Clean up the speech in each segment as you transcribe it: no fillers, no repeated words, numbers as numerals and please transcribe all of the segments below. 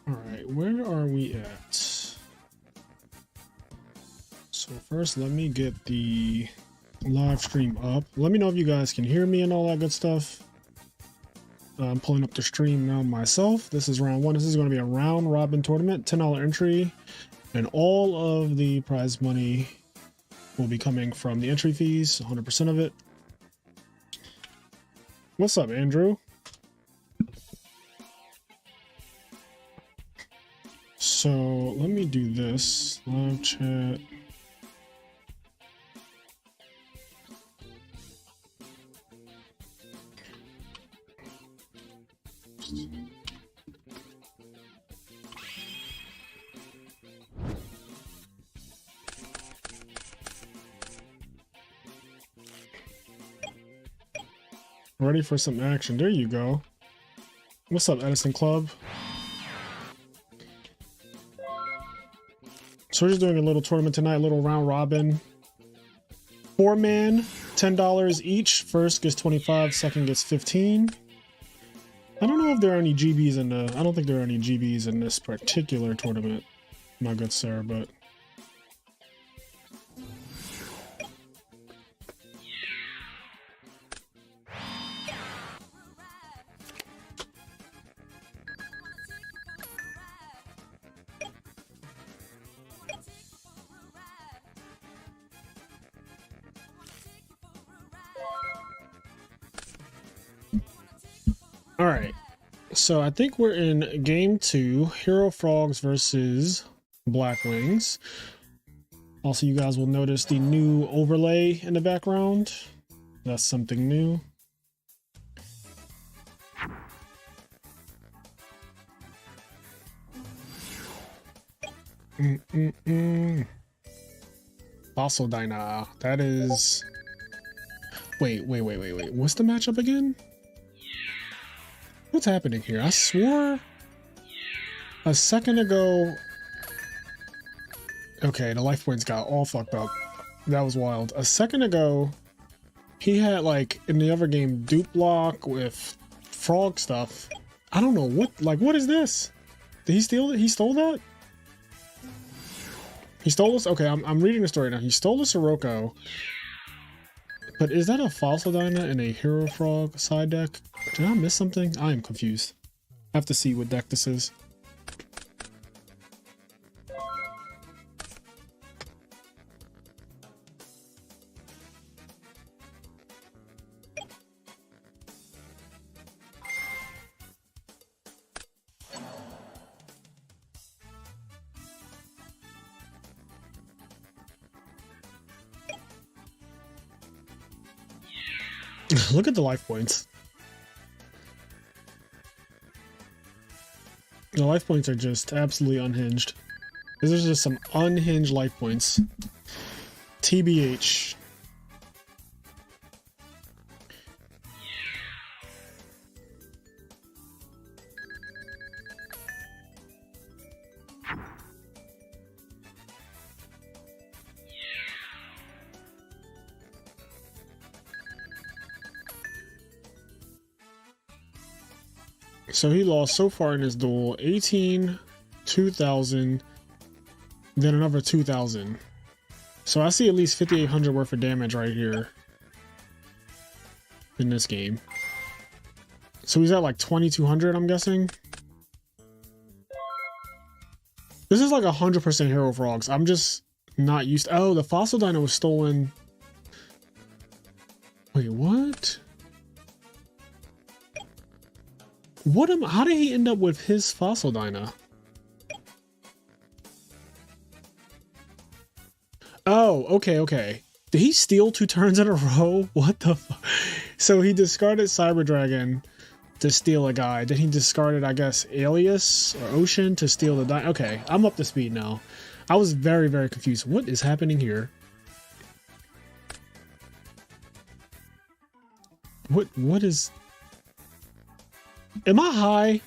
Alright, where are we at? So first, let me get the live stream up. Let me know if you guys can hear me and all that good stuff. I'm pulling up the stream now myself. This is round one. This is going to be a round robin tournament, $10 entry, and all of the prize money will be coming from the entry fees, 100% of it. What's up, Andrew? So let me do this. Live chat. Ready for some action. There you go. What's up, Edison Club? So we're just doing a little tournament tonight, a little round robin. 4-man, $10 each. First gets 25, second gets 15. I don't know if there are any GBs in the... I don't think there are any GBs in this particular tournament, my good sir, but... Alright, so I think we're in game 2, Hero Frogs versus Blackwings. Also, you guys will notice the new overlay in the background. That's something new. Fossil Dyna. That is... Wait. What's the matchup again? What's happening here? I swore a second ago... Okay, the life points got all fucked up. That was wild. A second ago, he had, like, in the other game, dupe block with frog stuff. I don't know what... Like, what is this? Did he steal it? He stole that? He stole this? Okay, I'm reading the story now. He stole the Sirocco. But is that a Fossil Dyna and a Hero Frog side deck? Did I miss something? I am confused. I have to see what deck this is. Look at the life points. The life points are just absolutely unhinged. These are just some unhinged life points. TBH. So he lost so far in his duel 18, 2,000, then another 2,000. So I see at least 5,800 worth of damage right here in this game. So he's at like 2,200, I'm guessing. This is like 100% Hero Frogs. I'm just not used to... Oh, the Fossil Dyna was stolen. Wait, what? How did he end up with his Fossil Dyna? Oh, okay. Did he steal 2 turns in a row? What the fuck? So he discarded Cyber Dragon to steal a guy. Then he discarded, I guess, Alias or Ocean to steal the Dyna. Okay, I'm up to speed now. I was very, very confused. What is happening here? What is... Am I high?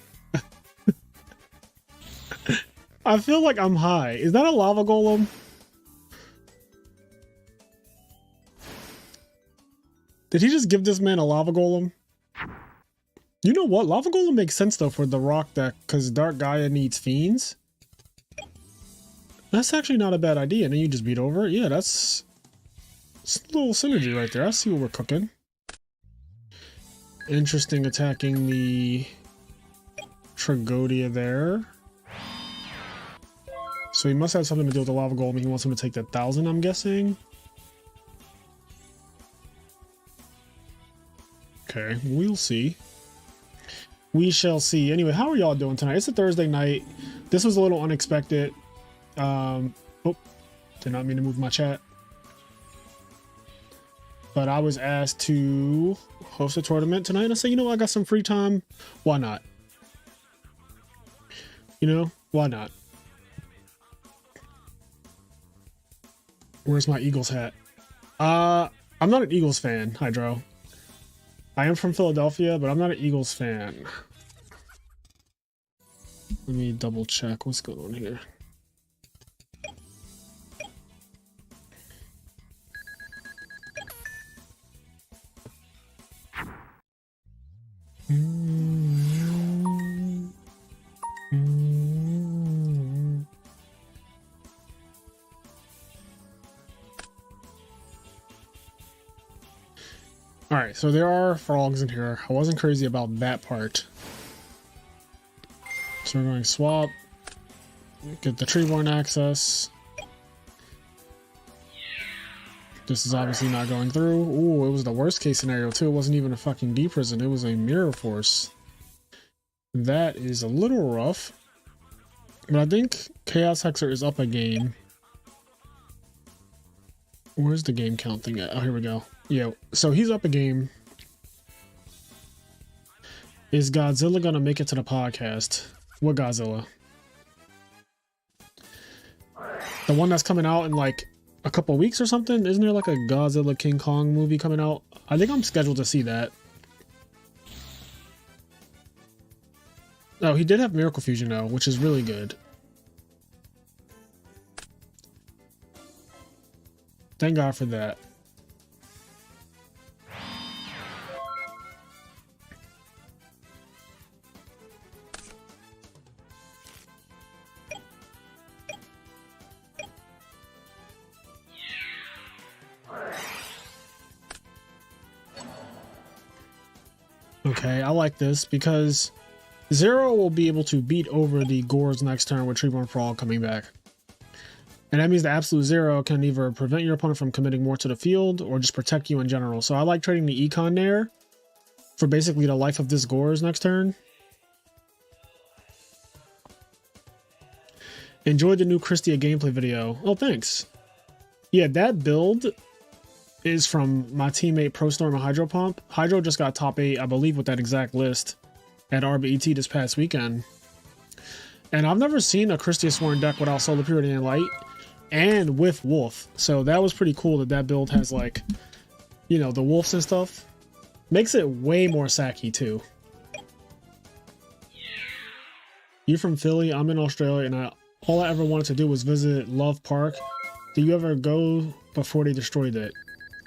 I feel like I'm high. Is that a lava golem? Did he just give this man a lava golem? You know what? Lava Golem makes sense though for the rock deck because Dark Gaia needs fiends. That's actually not a bad idea. And then you just beat over it. Yeah, that's a little synergy right there. I see what we're cooking. Interesting attacking the Tragodia there. So he must have something to do with the Lava Golem. He wants him to take the 1,000, I'm guessing. Okay, we'll see. We shall see. Anyway, how are y'all doing tonight? It's a Thursday night. This was a little unexpected. Oh, did not mean to move my chat. But I was asked to host a tournament tonight. And I said, you know, I got some free time. Why not? You know, why not? Where's my Eagles hat? I'm not an Eagles fan, Hydro. I am from Philadelphia, but I'm not an Eagles fan. Let me double check what's going on here. Alright, so there are frogs in here. I wasn't crazy about that part. So we're going to swap. Get the Treeborn access. This is obviously not going through. Ooh, it was the worst case scenario too. It wasn't even a fucking D prison. It was a mirror force. That is a little rough. But I think Chaos Hexer is up a game. Where's the game count thing at? Oh, here we go. Yeah, so he's up a game. Is Godzilla gonna make it to the podcast? What Godzilla? The one that's coming out in like a couple weeks or something? Isn't there like a Godzilla King Kong movie coming out? I think I'm scheduled to see that. Oh, he did have Miracle Fusion though, which is really good. Thank God for that. Okay, I like this because Zero will be able to beat over the Gores next turn with Treeborn Frog coming back. And that means the absolute Zero can either prevent your opponent from committing more to the field or just protect you in general. So I like trading the Econ there for basically the life of this Gores next turn. Enjoyed the new Christia gameplay video. Oh, thanks. Yeah, that build is from my teammate ProStorm and Hydro Pump. Hydro just got top 8, I believe, with that exact list at RBET this past weekend. And I've never seen a Christia Sworn deck without Solar Purity and Light and with Wolf. So that was pretty cool that that build has, like, you know, the Wolves and stuff. Makes it way more sacky too. You're from Philly, I'm in Australia, and all I ever wanted to do was visit Love Park. Did you ever go before they destroyed it?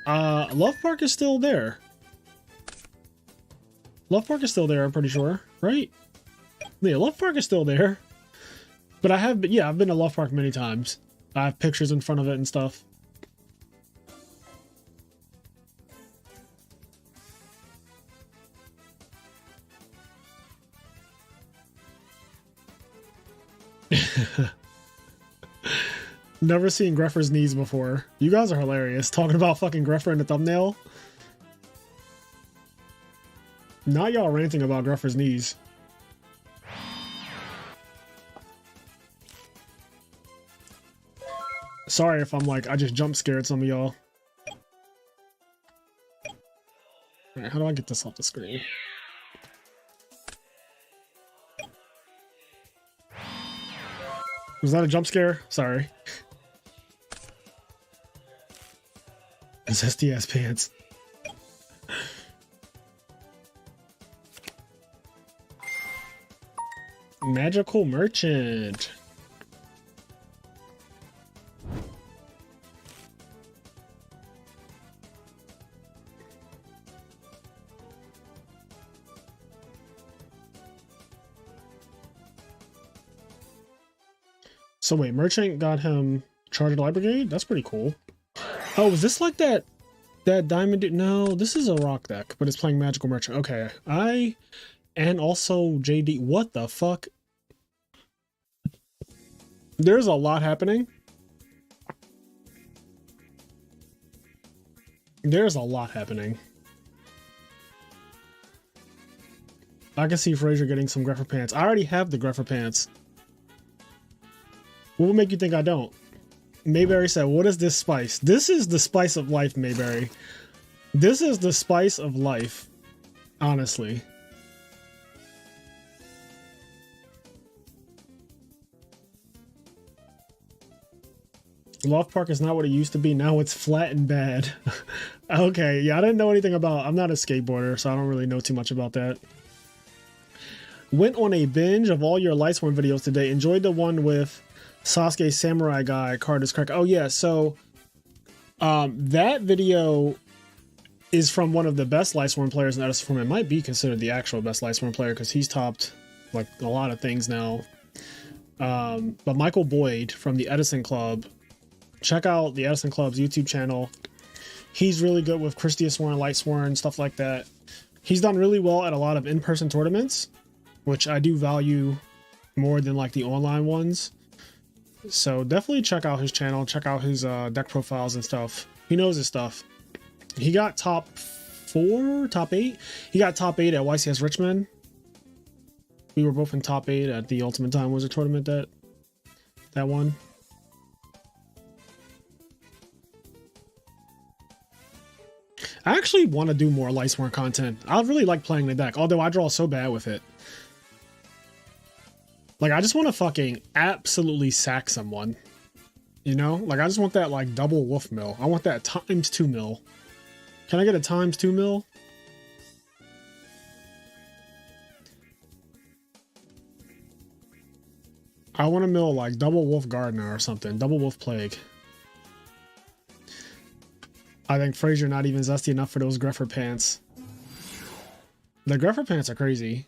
Love Park is still there. Love Park is still there, I'm pretty sure, right? Yeah, Love Park is still there. But I have been, yeah, I've been to Love Park many times. I have pictures in front of it and stuff. Never seen Greffer's knees before. You guys are hilarious. Talking about fucking Greffer in the thumbnail. Not y'all ranting about Greffer's knees. Sorry if I'm like, I just jump scared some of y'all. Alright, how do I get this off the screen? Was that a jump scare? Sorry. It's SDS pants. Magical Merchant. So wait, Merchant got him Charger Light Brigade? That's pretty cool. Oh, is this like that diamond dude? No, this is a rock deck, but it's playing Magical Merchant. Okay, and also JD. What the fuck? There's a lot happening. There's a lot happening. I can see Frazier getting some Grepher pants. I already have the Grepher pants. What will make you think I don't? Mayberry said, what is this spice? This is the spice of life, Mayberry. This is the spice of life. Honestly. Loft Park is not what it used to be. Now it's flat and bad. Okay, yeah, I didn't know anything about... I'm not a skateboarder, so I don't really know too much about that. Went on a binge of all your Lightsworn videos today. Enjoyed the one with Sasuke Samurai Guy. Card is correct. Oh, yeah, so... that video is from one of the best Lightsworn players in Edison form. It might be considered the actual best Lightsworn player because he's topped like a lot of things now. But Michael Boyd from the Edison Club... Check out the Edison Club's YouTube channel. He's really good with Christiasworn, Lightsworn, stuff like that. He's done really well at a lot of in-person tournaments, which I do value more than like the online ones. So definitely check out his channel. Check out his deck profiles and stuff. He knows his stuff. He got top 4, top 8. He got top 8 at YCS Richmond. We were both in top 8 at the Ultimate Time Wizard tournament that one. I actually want to do more Lightsworn content. I really like playing the deck, although I draw so bad with it. Like, I just want to fucking absolutely sack someone. You know? Like, I just want that, like, double wolf mill. I want that times 2 mill. Can I get a times 2 mill? I want to mill, like, double wolf gardener or something. Double wolf plague. I think Frazier not even zesty enough for those Grepher pants. The Grepher pants are crazy.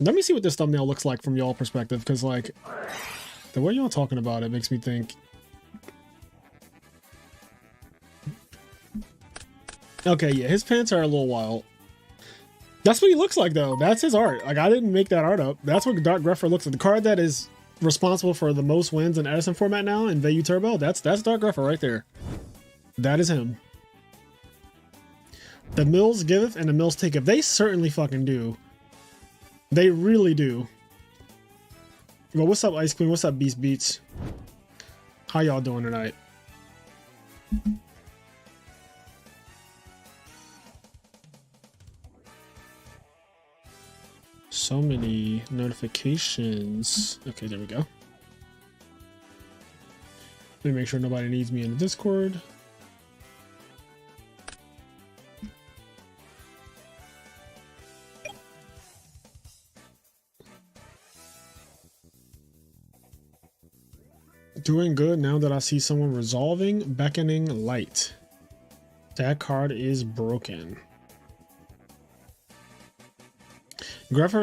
Let me see what this thumbnail looks like from y'all perspective, because like the way y'all talking about it makes me think. Okay, yeah, his pants are a little wild. That's what he looks like though. That's his art. Like, I didn't make that art up. That's what Dark Grepher looks like. The card that is responsible for the most wins in Edison format now in Vayu Turbo. That's Dark Grepher right there. That is him. The mills giveth and the mills taketh. They certainly fucking do. They really do. Well, what's up, Ice Queen? What's up, Beast Beats? How y'all doing tonight? So many notifications. Okay, there we go. Let me make sure nobody needs me in the Discord. Doing good now that I see someone resolving Beckoning Light. That card is broken. Grepher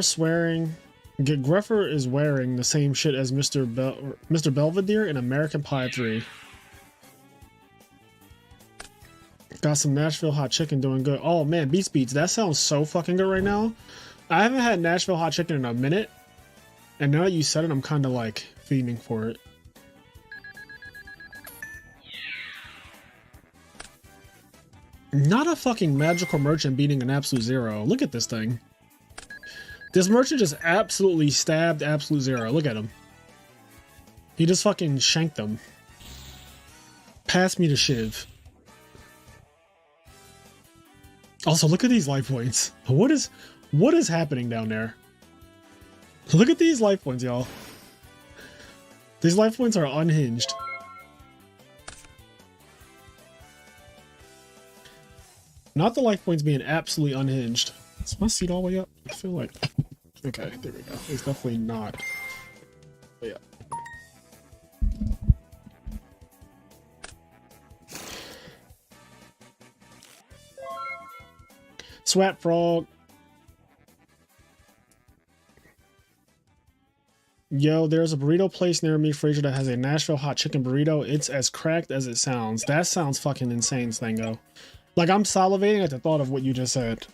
is wearing the same shit as Mr. Belvedere in American Pie 3. Got some Nashville hot chicken doing good. Oh man, Beats Beats, that sounds so fucking good right now. I haven't had Nashville hot chicken in a minute, and now that you said it, I'm kind of like fiending for it. Not a fucking magical merchant beating an absolute zero. Look at this thing. This merchant just absolutely stabbed absolute zero. Look at him. He just fucking shanked them. Pass me the shiv. Also, look at these life points. What is happening down there? Look at these life points, y'all. These life points are unhinged. Not the life points being absolutely unhinged. Is my seat all the way up? I feel like... Okay, there we go. It's definitely not. But yeah. Swat Frog. Yo, there's a burrito place near me, Frazier, that has a Nashville hot chicken burrito. It's as cracked as it sounds. That sounds fucking insane, Stango. Like, I'm salivating at the thought of what you just said.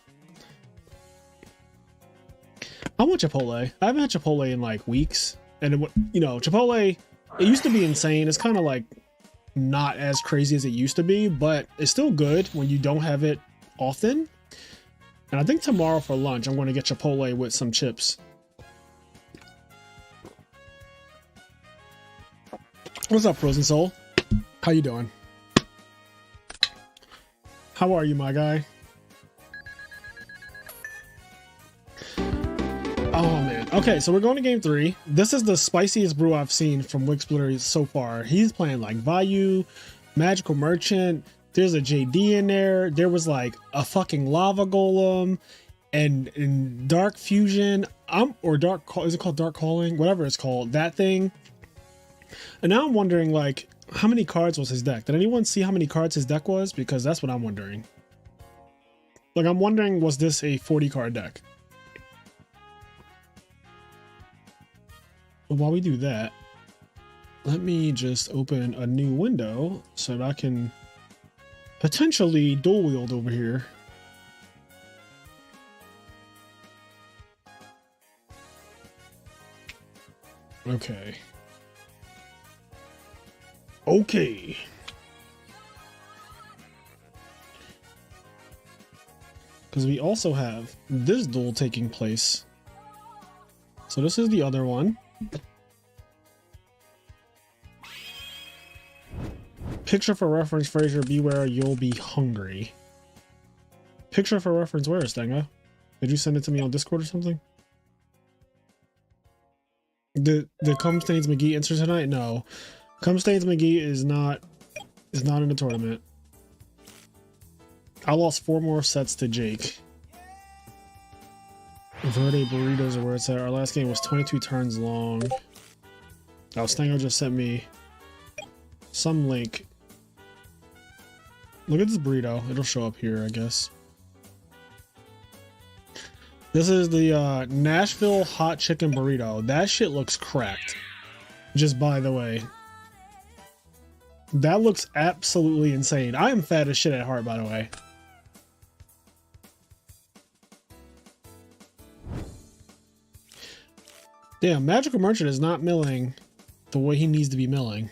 I want Chipotle. I haven't had Chipotle in like weeks. And, you know, Chipotle, it used to be insane. It's kind of like not as crazy as it used to be, but it's still good when you don't have it often. And I think tomorrow for lunch, I'm going to get Chipotle with some chips. What's up, Frozen Soul? How you doing? How are you, my guy? Oh, man. Okay, so we're going to game 3. This is the spiciest brew I've seen from Wixsplitter so far. He's playing like Vayu, Magical Merchant. There's a JD in there. There was like a fucking lava golem and dark fusion. Or dark, is it called dark calling? Whatever it's called, that thing. And now I'm wondering, like, how many cards was his deck? Did anyone see how many cards his deck was? Because that's what I'm wondering. Like, I'm wondering, was this a 40 card deck? But while we do that, let me just open a new window so that I can potentially dual wield over here. Okay. Okay. Because we also have this duel taking place. So this is the other one. Picture for reference, Frazier, beware, you'll be hungry. Picture for reference, where is Stenga? Did you send it to me on Discord or something? Did Cum Stains McGee enter tonight? No. Cum Stains McGee is not in the tournament. I lost 4 more sets to Jake. Verde burritos are where it's at. Our last game was 22 turns long. Oh, Stango just sent me some link. Look at this burrito. It'll show up here, I guess. This is the Nashville hot chicken burrito. That shit looks cracked. Just by the way. That looks absolutely insane. I am fat as shit at heart, by the way. Damn, Magical Merchant is not milling the way he needs to be milling.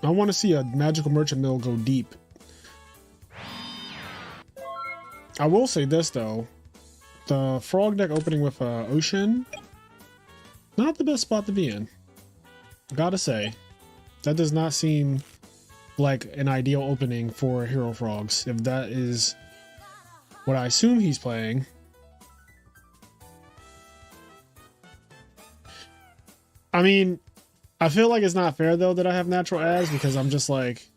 I want to see a Magical Merchant mill go deep. I will say this, though. The Frog deck opening with Ocean, not the best spot to be in. Gotta say, that does not seem like an ideal opening for Hero Frogs, if that is what I assume he's playing. I mean, I feel like it's not fair though that I have natural abs, because I'm just like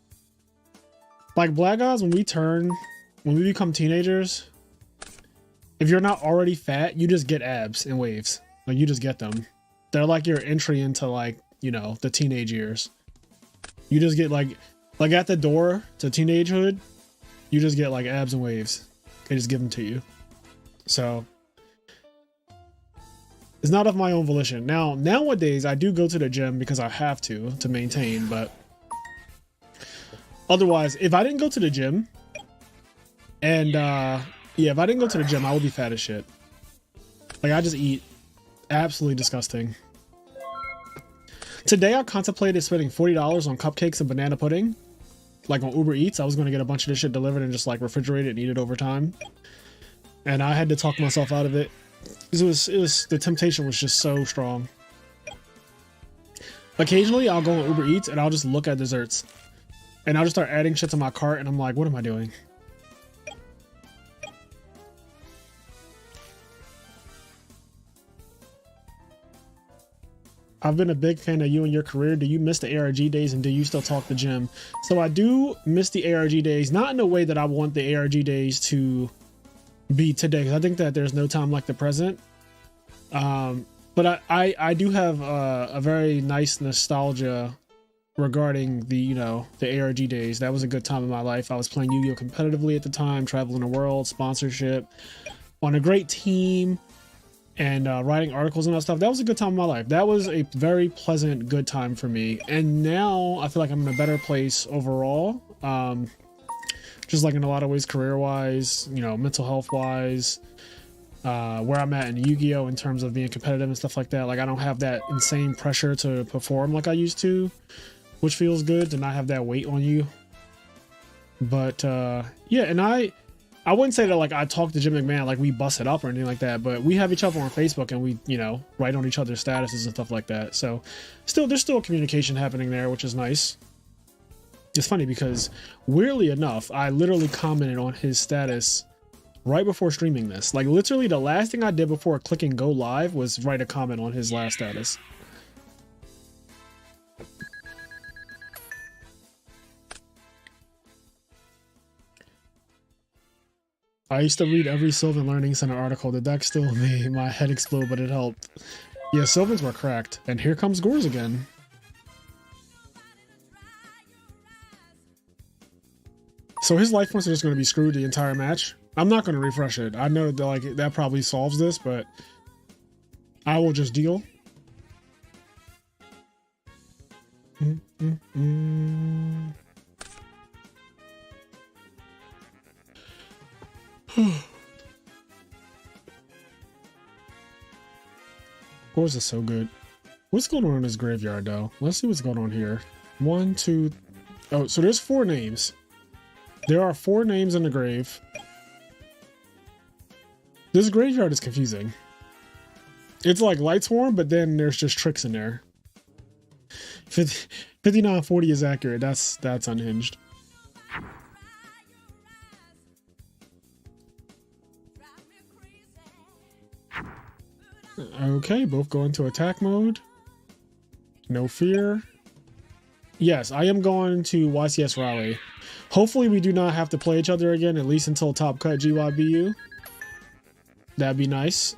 Black guys, when we become teenagers, if you're not already fat, you just get abs in waves. Like, you just get them. They're like your entry into, like, you know, the teenage years. You just get like at the door to teenagehood, you just get like abs and waves. They just give them to you. So it's not of my own volition. Now, nowadays I do go to the gym because I have to maintain, but otherwise, if I didn't go to the gym and yeah, if I didn't go to the gym, I would be fat as shit. Like, I just eat absolutely disgusting. Today I contemplated spending $40 on cupcakes and banana pudding, like on Uber Eats. I was going to get a bunch of this shit delivered and just like refrigerate it and eat it over time. And I had to talk myself out of it. It was the temptation was just so strong. Occasionally I'll go on Uber Eats and I'll just look at desserts and I'll just start adding shit to my cart and I'm like, what am I doing? I've been a big fan of you and your career. Do you miss the ARG days and do you still talk the gym? So I do miss the ARG days, not in a way that I want the ARG days to be today, because I think that there's no time like the present. But I do have a very nice nostalgia regarding the, you know, the ARG days. That was a good time in my life. I was playing Yu-Gi-Oh! Competitively at the time, traveling the world, sponsorship, on a great team and writing articles and that stuff. That was a good time in my life. That was a very pleasant, good time for me. And now I feel like I'm in a better place overall. Just like in a lot of ways, career-wise, you know, mental health-wise, where I'm at in Yu-Gi-Oh! In terms of being competitive and stuff like that. Like, I don't have that insane pressure to perform like I used to, which feels good to not have that weight on you. But yeah, and I wouldn't say that like I talk to Jim McMahon like we bust it up or anything like that, but we have each other on Facebook and we, you know, write on each other's statuses and stuff like that. So there's still communication happening there, which is nice. It's funny because weirdly enough, I literally commented on his status right before streaming this. Like literally the last thing I did before clicking go live was write a comment on his last status. I used to read every Sylvan Learning Center article. The deck still made my head explode, but it helped. Yeah, Sylvans were cracked. And here comes Gores again. So his life points are just going to be screwed the entire match. I'm not going to refresh it. I know that like that probably solves this, but I will just deal. Gores is so good. What's going on in this graveyard though? Let's see what's going on here. 1, 2. Oh, so there's 4 names. There are 4 names in the grave. This graveyard is confusing. It's like Lightsworn, but then there's just tricks in there. 5940 is accurate. That's unhinged. Okay, both go into attack mode. No fear. Yes, I am going to YCS Raleigh. Hopefully we do not have to play each other again, at least until Top Cut GYBU. That'd be nice.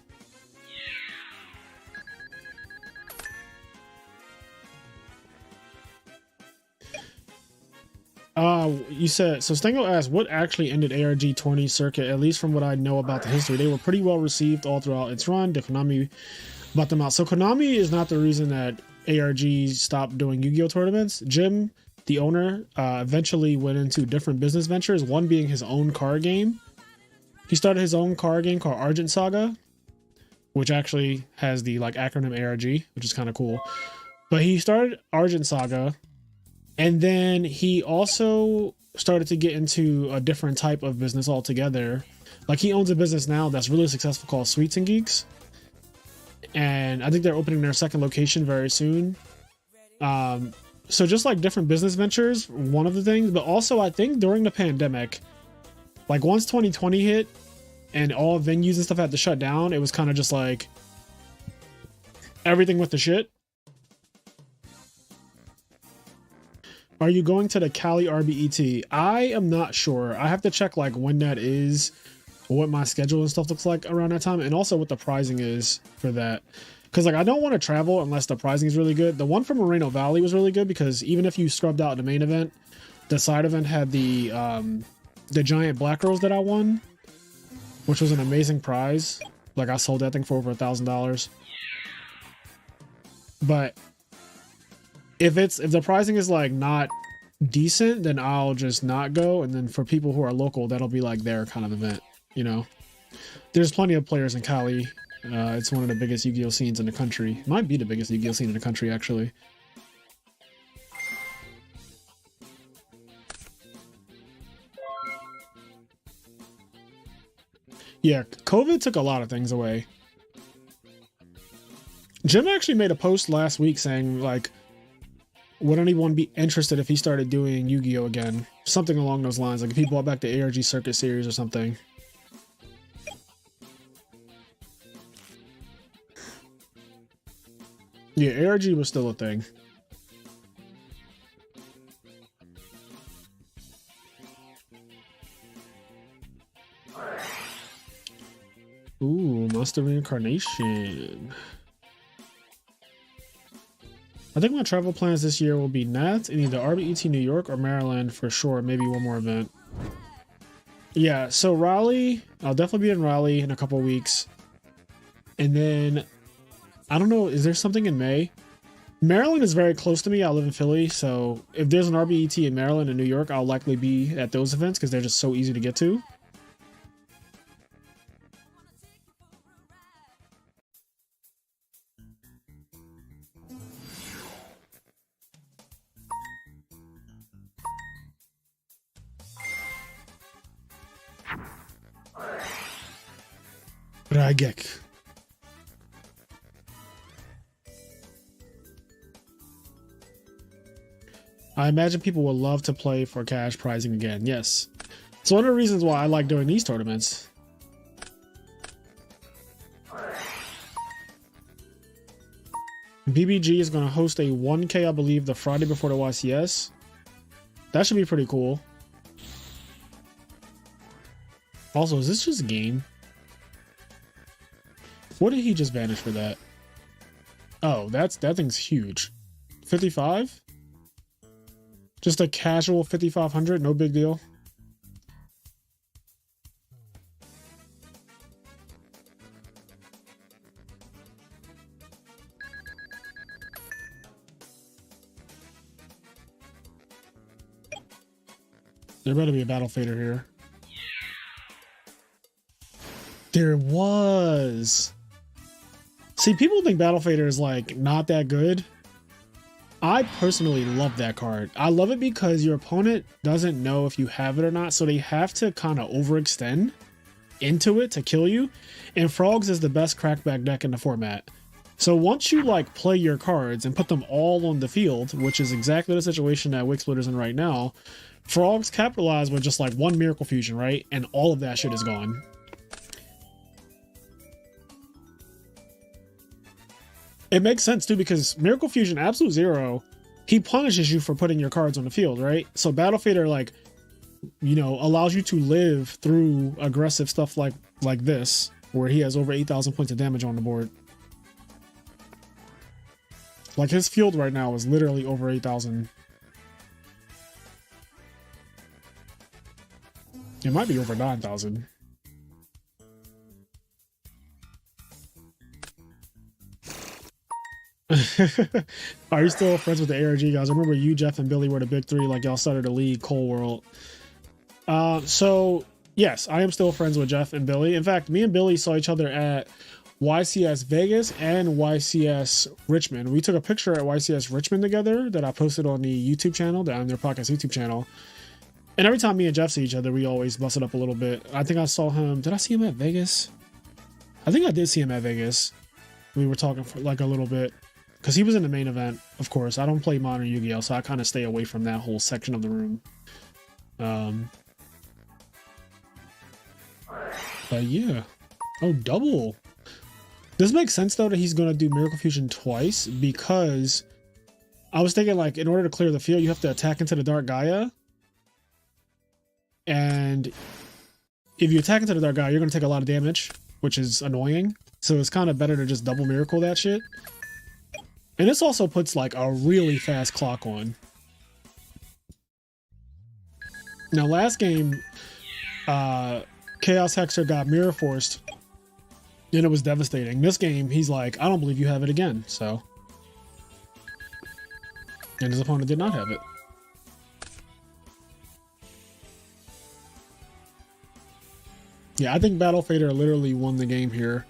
You said, so Stengo asked, what actually ended ARG tourney circuit? At least from what I know about the history, they were pretty well received all throughout its run. Did Konami bought them out? So Konami is not the reason that ARG stopped doing Yu-Gi-Oh tournaments. Jim, the owner, eventually went into different business ventures, one being his own card game. He started his own card game called Argent Saga, which actually has the like acronym ARG, which is kind of cool. But he started Argent Saga, and then he also started to get into a different type of business altogether. Like he owns a business now that's really successful called Sweets and Geeks. And I think they're opening their second location very soon. So just like different business ventures, one of the things, but also I think during the pandemic, like once 2020 hit and all venues and stuff had to shut down, it was kind of just like everything went to shit. Are you going to the Cali RBET? I am not sure. I have to check like when that is, what my schedule and stuff looks like around that time, and also what the pricing is for that. Because like I don't want to travel unless the pricing is really good. The one from Moreno Valley was really good because even if you scrubbed out the main event, the side event had the giant black rose that I won, which was an amazing prize. Like I sold that thing for over $1,000. But if the pricing is like not decent, then I'll just not go. And then for people who are local, that'll be like their kind of event, you know. There's plenty of players in Cali. It's one of the biggest Yu-Gi-Oh scenes in the country. Might be the biggest Yu-Gi-Oh scene in the country, actually. Yeah, COVID took a lot of things away. Jim actually made a post last week saying, like, would anyone be interested if he started doing Yu-Gi-Oh again? Something along those lines, like if he brought back the ARG Circuit series or something. Yeah, ARG was still a thing. Ooh, Monster Reincarnation. I think my travel plans this year will be Nats in either RBET New York or Maryland for sure. Maybe one more event. Yeah, so Raleigh, I'll definitely be in Raleigh in a couple weeks. And then, I don't know, is there something in May? Maryland is very close to me. I live in Philly, so if there's an RBET in Maryland and New York, I'll likely be at those events because they're just so easy to get to. Dragek. I imagine people will love to play for cash prizing again. Yes. It's one of the reasons why I like doing these tournaments. BBG is going to host a 1K, I believe, the Friday before the YCS. That should be pretty cool. Also, is this just a game? What did he just vanish for that? Oh, that thing's huge. 55? Just a casual 5500, no big deal. There better be a battle fader here. There was. See, people think Battle Fader is like not that good. I personally love that card. I love it because your opponent doesn't know if you have it or not, so they have to kind of overextend into it to kill you. And Frogs is the best crackback deck in the format. So once you like play your cards and put them all on the field, which is exactly the situation that Wixsplitter's in right now, Frogs capitalize with just like one Miracle Fusion, right? And all of that shit is gone. It makes sense too, because Miracle Fusion Absolute Zero, he punishes you for putting your cards on the field, right? So Battle Fader, like, you know, allows you to live through aggressive stuff like this, where he has over 8,000 points of damage on the board. Like his field right now is literally over 8,000. It might be over 9,000. Are you still friends with the ARG guys? I remember you, Jeff, and Billy were the big three. Like y'all started a league, Cold World. So yes, I am still friends with Jeff and Billy. In fact, me and Billy saw each other at YCS Vegas and YCS Richmond. We took a picture at YCS Richmond together that I posted on the YouTube channel, the I'm Their Podcast YouTube channel. And every time me and Jeff see each other, we always bust it up a little bit. I think I saw him. Did I see him at Vegas? I think I did see him at Vegas. We were talking for like a little bit. Because he was in the main event, of course. I don't play Modern Yu-Gi-Oh!, so I kind of stay away from that whole section of the room. But yeah. Oh, double. This makes sense, though, that he's going to do Miracle Fusion twice, because I was thinking, like, in order to clear the field, you have to attack into the Dark Gaia. And if you attack into the Dark Gaia, you're going to take a lot of damage, which is annoying. So it's kind of better to just double Miracle that shit. And this also puts like a really fast clock on. Now last game, Chaos Hexer got Mirror Forced and it was devastating. This game, he's like, I don't believe you have it again, so. And his opponent did not have it. Yeah, I think Battle Fader literally won the game here.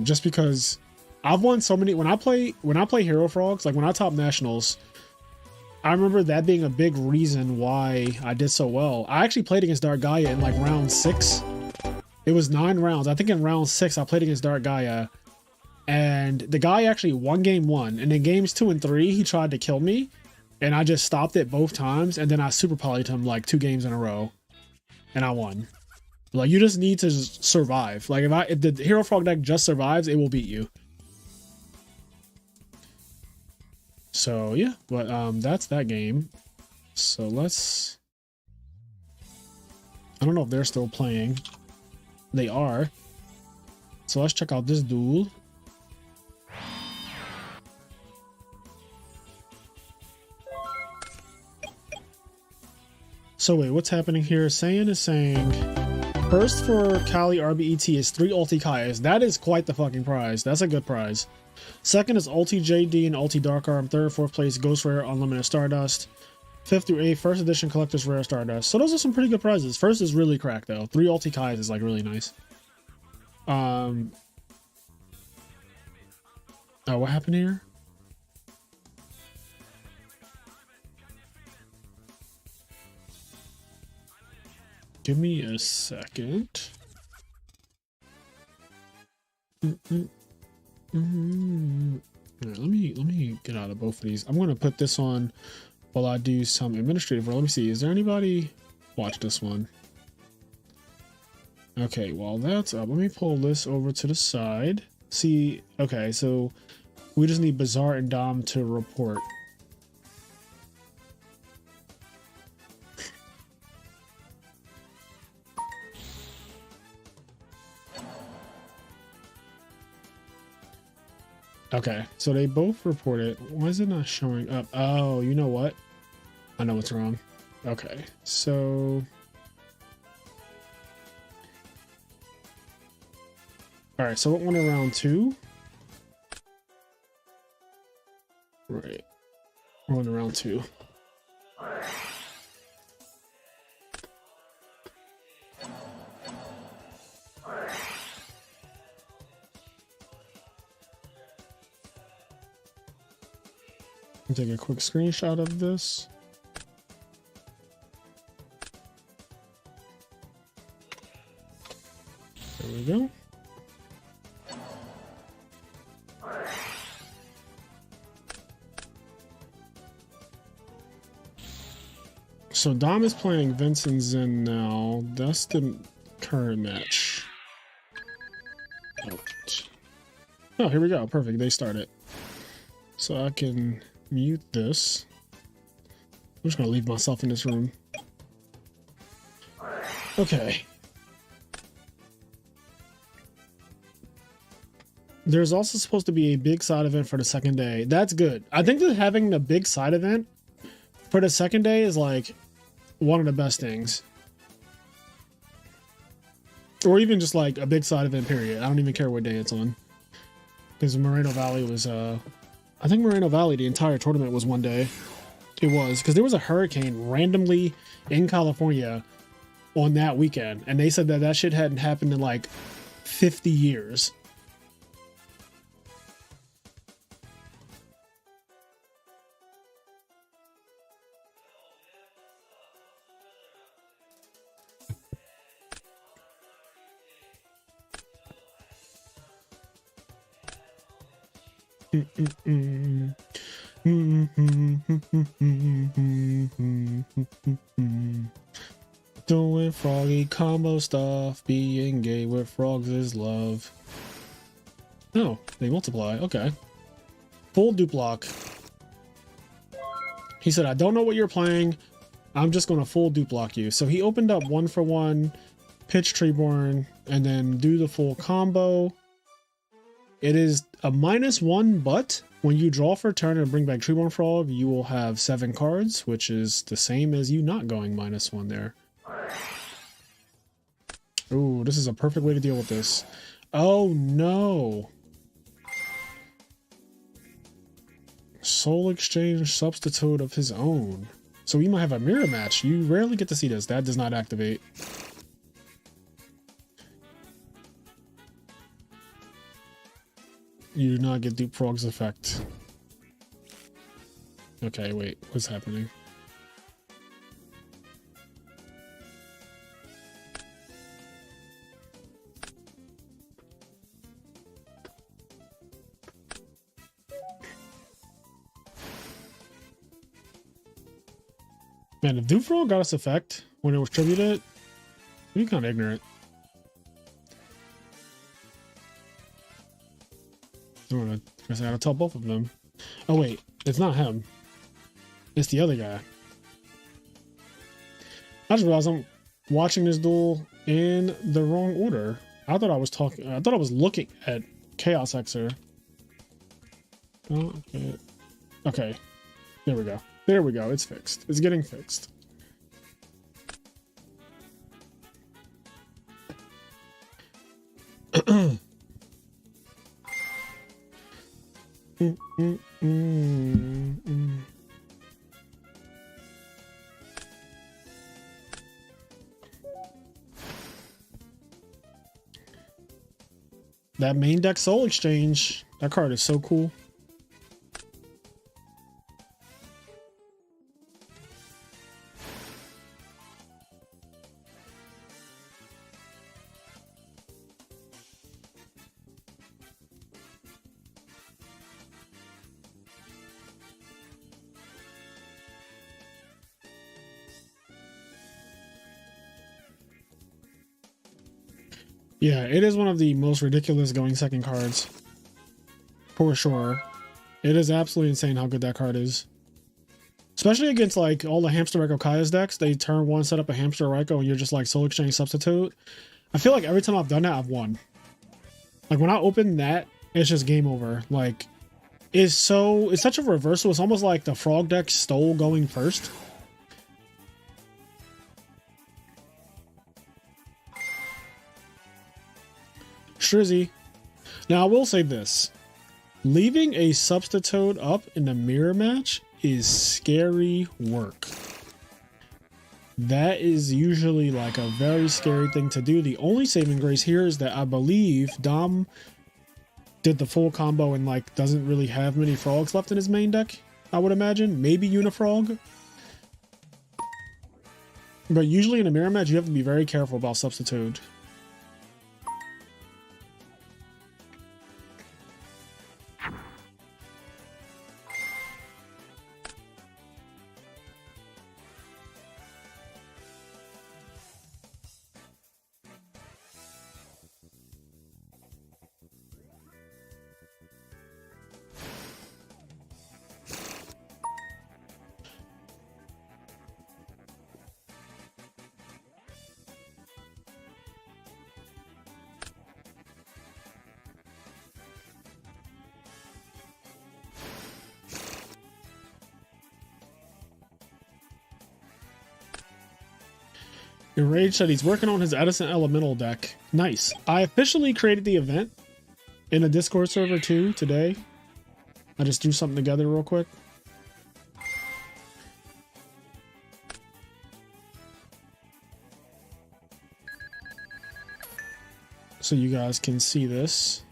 Just because I've won so many when I play Hero Frogs, like when I top nationals, I remember that being a big reason why I did so well. I actually played against Dark Gaia in like round 6. It was 9 rounds. I think in round 6 I played against Dark Gaia, and the guy actually won game 1, and in games 2 and 3 he tried to kill me, and I just stopped it both times, and then I super polyed him like 2 games in a row, and I won. Like, you just need to survive. Like if the Hero Frog deck just survives, it will beat you. So yeah, but that's that game. So let's, I don't know if they're still playing. They are. So let's check out this duel. So wait, what's happening here? Saiyan is saying first for Kali RBET is 3 ulti Kaias. That is quite the fucking prize. That's a good prize. Second is ulti JD and ulti Dark Arm. Third, fourth place Ghost Rare Unlimited Stardust. 5th through 8th, first edition Collector's Rare Stardust. So those are some pretty good prizes. First is really cracked though. 3 ulti Kaias is like really nice. Oh, what happened here? Give me a second. Right, let me get out of both of these. I'm gonna put this on while I do some administrative work. Let me see. Is there anybody watch this one? Okay, while that's up, let me pull this over to the side. See, okay, so we just need Bazaar and Dom to report. Okay, so they both reported. Why is it not showing up? Oh, you know what? I know what's wrong. Okay, so... Alright, so it went around 2. Right. Went around 2. Take a quick screenshot of this. There we go. So Dom is playing Vincent Zen now. That's the current match. Oh, here we go. Perfect. They started. So I can mute this. I'm just gonna leave myself in this room. Okay. There's also supposed to be a big side event for the second day. That's good. I think that having the big side event for the second day is like one of the best things. Or even just like a big side event period. I don't even care what day it's on. Because Moreno Valley was I think Moreno Valley, the entire tournament was one day. It was, because there was a hurricane randomly in California on that weekend. And they said that that shit hadn't happened in like 50 years. Doing froggy combo stuff, being gay with frogs is love. Oh, they multiply. Okay. Full duplock. He said, I don't know what you're playing. I'm just going to full duplock you. So he opened up 1-for-1, pitch Treeborn, and then do the full combo. It is a -1, but when you draw for a turn and bring back Treeborn Frog, you will have 7 cards, which is the same as you not going -1 there. Ooh, this is a perfect way to deal with this. Oh no. Soul Exchange substitute of his own. So we might have a mirror match. You rarely get to see this. That does not activate. You do not get Dupe Frog's effect. Okay, wait. What's happening? Man, if Dupe Frog got its effect when it was tributed, we're kind of ignorant. I gotta tell both of them. Oh wait, it's not him. It's the other guy. I just realized I'm watching this duel in the wrong order. I thought I was looking at Chaos Xer. Okay. Okay. There we go. There we go. It's fixed. It's getting fixed. That main deck Soul Exchange, that card is so cool. Yeah, it is one of the most ridiculous going second cards. For sure. It is absolutely insane how good that card is. Especially against like all the Hamster Reiko Kaya's decks. They turn one, set up a Hamster Reiko, and you're just like Soul Exchange substitute. I feel like every time I've done that, I've won. Like when I open that, it's just game over. Like, it's such a reversal. It's almost like the Frog deck stole going first. Shrizzy. Now I will say this. Leaving a substitute up in the mirror match is scary work. That is usually like a very scary thing to do. The only saving grace here is that I believe Dom did the full combo and like doesn't really have many frogs left in his main deck, I would imagine. Maybe Unifrog. But usually in a mirror match, you have to be very careful about substitute. Enraged said he's working on his Edison Elemental deck. Nice. I officially created the event in a Discord server too today. I just threw something together real quick. So you guys can see this.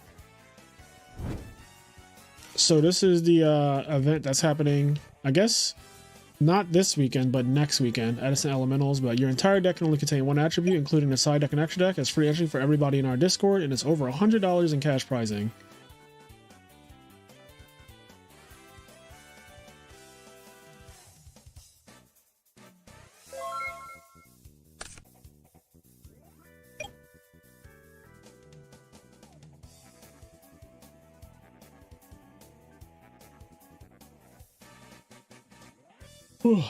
So this is the event that's happening, I guess, not this weekend, but next weekend, Edison Elementals. But your entire deck can only contain one attribute, including a side deck and extra deck. It's free entry for everybody in our Discord, and it's over $100 in cash prizing. Whew.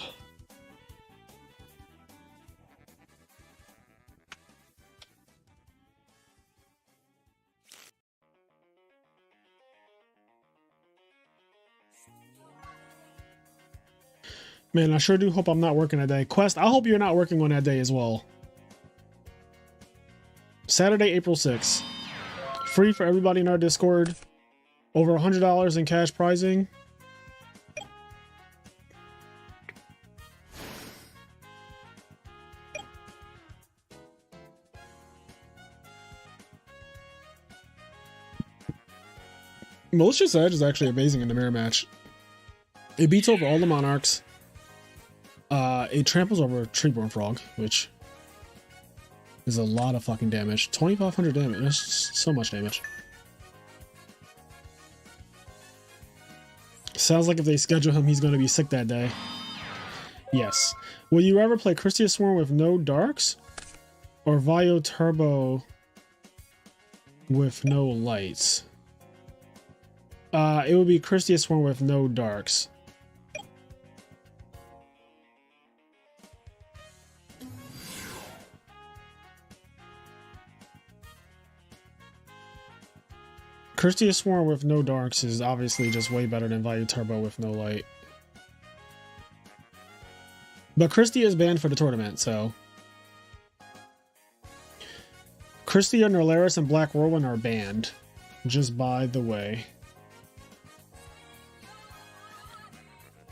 Man, I sure do hope I'm not working that day. Quest, I hope you're not working on that day as well. Saturday, April 6th. Free for everybody in our Discord. Over $100 in cash prizing. Malicious Edge is actually amazing in the mirror match. It beats over all the Monarchs. It tramples over Treeborn Frog, which is a lot of fucking damage. 2,500 damage. That's so much damage. Sounds like if they schedule him, he's going to be sick that day. Yes. Will you ever play Christia Swarm with no darks? Or Vio Turbo with no lights? It would be Christia Swarm with no darks. Christia Swarm with no darks is obviously just way better than Vio Turbo with no light. But Christia is banned for the tournament, so... Christia, Nerlaris, and Black Whirlwind are banned. Just by the way.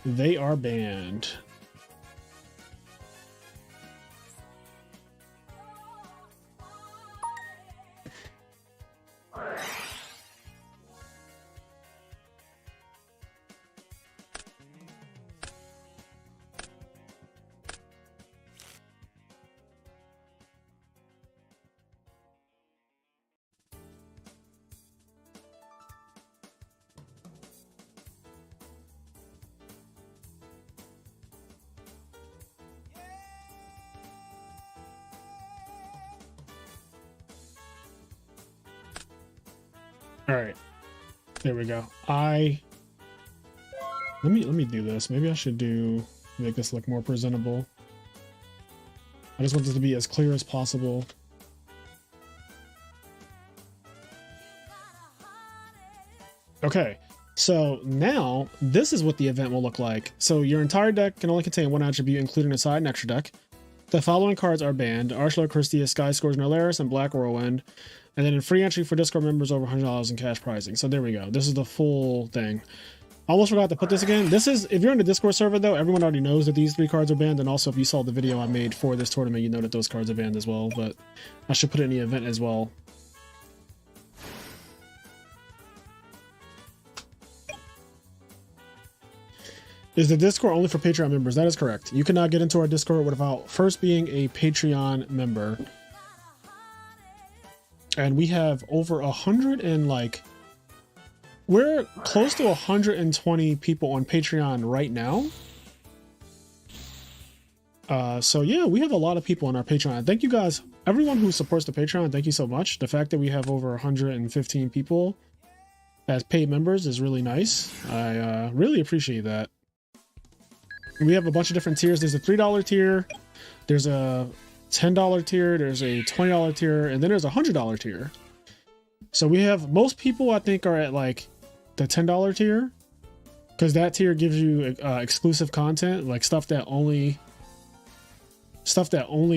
They are banned. All right, there we go. Let me do this. Maybe I should make this look more presentable. I just want this to be as clear as possible. Okay, so now this is what the event will look like. So your entire deck can only contain one attribute, including a side and extra deck. The following cards are banned: Archler, Christia, Sky Scores, Nerlaris, and Black Whirlwind. And then in free entry for Discord members, over $100 in cash prizing. So there we go. This is the full thing. I almost forgot to put this again. This is, if you're in the Discord server though, everyone already knows that these 3 cards are banned. And also if you saw the video I made for this tournament, you know that those cards are banned as well. But I should put it in the event as well. Is the Discord only for Patreon members? That is correct. You cannot get into our Discord without first being a Patreon member. And we have over 100 and like, we're close to 120 people on Patreon right now. So yeah, we have a lot of people on our Patreon. Thank you guys, everyone who supports the Patreon. Thank you so much. The fact that we have over 115 people as paid members is really nice. I really appreciate that. We have a bunch of different tiers. There's a $3 tier. There's a $10 tier, there's a $20 tier, and then there's a $100 tier. So we have, most people I think are at like the $10 tier, because that tier gives you exclusive content, like stuff that only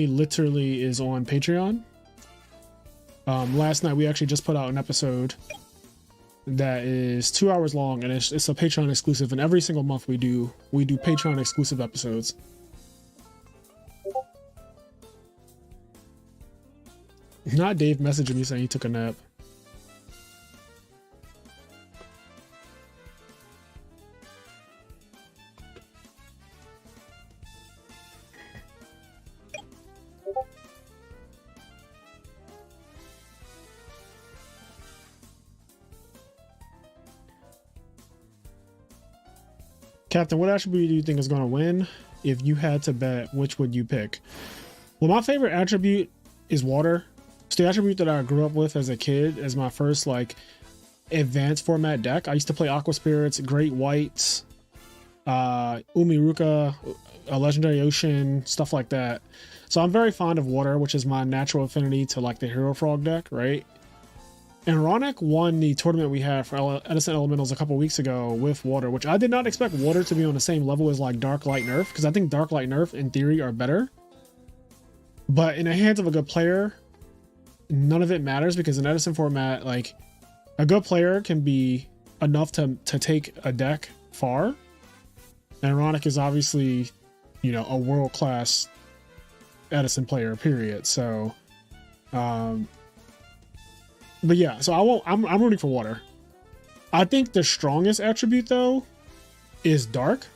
literally is on Patreon. Last night we actually just put out an episode that is 2 hours long, and it's a Patreon exclusive, and every single month we do Patreon exclusive episodes. Not Dave messaging me saying he took a nap. Captain, what attribute do you think is going to win? If you had to bet, which would you pick? Well, my favorite attribute is water. It's the attribute that I grew up with as a kid as my first like advanced format deck. I used to play Aqua Spirits, Great Whites, Umiruka, a Legendary Ocean, stuff like that. So I'm very fond of water, which is my natural affinity to like the Hero Frog deck, right? And Ronick won the tournament we had for Edison Elementals a couple weeks ago with water, which I did not expect water to be on the same level as like Dark, Light, Nerf, because I think Dark, Light, Nerf in theory are better. But in the hands of a good player, none of it matters, because in Edison format, like a good player can be enough to take a deck far. And Ronick is obviously, you know, a world-class Edison player, period. So, but yeah, so I'm rooting for water. I think the strongest attribute though is Dark.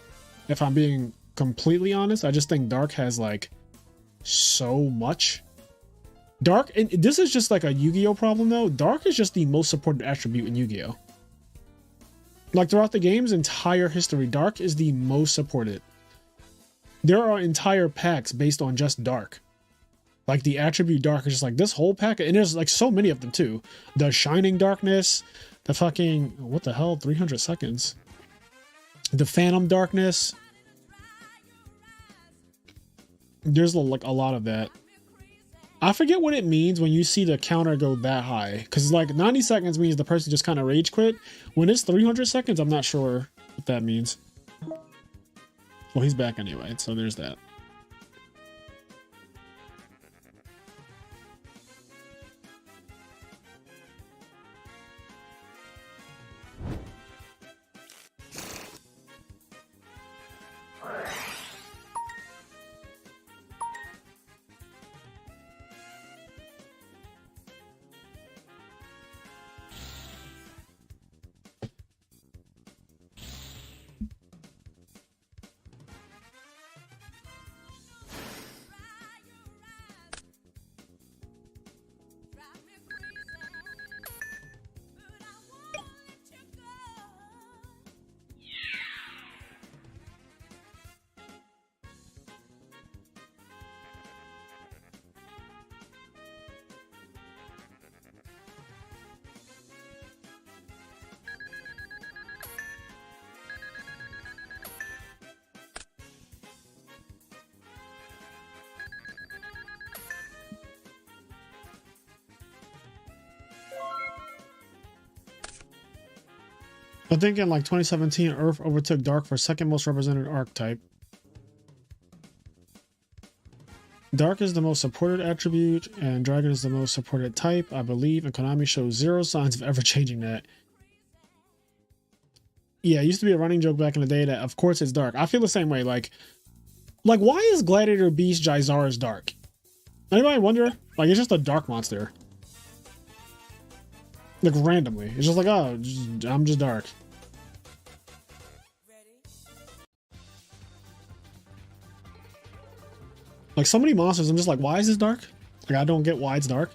If I'm being completely honest, I just think Dark has like so much. Dark, and this is just like a Yu-Gi-Oh problem though. Dark is just the most supported attribute in Yu-Gi-Oh. Like throughout the game's entire history, Dark is the most supported. There are entire packs based on just Dark. Like the attribute Dark is just like this whole pack, and there's like so many of them too. The Shining Darkness, the fucking, what the hell, 300 seconds. The Phantom Darkness. There's like a lot of that. I forget what it means when you see the counter go that high, because like 90 seconds means the person just kind of rage quit. When it's 300 seconds, I'm not sure what that means. Well, he's back anyway, so there's that. I think in like 2017, Earth overtook Dark for second most represented archetype. Dark is the most supported attribute, and Dragon is the most supported type, I believe, and Konami shows zero signs of ever changing that. Yeah, it used to be a running joke back in the day that, of course, it's Dark. I feel the same way. Like why is Gladiator Beast Jizara's Dark? Anybody wonder? Like, it's just a Dark monster. Like, randomly. It's just like, oh, I'm just Dark. Like, so many monsters, I'm just like, why is this Dark? Like, I don't get why it's Dark.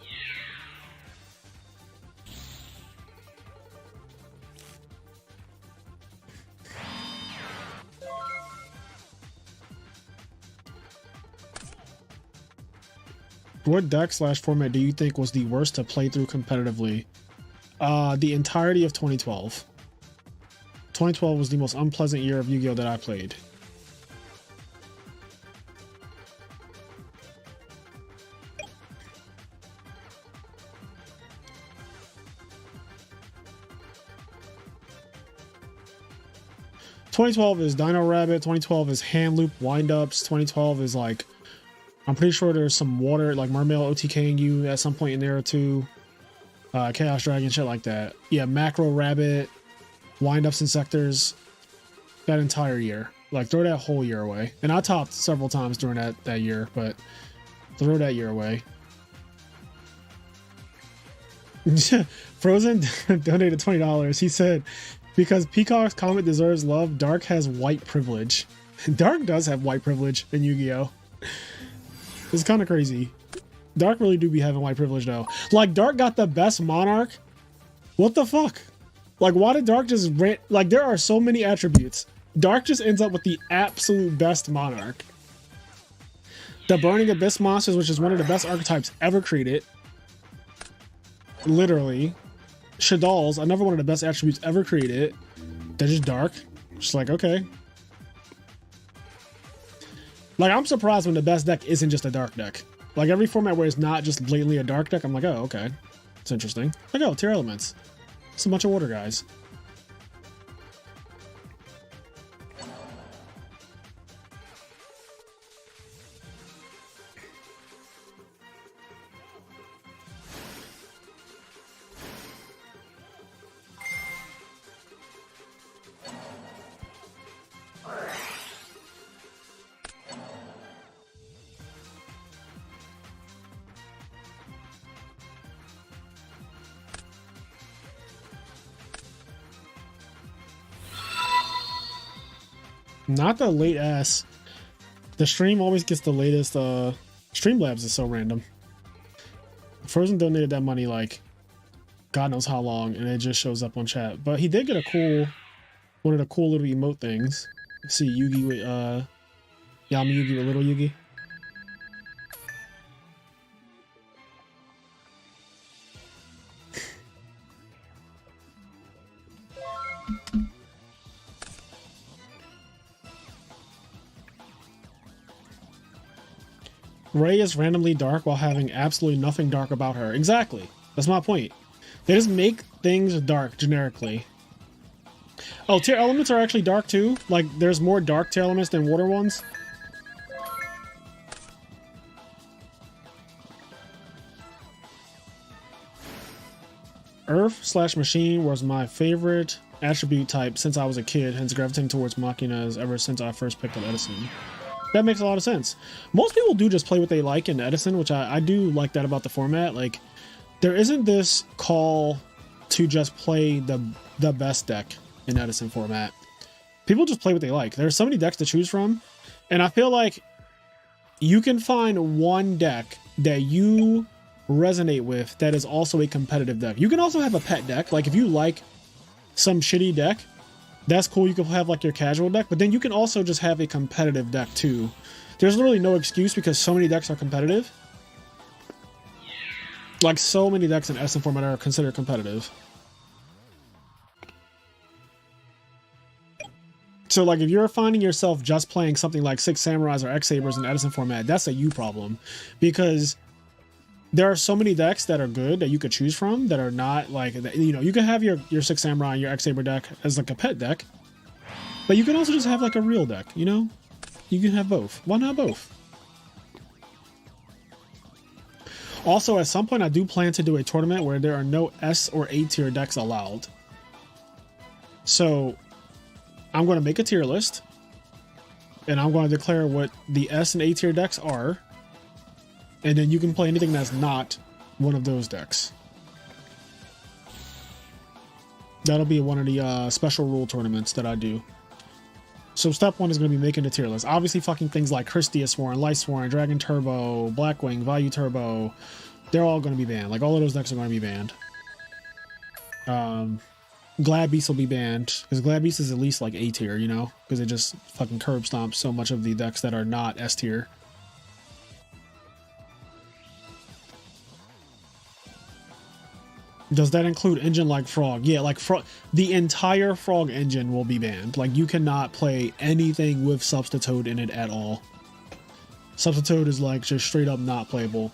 What deck / format do you think was the worst to play through competitively? The entirety of 2012. 2012 was the most unpleasant year of Yu-Gi-Oh! That I played. .2012 is Dino Rabbit, 2012 is Hand Loop Windups, 2012 is like, I'm pretty sure there's some water, like Mermail OTKing you at some point in there too. Chaos Dragon, shit like that. Yeah, Macro Rabbit, Windups and Sectors. That entire year. Like, throw that whole year away. And I topped several times during that year, but throw that year away. Frozen donated $20. He said, because Peacock's comment deserves love, Dark has white privilege. Dark does have white privilege in Yu-Gi-Oh! It's kind of crazy. Dark really do be having white privilege though. Like, Dark got the best Monarch. What the fuck? Like, why did Dark just rent? Like, there are so many attributes. Dark just ends up with the absolute best Monarch. The Burning Abyss monsters, which is one of the best archetypes ever created. Literally. Shadal's, another one of the best attributes ever created. They're just Dark. Just like, okay. Like, I'm surprised when the best deck isn't just a Dark deck. Like, every format where it's not just blatantly a Dark deck, I'm like, oh, okay. It's interesting. Like, oh, Tier Elements. It's a bunch of water guys. Not the late ass. The stream always gets the latest. Streamlabs is so random. Frozen donated that money like God knows how long, and it just shows up on chat. But he did get a cool, one of the cool little emote things. See Yugi with Yami Yugi with little Yugi. Ray is randomly dark while having absolutely nothing dark about her. Exactly. That's my point. They just make things dark generically. Oh, tier elements are actually dark too? Like, there's more dark tier elements than water ones? Earth/machine was my favorite attribute type since I was a kid, hence gravitating towards Machinas ever since I first picked up Edison. That makes a lot of sense. Most people do just play what they like in Edison, which I do like that about the format. Like, there isn't this call to just play the best deck in Edison format. People just play what they like. There's so many decks to choose from, and I feel like you can find one deck that you resonate with that is also a competitive deck. You can also have a pet deck. Like, if you like some shitty deck, that's cool. You can have like your casual deck, but then you can also just have a competitive deck too. There's literally no excuse because so many decks are competitive. Like, so many decks in Edison format are considered competitive. So like, if you're finding yourself just playing something like Six Samurais or X Sabers in Edison format, that's a you problem, because there are so many decks that are good that you could choose from that are not like, you know, you can have your Six Samurai and your X Saber deck as like a pet deck, but you can also just have like a real deck, you know? You can have both. Why not both? Also, at some point, I do plan to do a tournament where there are no S or A tier decks allowed. So I'm going to make a tier list and I'm going to declare what the S and A tier decks are. And then you can play anything that's not one of those decks. That'll be one of the special rule tournaments that I do. So step one is going to be making the tier list. Obviously fucking things like Christiasworn, Lightsworn, Dragon Turbo, Blackwing, Value Turbo, they're all going to be banned. Like all of those decks are going to be banned. Glad Beast will be banned because Glad Beast is at least like A tier, you know, because it just fucking curb stomps so much of the decks that are not S tier. Does that include engine like Frog? Yeah, like Frog. The entire Frog engine will be banned. Like you cannot play anything with Substitute in it at all. Substitute is like just straight up not playable.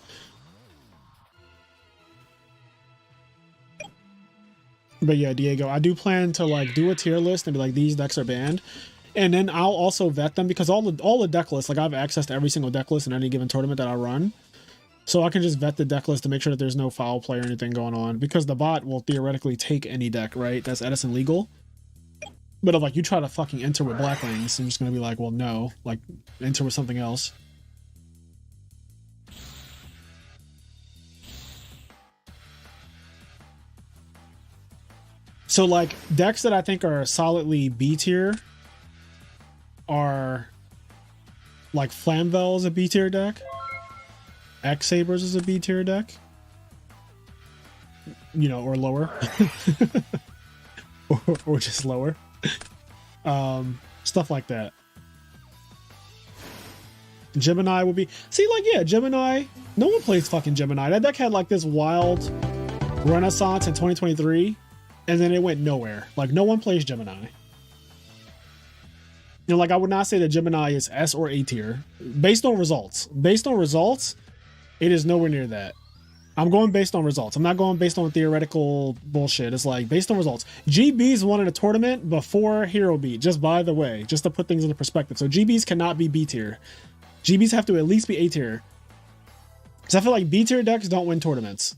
But yeah, Diego, I do plan to like do a tier list and be like, these decks are banned. And then I'll also vet them because all the deck lists, like I have access to every single deck list in any given tournament that I run. So I can just vet the deck list to make sure that there's no foul play or anything going on, because the bot will theoretically take any deck, right? That's Edison legal. But if like you try to fucking enter with Blackwings, I'm just gonna be like, well, no, like enter with something else. So like decks that I think are solidly B tier are like Flamvel is a B tier deck. X Sabers is a B tier deck, you know, or lower, or just lower, stuff like that. Gemini would be, see, like, yeah, Gemini, no one plays fucking Gemini. That deck had like this wild renaissance in 2023 and then it went nowhere. Like no one plays Gemini. You know, like I would not say that Gemini is S or A tier based on results. Based on results, it is nowhere near that. I'm going based on results. I'm not going based on theoretical bullshit. It's like based on results. GBs won in a tournament before Hero Beat, just by the way, just to put things into perspective. So GBs cannot be B tier. GBs have to at least be A tier. Because I feel like B tier decks don't win tournaments.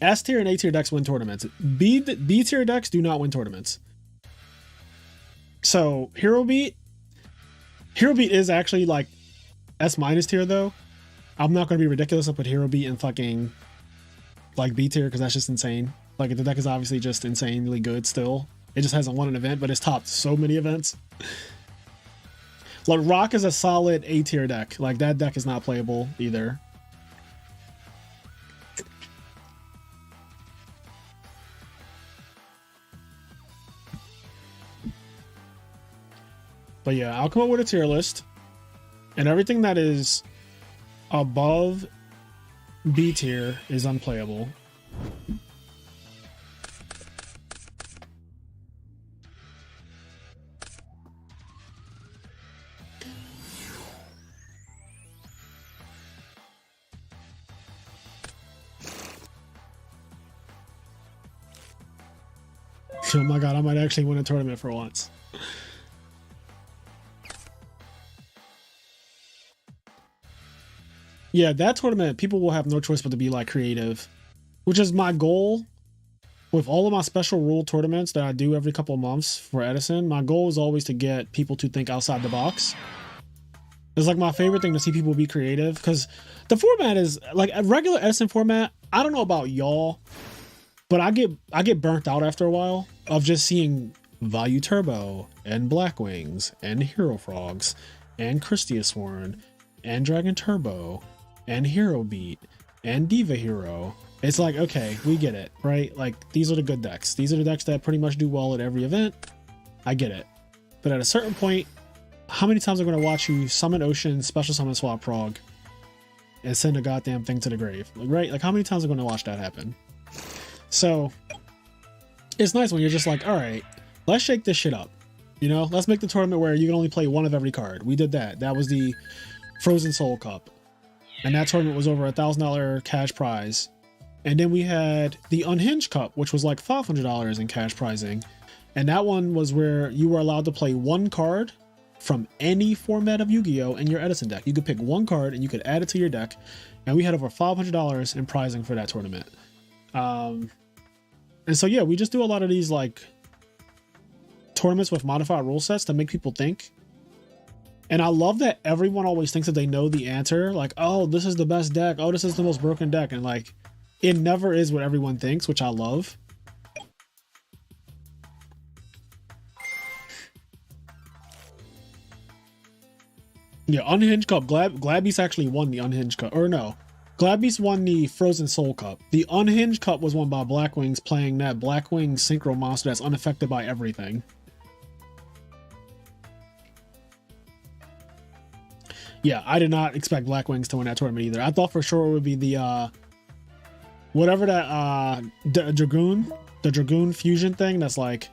S tier and A tier decks win tournaments. B tier decks do not win tournaments. So Hero Beat is actually like S minus tier though. I'm not going to be ridiculous and put Hero Beat in fucking like B tier because that's just insane. Like the deck is obviously just insanely good still. It just hasn't won an event, but it's topped so many events. Like Rock is a solid A tier deck. Like that deck is not playable either. But yeah, I'll come up with a tier list. And everything that is above B tier is unplayable. Oh my god, I might actually win a tournament for once. Yeah, that tournament, people will have no choice but to be like creative, which is my goal with all of my special rule tournaments that I do every couple of months for Edison. My goal is always to get people to think outside the box. It's like my favorite thing to see people be creative because the format is like a regular Edison format. I don't know about y'all, but I get burnt out after a while of just seeing Value Turbo and Blackwings and Hero Frogs and Christiasworn and Dragon Turbo and Hero Beat and Diva Hero. It's like, okay, we get it, right? Like these are the good decks. These are the decks that pretty much do well at every event. I get it. But at a certain point, how many times am I going to watch you summon Ocean, special summon swap Prog, and send a goddamn thing to the grave? Like, right? Like how many times am I going to watch that happen? So it's nice when you're just like, all right, let's shake this shit up. You know, let's make the tournament where you can only play one of every card. We did that. That was the Frozen Soul Cup. and that tournament was over $1,000 cash prize. And then we had the Unhinged Cup, which was like $500 in cash prizing. And that one was where you were allowed to play one card from any format of Yu-Gi-Oh! In your Edison deck. You could pick one card and you could add it to your deck. And we had over $500 in prizing for that tournament. And so, yeah, we just do a lot of these like tournaments with modified rule sets to make people think. And I love that everyone always thinks that they know the answer. Like, oh, this is the best deck. Oh, this is the most broken deck. And like, it never is what everyone thinks, which I love. Yeah, Unhinged Cup. Glad actually won the Unhinged Cup. Or no, Glad won the Frozen Soul Cup. The Unhinged Cup was won by Blackwings, playing that Blackwings synchro monster that's unaffected by everything. Yeah, I did not expect Blackwings to win that tournament either. I thought for sure it would be the whatever that Dragoon, the Dragoon fusion thing that's like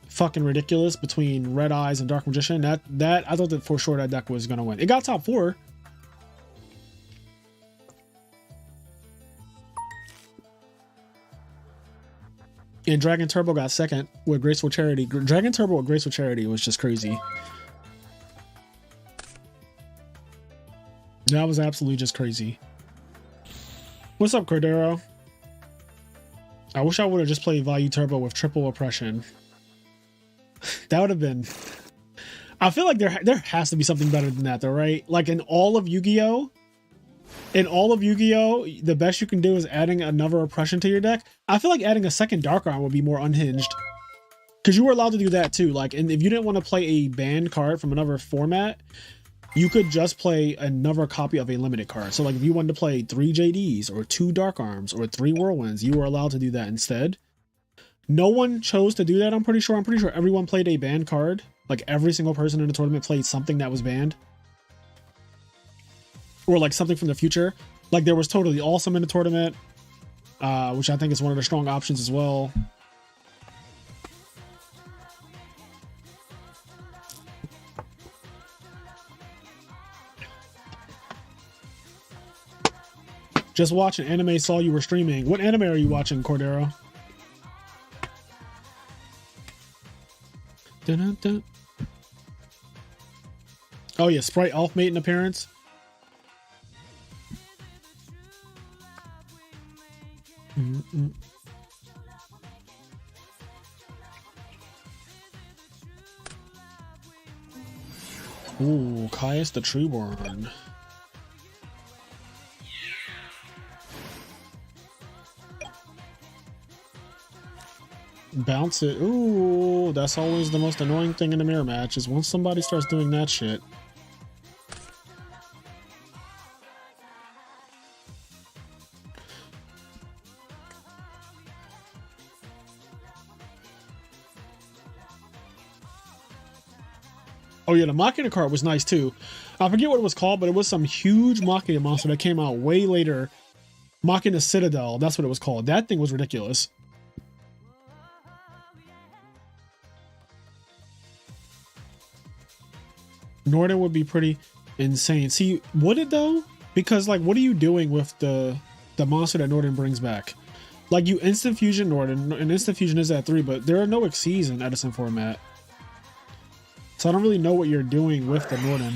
fucking ridiculous between Red Eyes and Dark Magician. That I thought that for sure that deck was gonna win. It got top 4. And Dragon Turbo got second with Graceful Charity. Dragon Turbo with Graceful Charity was just crazy. That was absolutely just crazy. What's up, Cordero? I wish I would have just played Value Turbo with Triple Oppression. That would have been... I feel like there has to be something better than that, though, right? Like in all of Yu-Gi-Oh! The best you can do is adding another Oppression to your deck. I feel like adding a second Dark Arm would be more unhinged. Because you were allowed to do that too. Like, and if you didn't want to play a banned card from another format, you could just play another copy of a limited card. So like if you wanted to play 3 JDs or 2 Dark Arms or 3 Whirlwinds, you were allowed to do that instead. No one chose to do that, I'm pretty sure. I'm pretty sure everyone played a banned card. Like every single person in the tournament played something that was banned. Or like something from the future. Like there was Totally Awesome in the tournament, which I think is one of the strong options as well. Just watching anime, saw you were streaming. What anime are you watching, Cordero? Dun-dun-dun. Oh yeah, Sprite Elf made an appearance. Ooh, Caius the Treeborn. Bounce it. Ooh, that's always the most annoying thing in a mirror match, is once somebody starts doing that shit. Oh yeah, the Machina card was nice too. I forget what it was called, but it was some huge Machina monster that came out way later. Machina Citadel, that's what it was called. That thing was ridiculous. Norden would be pretty insane. See, would it though? Because like, what are you doing with the monster that Norden brings back? Like you instant fusion Norden, and instant fusion is at 3, but there are no Xyz in Edison format. So I don't really know what you're doing with the Norden.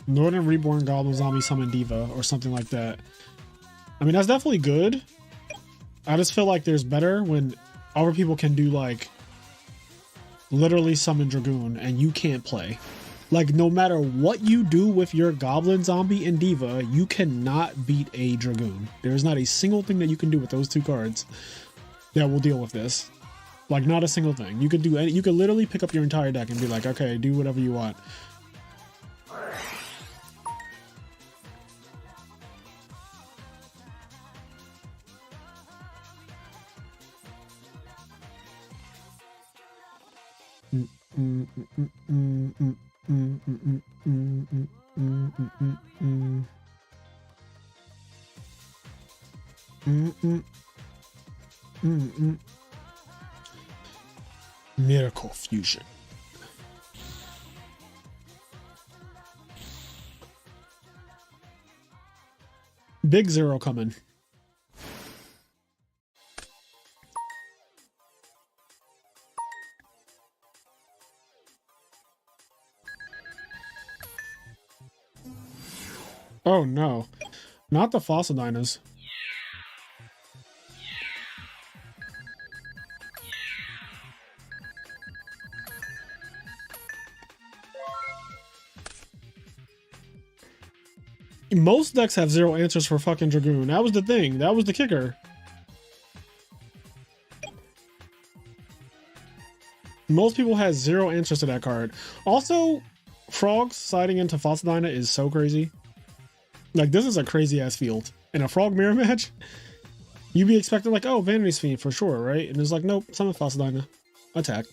Northern Reborn Goblin Zombie Summon Diva or something like that. I mean, that's definitely good. I just feel like there's better when other people can do like literally summon Dragoon and you can't play. Like no matter what you do with your Goblin, Zombie, and Diva, you cannot beat a Dragoon. There's not a single thing that you can do with those 2 cards that will deal with this. Like not a single thing. You could do any, you could literally pick up your entire deck and be like, okay, do whatever you want. Miracle Fusion. Big Zero coming. Oh no, not the fossil dinos. Most decks have zero answers for fucking Dragoon. That was the thing. That was the kicker. Most people had zero answers to that card. Also, Frogs siding into Fossil Dyna is so crazy. Like, this is a crazy ass field. In a Frog mirror match, you'd be expecting like, oh, Vanity's Fiend for sure, right? And it's like, nope, summon Fossil Dyna. Attack.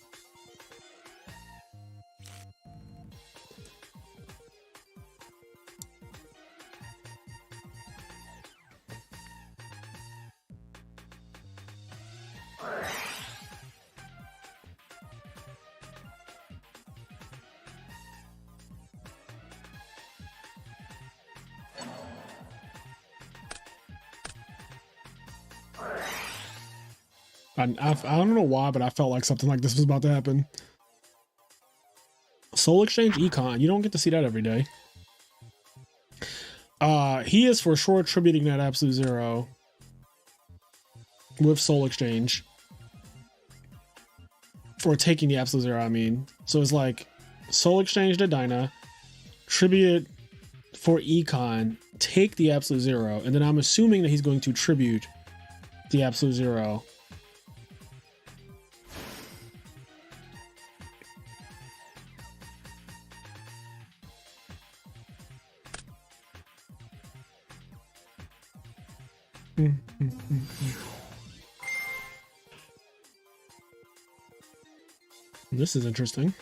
I don't know why, but I felt like something like this was about to happen. Soul Exchange Econ. You don't get to see that every day. He is for sure attributing that Absolute Zero with Soul Exchange. Or taking the Absolute Zero, I mean. So it's like Soul Exchange to Dyna, tribute for Econ, take the Absolute Zero, and then I'm assuming that he's going to tribute the Absolute Zero. This is interesting.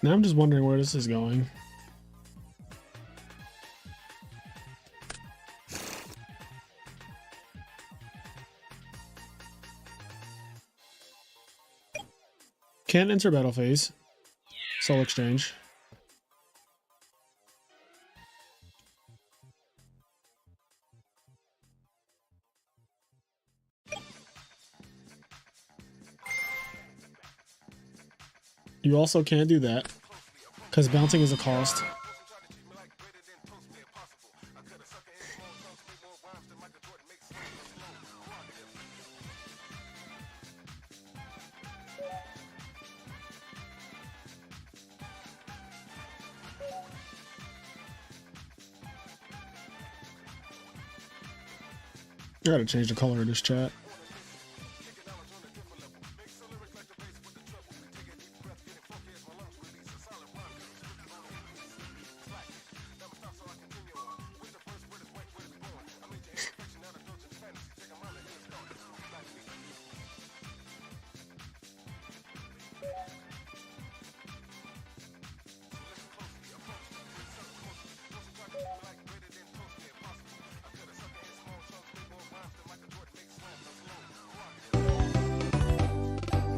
Now I'm just wondering where this is going. Can't enter battle phase. Soul Exchange. You also can't do that because bouncing is a cost. I gotta change the color of this chat.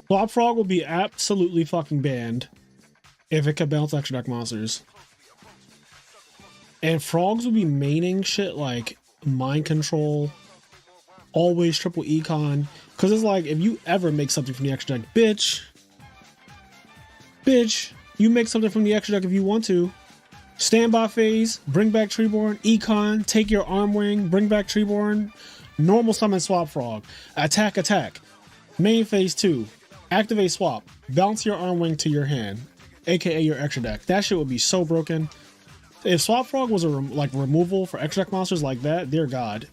Swap Frog will be absolutely fucking banned if it could bounce extra deck monsters. And Frogs will be maining shit like Mind Control, always triple Econ. Because it's like, if you ever make something from the extra deck, bitch, you make something from the extra deck if you want to. Standby phase, bring back Treeborn, Econ, take your Armwing, bring back Treeborn, normal summon Swap Frog, attack, main phase 2. Activate swap, bounce your Armwing to your hand, aka your extra deck. That shit would be so broken. If Swap Frog was a removal for extra deck monsters like that, dear God.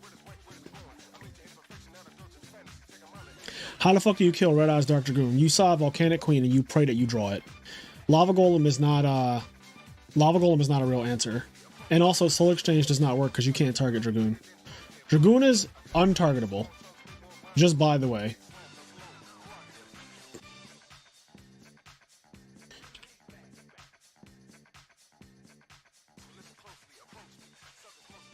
How the fuck do you kill Red Eyes Dark Dragoon? You saw a Volcanic Queen and you pray that you draw it. Lava Golem is not Lava Golem is not a real answer. And also, Soul Exchange does not work because you can't target Dragoon. Dragoon is untargetable. Just by the way.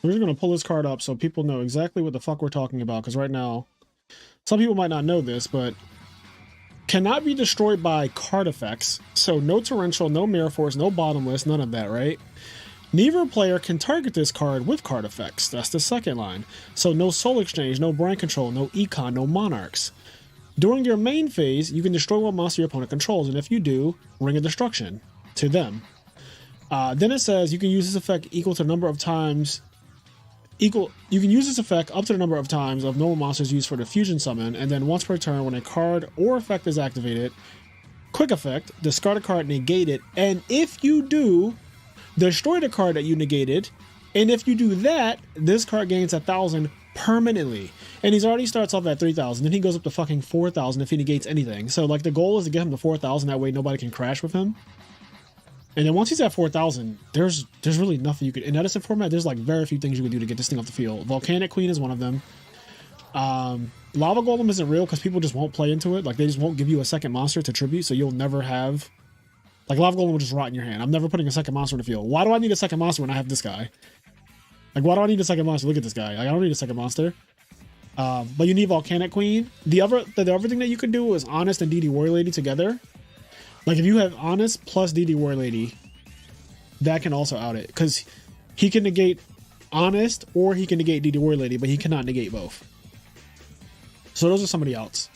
We're just going to pull this card up so people know exactly what the fuck we're talking about. Because right now, some people might not know this, but cannot be destroyed by card effects. So no Torrential, no Mirror Force, no Bottomless, none of that, right? Neither player can target this card with card effects. That's the second line. So no Soul Exchange, no Brain Control, no Econ, no Monarchs. During your main phase, you can destroy one monster your opponent controls, and if you do, Ring of Destruction to them. Then it says you can use this effect equal to the number of times... You can use this effect up to the number of times of normal monsters used for the fusion summon, and then once per turn when a card or effect is activated, quick effect, discard a card, negate it, and if you do, destroy the card that you negated, and if you do that, this card gains 1,000 permanently. And he's already starts off at 3,000, then he goes up to fucking 4,000 if he negates anything. So like the goal is to get him to 4,000, that way nobody can crash with him. And then once he's at 4,000, there's really nothing you could... In Edison format, there's like very few things you can do to get this thing off the field. Volcanic Queen is one of them. Lava Golem isn't real because people just won't play into it. Like, they just won't give you a second monster to tribute, so you'll never have... Like, Lava Golem will just rot in your hand. I'm never putting a second monster in the field. Why do I need a second monster when I have this guy? Like, why do I need a second monster? Look at this guy. Like, I don't need a second monster. But you need Volcanic Queen. The other thing that you could do is Honest and DD Warrior Lady together. Like, if you have Honest plus DD War Lady, that can also out it. Because he can negate Honest or he can negate DD War Lady, but he cannot negate both. So those are some of the outs.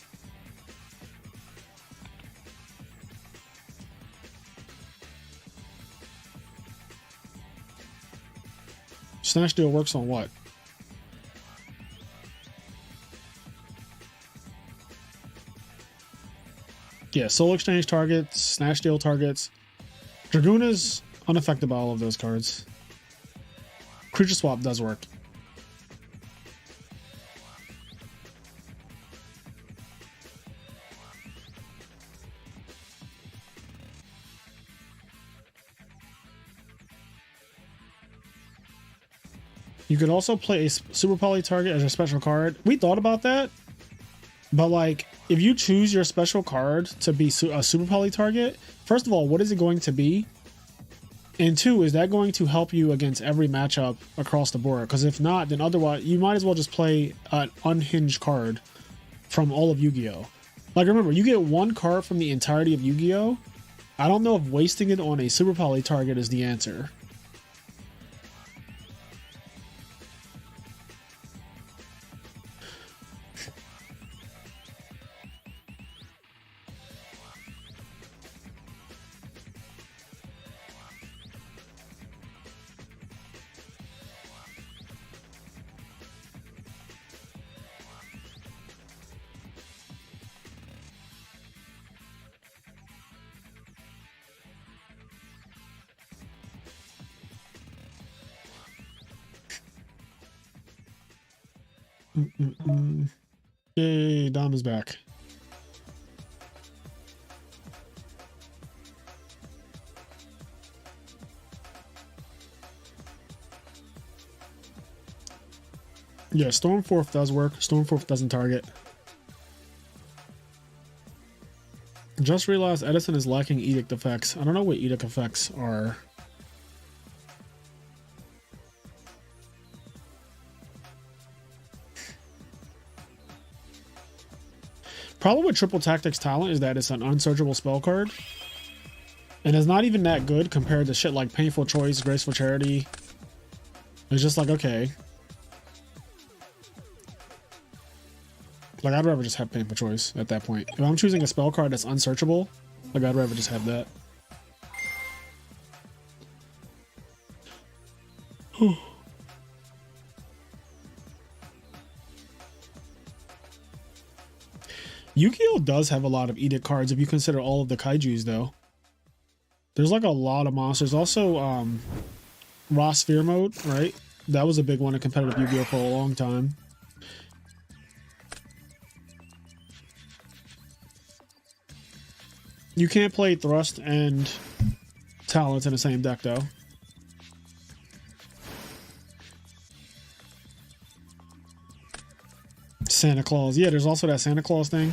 Snatch Deal works on what? Yeah, Soul Exchange targets, Snatch Deal targets. Dragoon is unaffected by all of those cards. Creature Swap does work. You could also play a Super Poly target as a special card. We thought about that, but like, if you choose your special card to be a Super Poly target, first of all, what is it going to be? And two, is that going to help you against every matchup across the board? Because if not, then otherwise, you might as well just play an unhinged card from all of Yu-Gi-Oh! Like, remember, you get one card from the entirety of Yu-Gi-Oh! I don't know if wasting it on a Super Poly target is the answer. Yay, Dom is back. Yeah, Stormforth does work. Stormforth doesn't target. Just realized Edison is lacking Edict effects. I don't know what Edict effects are. Problem with Triple Tactics Talent is that it's an unsearchable spell card. And it's not even that good compared to shit like Painful Choice, Graceful Charity. It's just like, okay. Like, I'd rather just have Painful Choice at that point. If I'm choosing a spell card that's unsearchable, like, I'd rather just have that. Yu-Gi-Oh! Does have a lot of Edict cards if you consider all of the Kaijus, though. There's like a lot of monsters. Also, Raw Sphere Mode, right? That was a big one in competitive Yu-Gi-Oh! For a long time. You can't play Thrust and talents in the same deck, though. Santa Claus. Yeah, there's also that Santa Claus thing.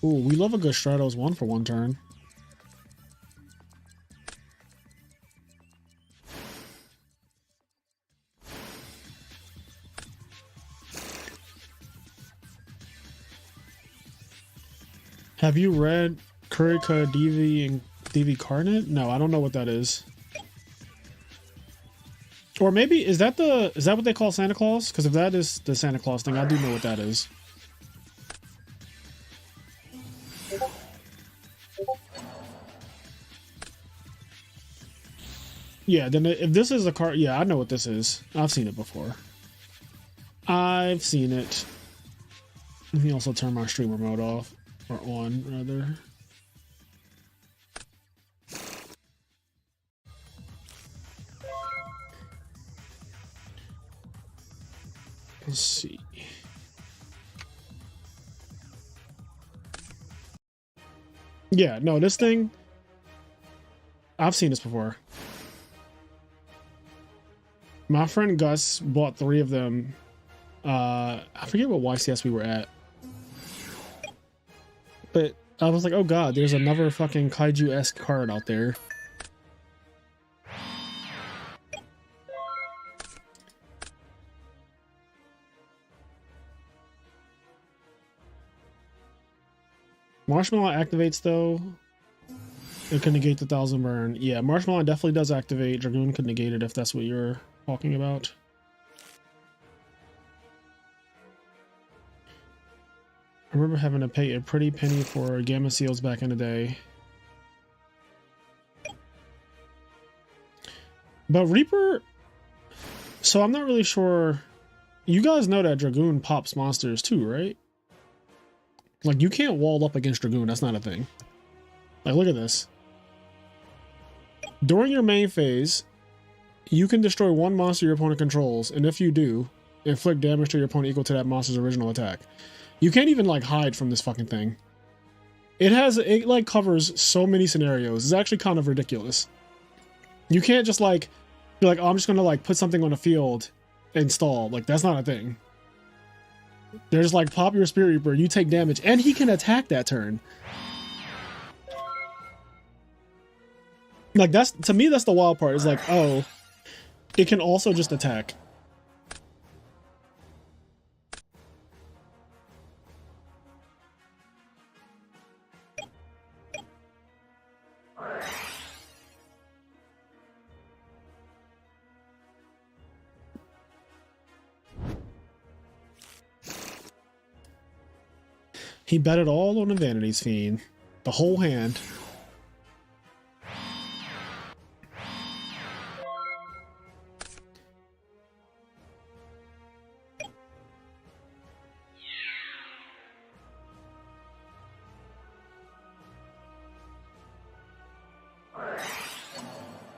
Ooh, we love a good Stratos 1 for 1 turn. Have you read Kurika DV and DV Carnet? No, I don't know what that is. Or maybe is that what they call Santa Claus? Because if that is the Santa Claus thing, I do know what that is. Yeah, then if this is a card, yeah, I know what this is. I've seen it before. I've seen it. Let me also turn my streamer mode off. Or on, rather. Let's see. Yeah, no, this thing, I've seen this before. My friend Gus bought 3 of them. I forget what YCS we were at. But I was like, oh god, there's another fucking Kaiju-esque card out there. Marshmallow activates though. It can negate the 1000 burn. Yeah, Marshmallow definitely does activate. Dragoon could negate it if that's what you're talking about. I remember having to pay a pretty penny for Gamma Seals back in the day. But Reaper... So I'm not really sure... You guys know that Dragoon pops monsters too, right? Like, you can't wall up against Dragoon. That's not a thing. Like, look at this. During your main phase, you can destroy 1 monster your opponent controls, and if you do, inflict damage to your opponent equal to that monster's original attack. You can't even, like, hide from this fucking thing. It, like, covers so many scenarios. It's actually kind of ridiculous. You can't just, like, be like, oh, I'm just gonna, like, put something on the field and stall. Like, that's not a thing. There's, like, pop your Spirit Reaper, you take damage, and he can attack that turn. Like, that's, to me, that's the wild part. It's like, oh, it can also just attack. He bet it all on the Vanity's Fiend. The whole hand.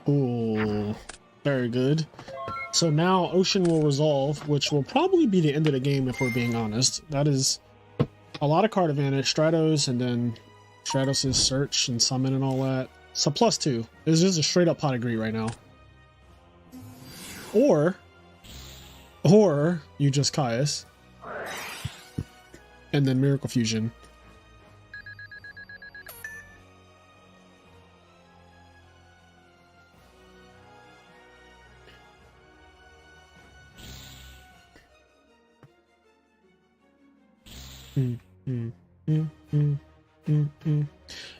Ooh, very good. So now Ocean will resolve, which will probably be the end of the game if we're being honest. That is a lot of card advantage. Stratos, and then Stratos' search and summon and all that. So +2. This is a straight up pot of greed right now. Or you just Caius. And then Miracle Fusion.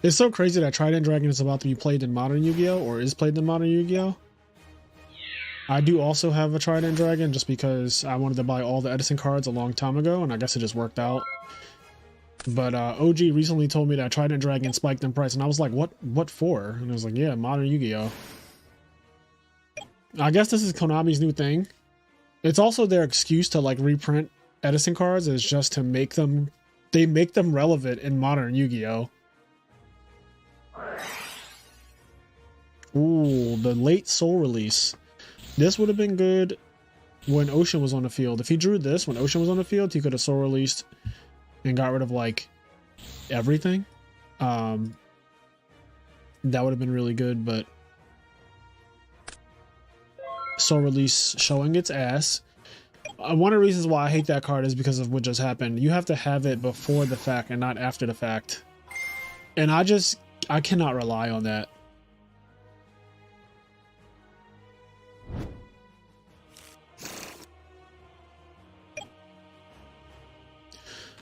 It's so crazy that Trident Dragon is about to be played in Modern Yu-Gi-Oh! Or is played in Modern Yu-Gi-Oh! I do also have a Trident Dragon just because I wanted to buy all the Edison cards a long time ago, and I guess it just worked out. But OG recently told me that Trident Dragon spiked in price, and I was like, what for? And I was like, yeah, Modern Yu-Gi-Oh! I guess this is Konami's new thing. It's also their excuse to like reprint Edison cards, is just to make them, they make them relevant in Modern Yu-Gi-Oh! Ooh, the late Soul release. This would have been good when Ocean was on the field. If he drew this when Ocean was on the field, he could have soul released and got rid of like everything. That would have been really good, but soul release showing its ass. One of the reasons why I hate that card is because of what just happened. You have to have it before the fact and not after the fact. And I cannot rely on that.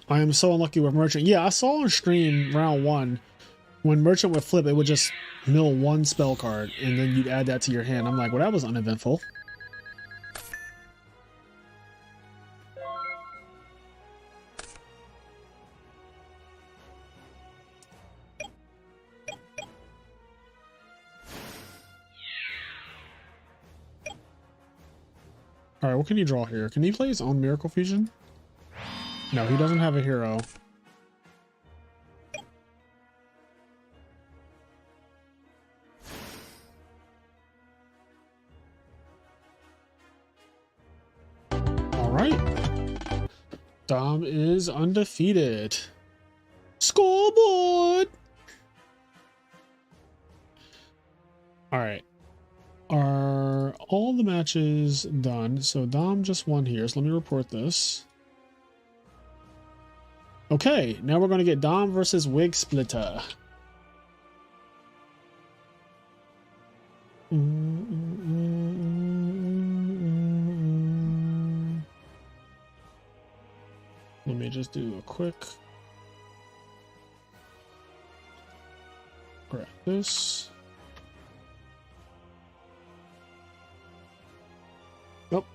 I am so unlucky with Merchant. Yeah, I saw on stream round 1 when Merchant would flip, it would just mill 1 spell card and then you'd add that to your hand. I'm like, well, that was uneventful. Alright, what can he draw here? Can he play his own Miracle Fusion? No, he doesn't have a hero. Alright. Dom is undefeated. Scoreboard! Alright. Are all the matches done? So Dom just won here, so let me report this. Okay, now we're going to get Dom versus Wig Splitter. Let me just do a quick grab this. Nope.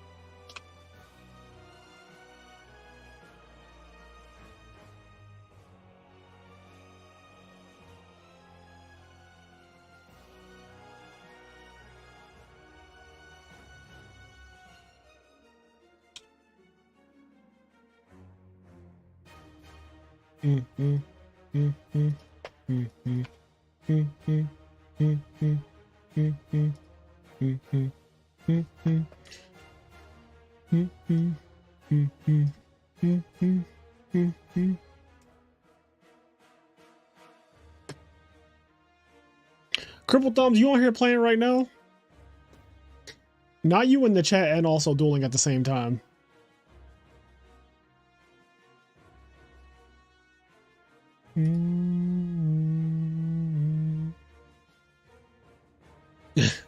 Crippled Thumbs, you on here playing right now? Not you in the chat and also dueling at the same time.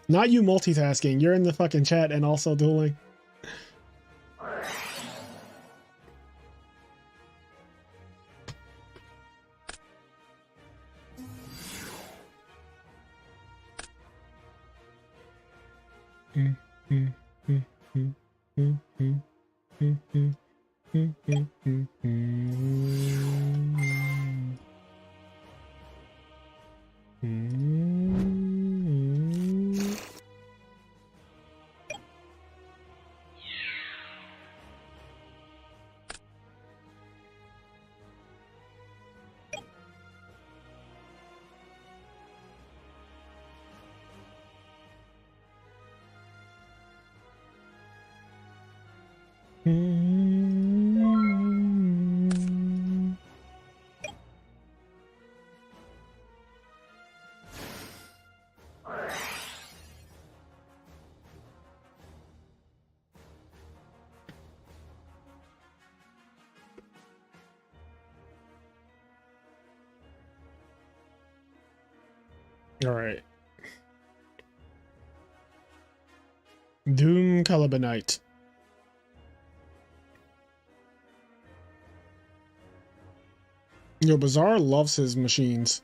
Not you multitasking. You're in the fucking chat and also dueling. All right. Doom Calibanite. Yo, Bazaar loves his machines.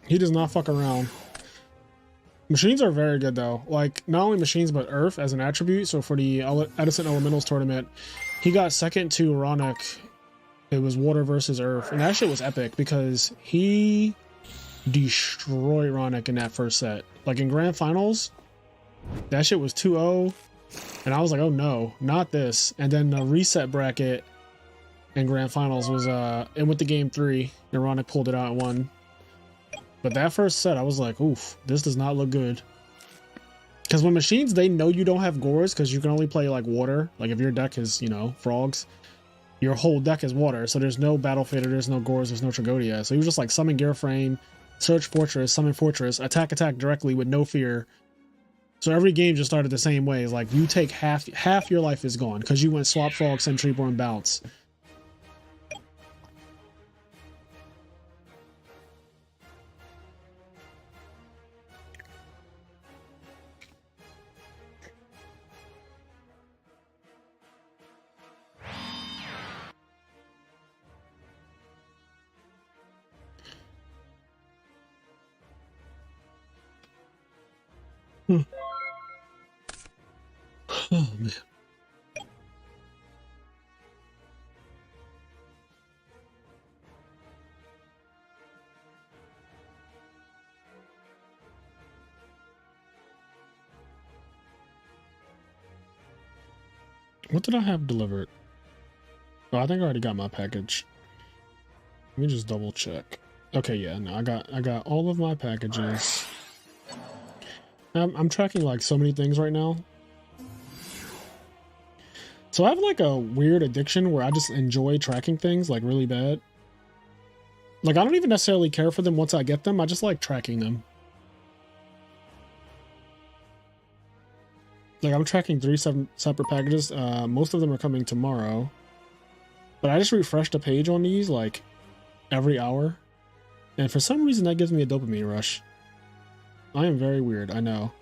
He does not fuck around. Machines are very good though. Like, not only machines, but Earth as an attribute. So for the Edison Elementals tournament, he got second to Ronick. It was water versus Earth. And that shit was epic because he destroyed Ronick in that first set. Like in grand finals, that shit was 2-0. And I was like, oh no, not this. And then the reset bracket in grand finals was it went to game 3 and Ronick pulled it out and won. But that first set, I was like, oof, this does not look good. Because when machines, they know you don't have gores because you can only play like water. Like if your deck is, you know, frogs, your whole deck is water. So there's no Battle Fader, there's no gores, there's no Tragodia. So you just like summon Gear Frame, search Fortress, summon Fortress, attack directly with no fear. So every game just started the same way. It's like you take half your life is gone because you went Swap Frog, Sentryborn, Bounce. Oh man. What did I have delivered? Oh, I think I already got my package. Let me just double check. Okay, yeah, no, I got all of my packages. I'm tracking like so many things right now. So I have like a weird addiction where I just enjoy tracking things like really bad. Like I don't even necessarily care for them once I get them. I just like tracking them. Like I'm tracking 3 separate packages. Most of them are coming tomorrow. But I just refreshed the page on these like every hour. And for some reason that gives me a dopamine rush. I am very weird, I know.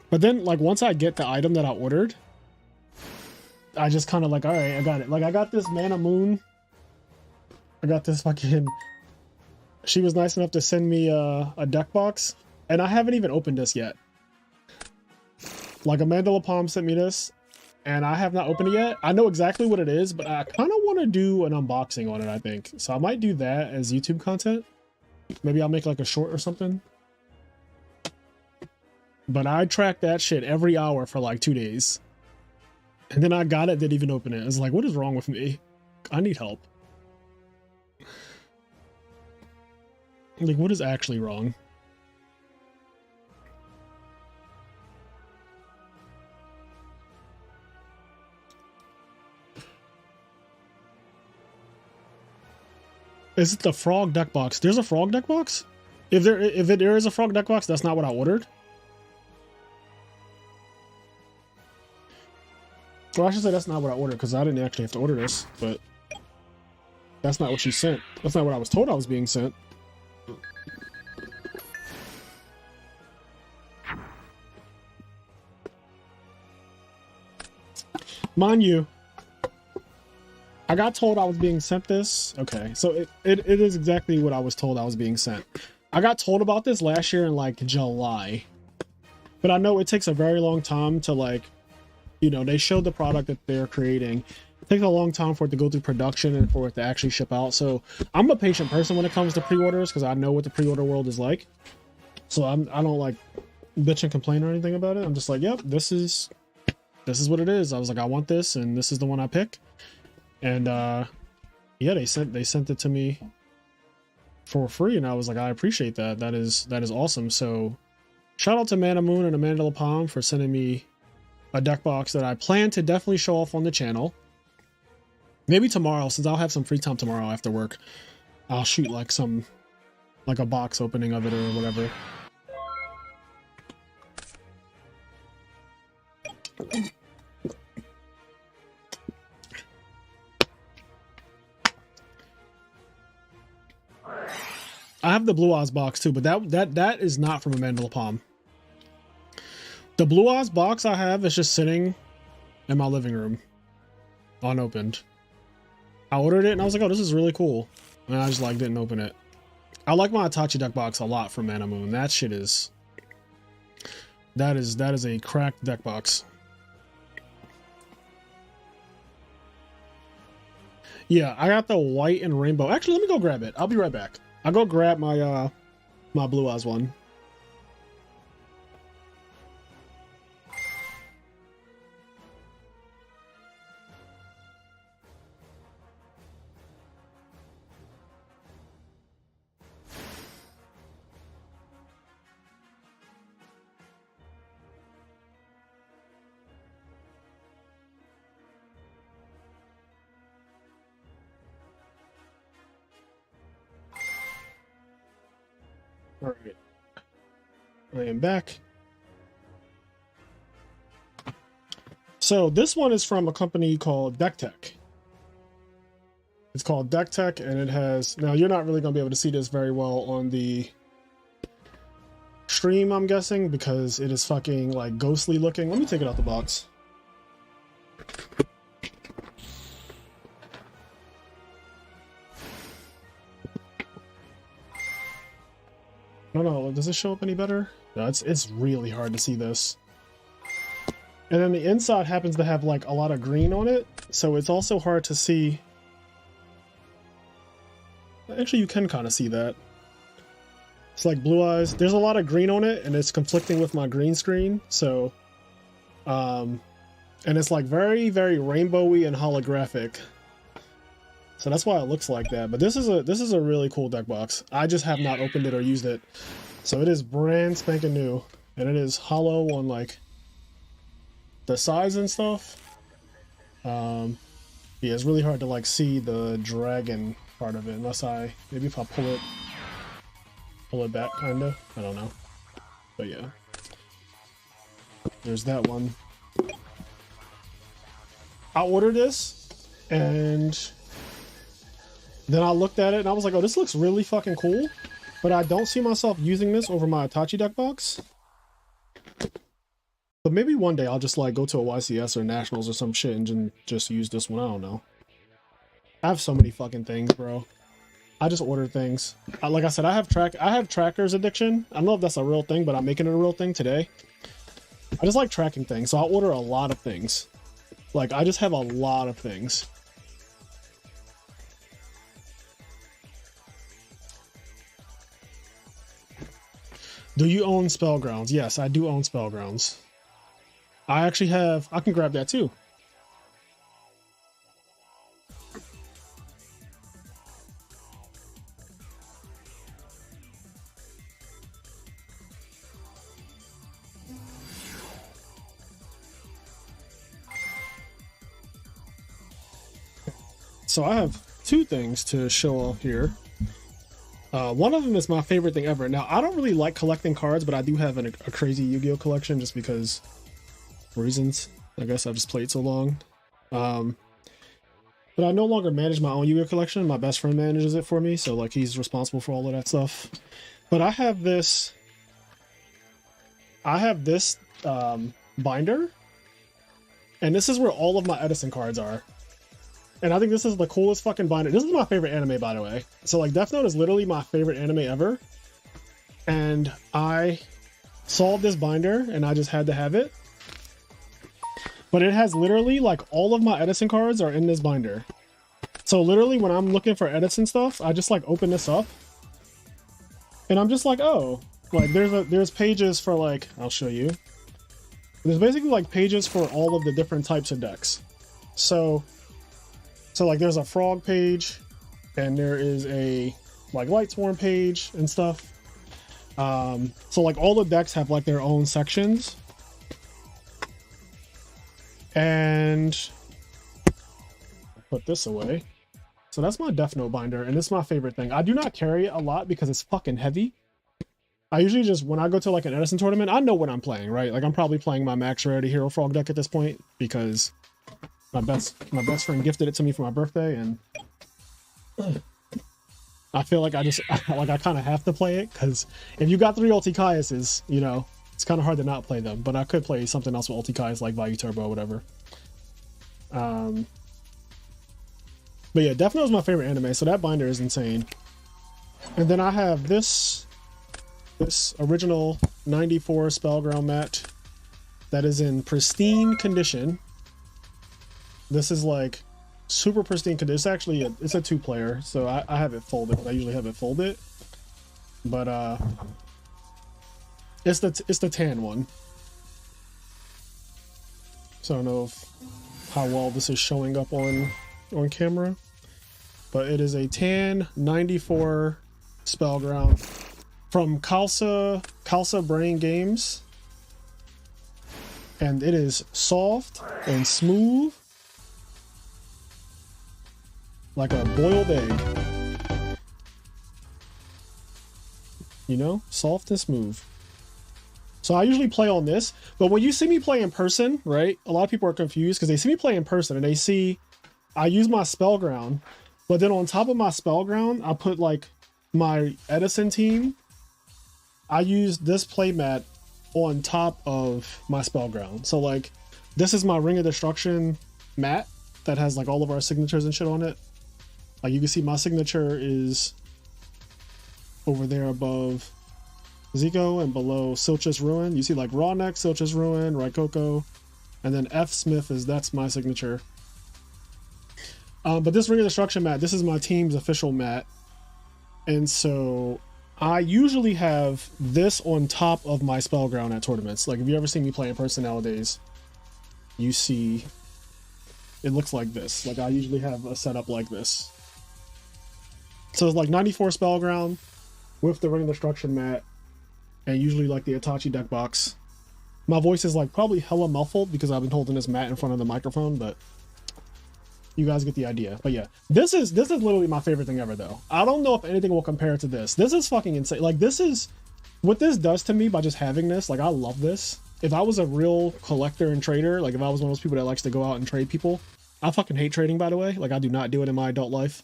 But then like once I get the item that I ordered, I just kind of like, all right, I got it. Like I got this Mana Moon. I got this fucking... She was nice enough to send me a deck box. And I haven't even opened this yet. Like Amanda Palm sent me this. And I have not opened it yet. I know exactly what it is, but I kind of want to do an unboxing on it, I think. So I might do that as YouTube content. Maybe I'll make like a short or something. But I tracked that shit every hour for like 2 days. And then I got it, didn't even open it. I was like, what is wrong with me? I need help. Like, what is actually wrong? Is it the frog deck box? There's a frog deck box? If there is a frog deck box, that's not what I ordered. Well, I should say that's not what I ordered because I didn't actually have to order this, but that's not what she sent. That's not what I was told I was being sent. Mind you, I got told I was being sent this. Okay, so it is exactly what I was told I was being sent. I got told about this last year in like July. But I know it takes a very long time to like, you know, they showed the product that they're creating. It takes a long time for it to go through production and for it to actually ship out. So I'm a patient person when it comes to pre-orders because I know what the pre-order world is like. So I don't like bitch and complain or anything about it. I'm just like, yep, this is what it is. I was like, I want this, and this is the one I pick. And yeah, they sent it to me for free, and I was like, I appreciate that. That is awesome. So shout out to Mana Moon and Amanda Palm for sending me a deck box that I plan to definitely show off on the channel. Maybe tomorrow, since I'll have some free time tomorrow after work, I'll shoot like a box opening of it or whatever. I have the Blue Oz box too, but that is not from Amanda Palm. The Blue Oz box I have is just sitting in my living room, unopened. I ordered it and I was like, oh, this is really cool. And I just like didn't open it. I like my Itachi deck box a lot from Mana Moon. That shit is... That is a cracked deck box. Yeah, I got the white and rainbow. Actually, let me go grab it. I'll be right back. I'll go grab my my Blue Oz one. All right, I am back. So this one is from a company called Deck Tech. It's called Deck Tech, and it has, now you're not really going to be able to see this very well on the stream, I'm guessing, because it is fucking like ghostly looking. Let me take it out the box. I don't know, does it show up any better? No, it's really hard to see this. And then the inside happens to have like a lot of green on it, so it's also hard to see. Actually, you can kind of see that. It's like blue eyes. There's a lot of green on it, and it's conflicting with my green screen. So, and it's like very, very rainbowy and holographic. So that's why it looks like that. But this is a really cool deck box. I just have not opened it or used it. So it is brand spanking new, and it is hollow on like the sides and stuff. Yeah, it's really hard to like see the dragon part of it unless maybe if I pull it back, kinda. I don't know, but yeah, there's that one. I ordered this, and then I looked at it and I was like, oh, this looks really fucking cool, but I don't see myself using this over my Itachi deck box. But maybe one day I'll just like go to a YCS or Nationals or some shit and just use this one. I don't know. I have so many fucking things, bro. I just ordered things. Like I said, I have trackers addiction. I don't know if that's a real thing, but I'm making it a real thing today. I just like tracking things, so I order a lot of things. Like, I just have a lot of things. Do you own Spellgrounds? Yes, I do own Spellgrounds. I actually have... I can grab that too. So I have two things to show off here. One of them is my favorite thing ever. Now, I don't really like collecting cards, but I do have a crazy Yu-Gi-Oh collection just because reasons. I guess I've just played so long. But I no longer manage my own Yu-Gi-Oh collection. My best friend manages it for me, so like he's responsible for all of that stuff. But I have this binder, and this is where all of my Edison cards are. And I think this is the coolest fucking binder. This is my favorite anime, by the way. So like Death Note is literally my favorite anime ever. And I saw this binder and I just had to have it. But it has literally like all of my Edison cards are in this binder. So literally when I'm looking for Edison stuff, I just like open this up. And I'm just like, oh, like there's pages for like, I'll show you. There's basically like pages for all of the different types of decks. So like there's a frog page and there is a like light swarm page and stuff. So like all the decks have like their own sections. And put this away. So that's my Death Note binder, and this is my favorite thing. I do not carry it a lot because it's fucking heavy. I usually just, when I go to like an Edison tournament, I know what I'm playing, right? Like I'm probably playing my Max Rarity Hero Frog deck at this point because my best friend gifted it to me for my birthday, and I feel like I kind of have to play it because if you got 3 Ulti Caiuses, you know, it's kind of hard to not play them. But I could play something else with Ulti Caius like Value Turbo or whatever. But yeah, Death Note is my favorite anime, so that binder is insane. And then I have this original 94 Spellground mat that is in pristine condition. This is like super pristine condition. It's actually it's a 2-player, so I have it folded. I usually have it folded, but it's the tan one. So I don't know how well this is showing up on camera, but it is a tan 94 Spellground from Khalsa Brain Games, and it is soft and smooth like a boiled egg. you know, soft and smooth. So I usually play on this, but when you see me play in person, right, a lot of people are confused because they see me play in person and they see I use my Spellground, but then on top of my Spellground, I put like my Edison team. I use this playmat on top of my Spellground. So like, this is my Ring of Destruction mat that has like all of our signatures and shit on it. Like you can see my signature is over there above Zico and below Silch's Ruin. You see like Raw Neck, Silch's Ruin, Raikoko, and then F Smith that's my signature. But this Ring of Destruction mat, this is my team's official mat. And so I usually have this on top of my Spellground at tournaments. Like if you ever see me play in person nowadays, you see it looks like this. Like I usually have a setup like this. So it's like 94 Spellground with the Ring of Destruction mat, and usually like the Itachi deck box. My voice is like probably hella muffled because I've been holding this mat in front of the microphone, but you guys get the idea. But yeah, this is literally my favorite thing ever though. I don't know if anything will compare to this. This is fucking insane. Like this is what this does to me by just having this. Like I love this. If I was a real collector and trader, like if I was one of those people that likes to go out and trade people, I fucking hate trading, by the way. Like I do not do it in my adult life.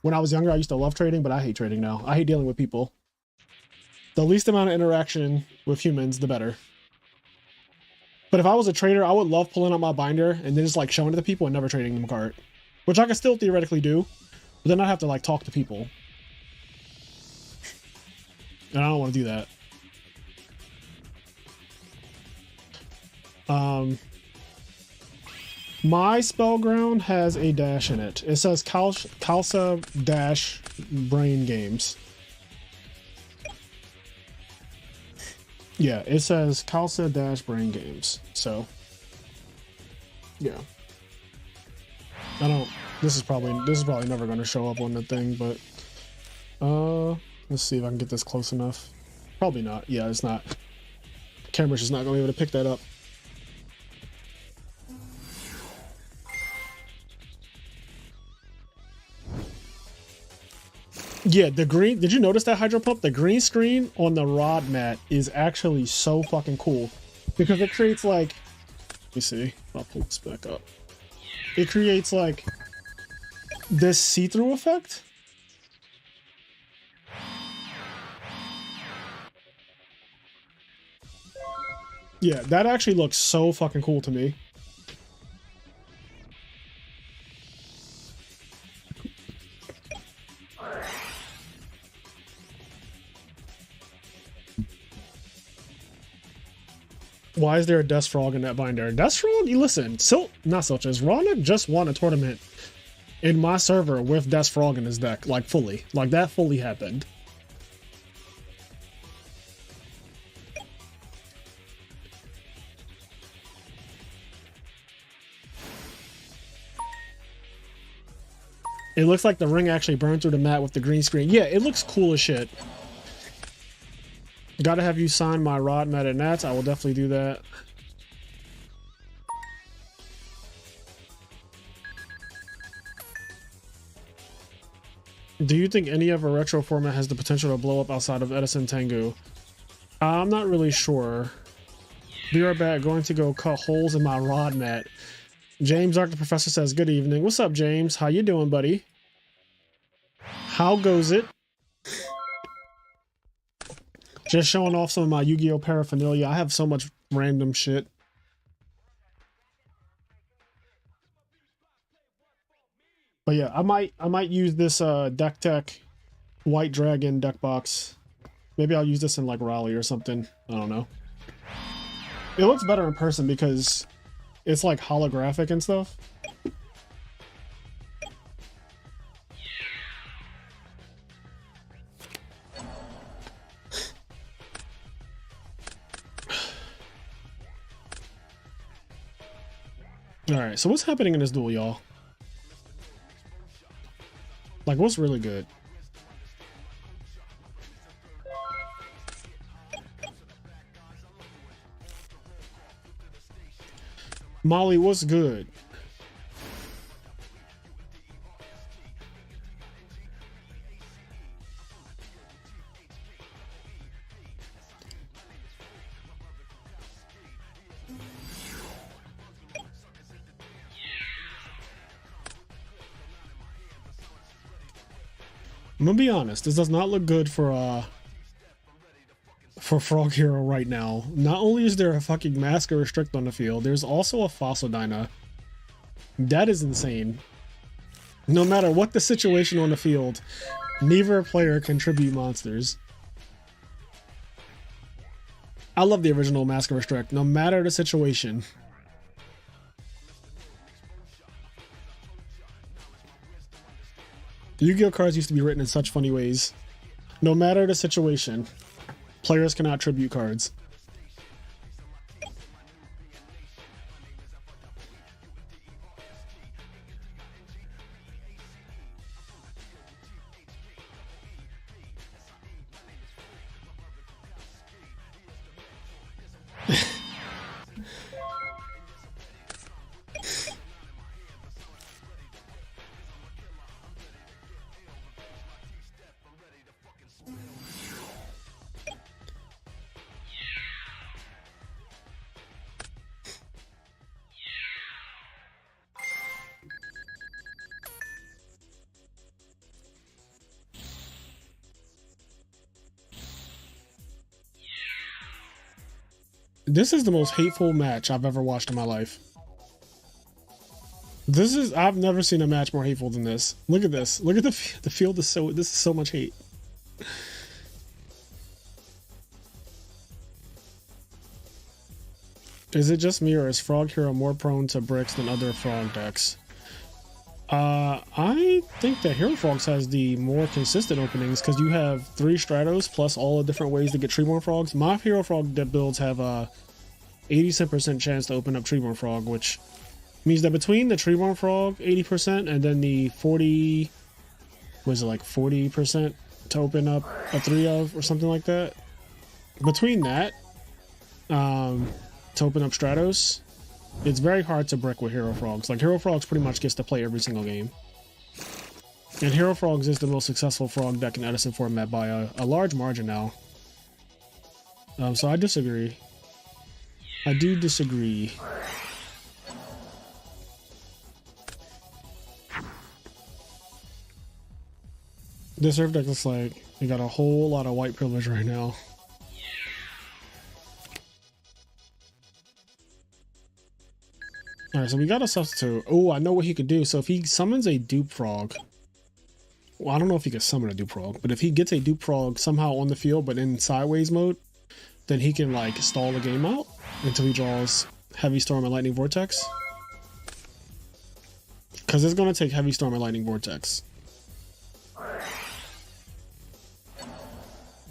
When I was younger, I used to love trading, but I hate trading now. I hate dealing with people. The least amount of interaction with humans, the better. But if I was a trader, I would love pulling out my binder and then just like showing it to people and never trading them a card. Which I can still theoretically do, but then I have to like talk to people. And I don't want to do that. My Spellground has a dash in it. It says Kalsa dash Brain Games. Yeah, it says Kalsa dash Brain Games. So, yeah. I don't. This is probably never going to show up on the thing, but let's see if I can get this close enough. Probably not. Yeah, it's not. Camera's just not going to be able to pick that up. Yeah, the green, did you notice that Hydro Pump? The green screen on the rod mat is actually so fucking cool because it creates like, let me see, I'll pull this back up. It creates like this see-through effect. Yeah, that actually looks so fucking cool to me. Why is there a Death Frog in that binder? Death Frog? You listen, not Silch's. Ronick just won a tournament in my server with Death Frog in his deck, like fully. Like that fully happened. It looks like the ring actually burned through the mat with the green screen. Yeah, it looks cool as shit. Gotta have you sign my rod mat at Nats. I will definitely do that. Do you think any of a retro format has the potential to blow up outside of Edison Tengu? I'm not really sure. Be right back. Going to go cut holes in my rod mat. James Arc the Professor says, good evening. What's up, James? How you doing, buddy? How goes it? Just showing off some of my Yu-Gi-Oh paraphernalia. I have so much random shit. But yeah, I might use this Deck Tech White Dragon deck box. Maybe I'll use this in like Raleigh or something. I don't know. It looks better in person because it's like holographic and stuff. Alright, so what's happening in this duel, y'all? Like, what's really good? Molly, what's good? I'm gonna be honest, this does not look good for Frog Hero right now. Not only is there a fucking Mask or Restrict on the field, there's also a Fossil Dyna. That is insane. No matter what the situation on the field, neither player can tribute monsters. I love the original Mask or Restrict, no matter the situation. Yu-Gi-Oh cards used to be written in such funny ways. No matter the situation, players cannot tribute cards. This is the most hateful match I've ever watched in my life. I've never seen a match more hateful than this. Look at this. Look at the field this is so much hate. Is it just me, or is Frog Hero more prone to bricks than other frog decks? I think that Hero Frogs has the more consistent openings because you have 3 Stratos plus all the different ways to get Treeborn Frogs. My Hero Frog builds have a 87% chance to open up Treeborn Frog, which means that between the Treeborn Frog 80% and then the 40, was it like 40% to open up a 3 of or something like that? Between that, to open up Stratos, it's very hard to brick with Hero Frogs. Like, Hero Frogs pretty much gets to play every single game. And Hero Frogs is the most successful frog deck in Edison format by a large margin now. So I disagree. I do disagree. This Earth deck looks like you got a whole lot of white privilege right now. Alright, so we got a substitute. Oh, I know what he could do. So if he summons a dupe frog, well, I don't know if he can summon a dupe frog, but if he gets a dupe frog somehow on the field but in sideways mode, then he can like stall the game out until he draws Heavy Storm and Lightning Vortex. Because it's going to take Heavy Storm and Lightning Vortex.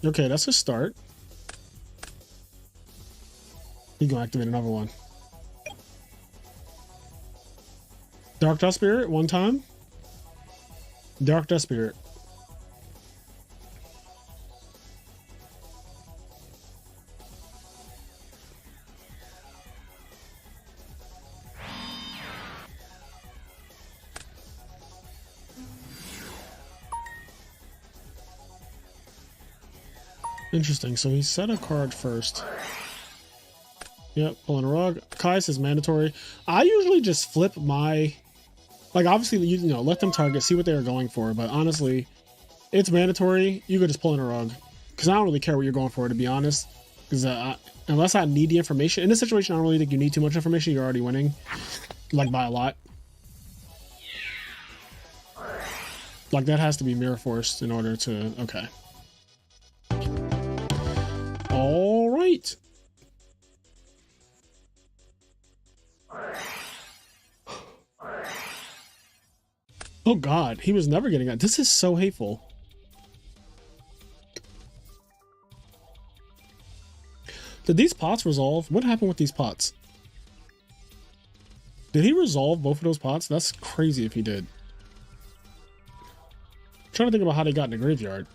Okay, that's a start. He's going to activate another one. Dark Dust Spirit, one time. Dark Dust Spirit. Interesting, so he set a card first. Yep, pulling a rug. Kais is mandatory. I usually just flip my... Like, obviously, you know, let them target, see what they're going for, but honestly, it's mandatory. You could just pull in a rug. Because I don't really care what you're going for, to be honest. Because unless I need the information... In this situation, I don't really think you need too much information. You're already winning. Like, by a lot. Like, that has to be mirror forced in order to... Okay. Alright. Oh god, he was never getting that. This is so hateful. Did these pots resolve? What happened with these pots? Did he resolve both of those pots? That's crazy if he did. I'm trying to think about how they got in the graveyard.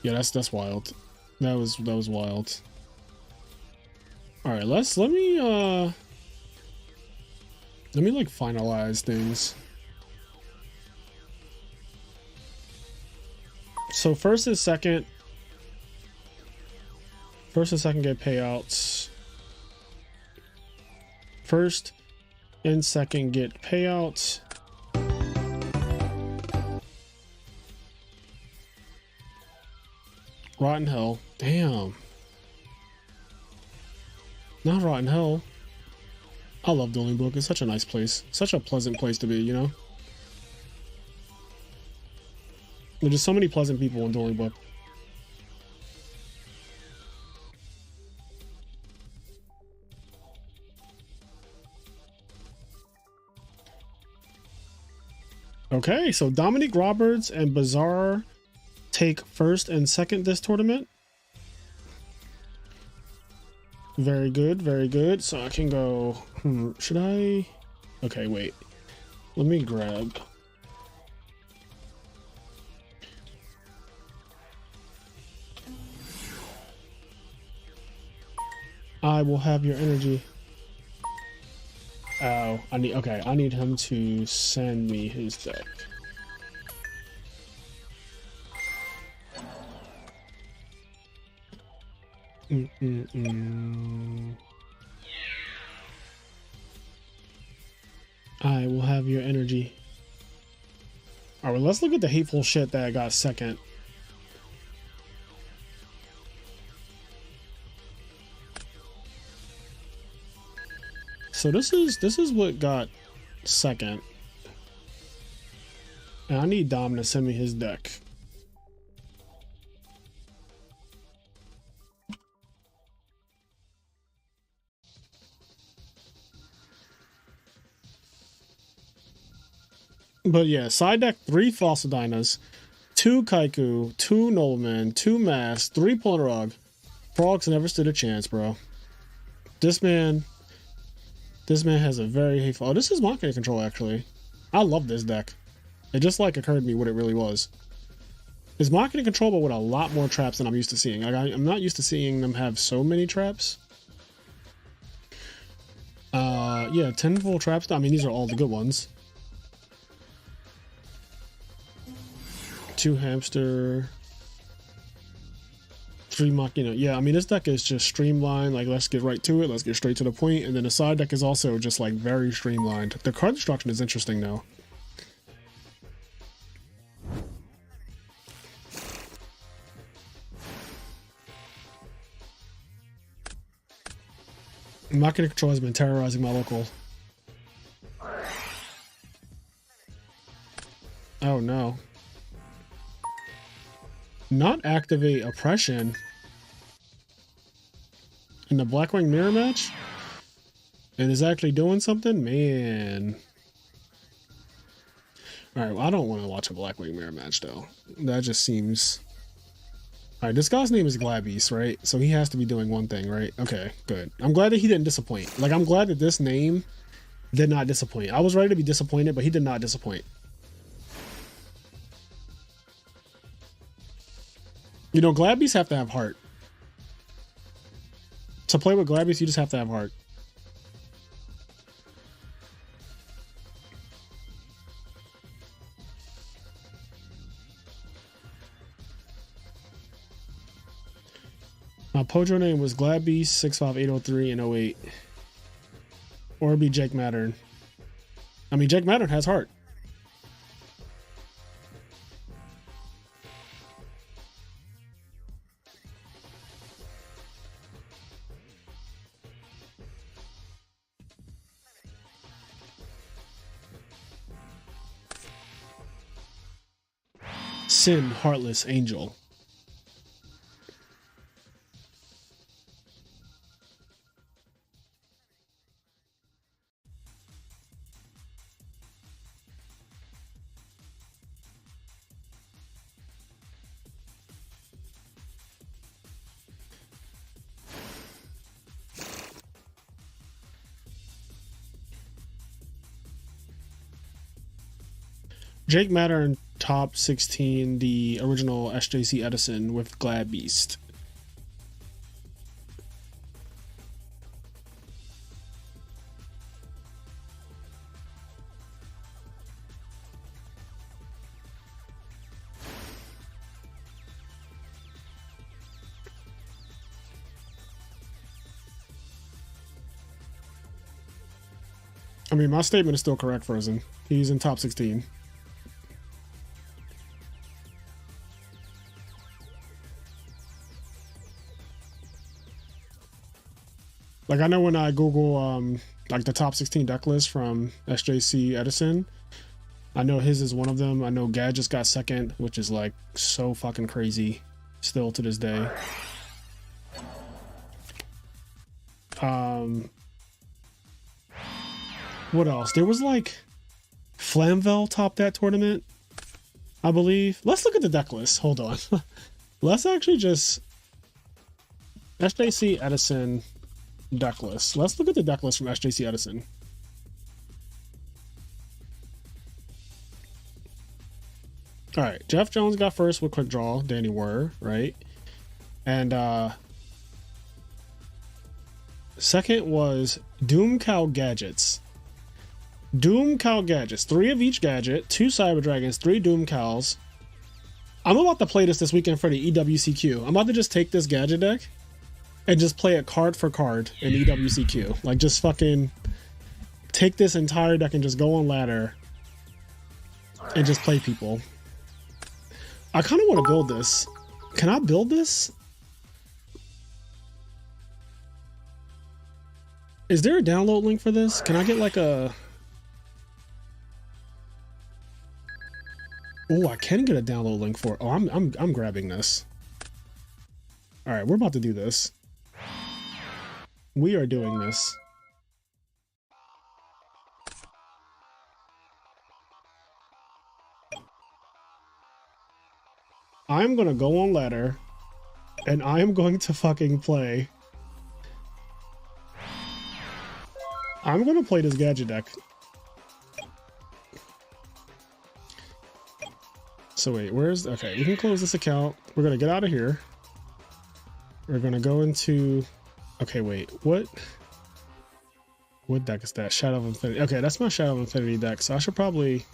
Yeah, that's wild. That was wild. All right, let me like finalize things. So first and second get payouts. First and second get payouts. Rotten Hell. Damn. Not Rotten Hell. I love Dueling Book. It's such a nice place. Such a pleasant place to be, you know? There's just so many pleasant people in Dueling Book. Okay, so Dominique Roberts and Bazaar take first and second this tournament. Very good, very good. So I can go, should I? Okay, wait. Let me grab. I will have your energy. Oh, I need him to send me his deck. I will have your energy. All right, let's look at the hateful shit that got second. So this is what got second. And I need Dom to send me his deck. But yeah, side deck 3 Falsidinas, 2 Kaiju, 2 Noblemen, 2 Mass, 3 Polynarog. Frogs never stood a chance, bro. This man has a very hateful. Oh, this is market control actually. I love this deck. It just like occurred to me what it really was. It's market control, but with a lot more traps than I'm used to seeing. Like, I'm not used to seeing them have so many traps. Yeah, 10 full traps. I mean, these are all the good ones. 2 hamster. 3 machina. Yeah, I mean, this deck is just streamlined. Like, let's get right to it. Let's get straight to the point. And then the side deck is also just like very streamlined. The card destruction is interesting though. Machina control has been terrorizing my local. Oh no. Not activate oppression in the Blackwing mirror match, and is actually doing something, man. All right, well, I don't want to watch a Blackwing mirror match though. That just seems. All right, this guy's name is Glabbeast, right? So he has to be doing one thing, right? Okay, good. I'm glad that he didn't disappoint. Like, I'm glad that this name did not disappoint. I was ready to be disappointed, but he did not disappoint. You know, Glabbeasts have to have heart. To play with Glabbeasts, you just have to have heart. My Pojo name was Glabbeast 65803 and 08. Or it'd be Jake Mattern. I mean, Jake Mattern has heart. Sin, Heartless Angel. Jake Mattern top 16, the original SJC Edison with Glabbeast. I mean, my statement is still correct, Frozen. He's in top 16. Like I know when I Google like the top 16 deck list from SJC Edison, I know his is one of them. I know Gadget's got second, which is like so fucking crazy still to this day. What else? There was like Flamvel topped that tournament, I believe. Let's look at the deck list. Hold on. Let's actually just SJC Edison deck list. Let's look at the deck list from SJC Edison. All right, Jeff Jones got first with quick draw. Danny Were, right? And second was Doom Cow Gadgets. Doom Cow Gadgets, 3 of each gadget, 2 Cyber Dragons, 3 Doom Cows. I'm about to play this weekend for the EWCQ. I'm about to just take this gadget deck and just play it card for card in EWCQ. Like just fucking take this entire deck and just go on ladder and just play people. I kind of want to build this. Can I build this? Is there a download link for this? Can I get like a... Oh, I can get a download link for it. Oh, I'm grabbing this. All right, we're about to do this. We are doing this. I'm gonna go on ladder, and I am going to fucking play. I'm gonna play this gadget deck. So wait, where's... Okay, we can close this account. We're gonna get out of here. We're gonna go into... Okay, wait, what deck is that? Shadow of Infinity. Okay, that's my Shadow of Infinity deck, so I should probably...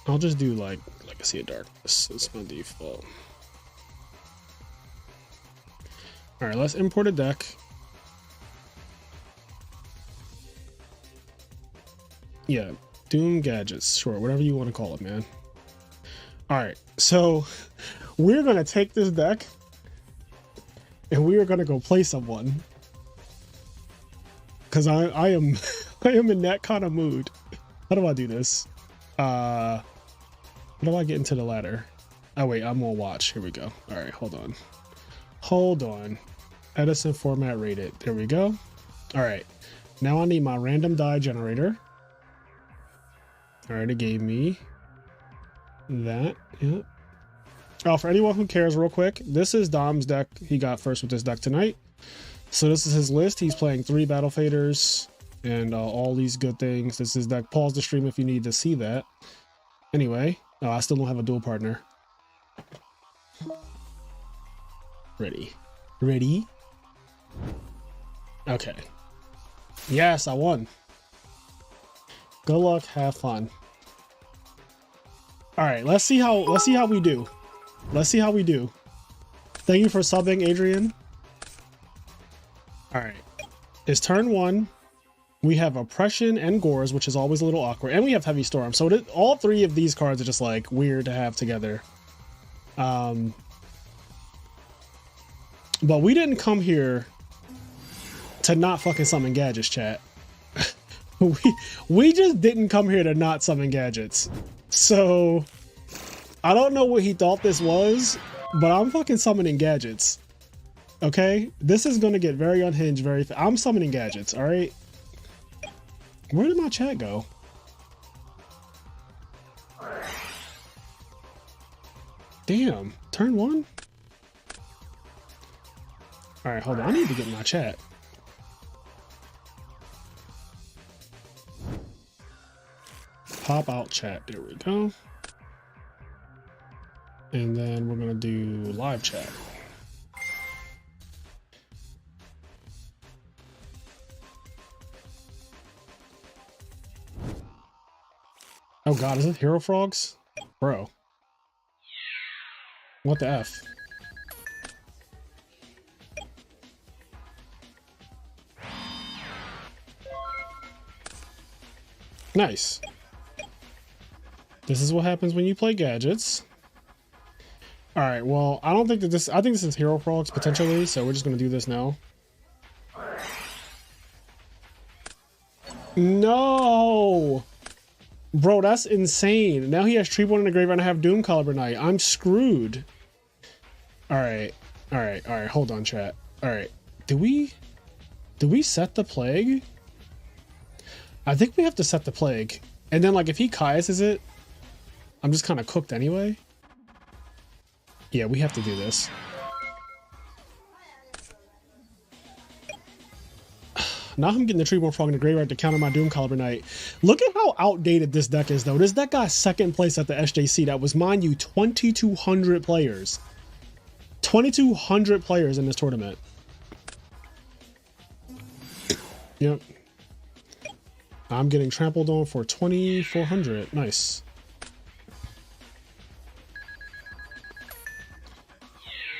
I'll just do like Legacy of Darkness. That's my default. Alright, let's import a deck. Yeah, Doom Gadgets, sure, whatever you want to call it, man. Alright, so we're gonna take this deck and we are gonna go play someone. Cause I am I am in that kind of mood. How do I do this? How do I get into the ladder? Oh wait, I'm on watch. Here we go. Alright, hold on. Hold on. Edison format rated. There we go. Alright. Now I need my random die generator. Alright, it gave me that. Yep. Oh, for anyone who cares, real quick, this is Dom's deck. He got first with this deck tonight. So this is his list. He's playing 3 Battle Faders and all these good things. This is deck. Pause the stream if you need to see that. Anyway, oh, I still don't have a duel partner. Ready. Ready? Okay. Yes, I won. Good luck, have fun. All right, let's see how we do. Let's see how we do. Thank you for subbing, Adrian. All right, it's turn 1. We have Oppression and Gores, which is always a little awkward, and we have Heavy Storm. So all 3 of these cards are just like weird to have together. But we didn't come here to not fucking summon gadgets, chat. we just didn't come here to not summon gadgets. So I don't know what he thought this was, but I'm fucking summoning gadgets. Okay, this is gonna get very unhinged very fast. I'm summoning gadgets. All right, where did my chat go? Damn, turn 1. All right, hold on. I need to get my chat. Pop out chat. There we go. And then we're gonna do live chat. Oh god, is it Hero Frogs? Bro. What the F? Nice. This is what happens when you play gadgets. Alright, well, I don't think that this... I think this is Hero Frogs, potentially, so we're just gonna do this now. No! Bro, that's insane. Now he has Tree One in the graveyard and I have Doom Caliber Knight. I'm screwed. Alright. Alright. Alright. Hold on, chat. Alright. Do we set the plague? I think we have to set the plague. And then, like, if he Kaises it, I'm just kind of cooked anyway. Yeah, we have to do this. Now I'm getting the Treeborn Frog in the graveyard to counter my Doom Caliber Knight. Look at how outdated this deck is, though. This deck got second place at the SJC. That was, mind you, 2,200 players. 2,200 players in this tournament. Yep. I'm getting trampled on for 2,400. Nice.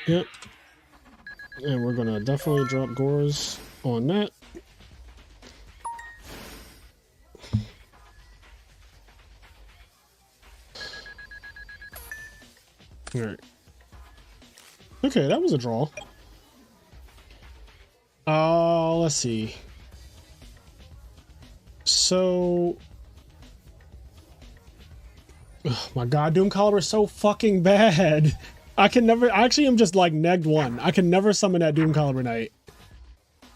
Yep. And we're gonna definitely drop Gores on that. Alright. Okay, that was a draw. Let's see. So... oh my god, Doom Caliber is so fucking bad. I can never... actually, I'm just like negged one. I can never summon that Doom Caliber Knight.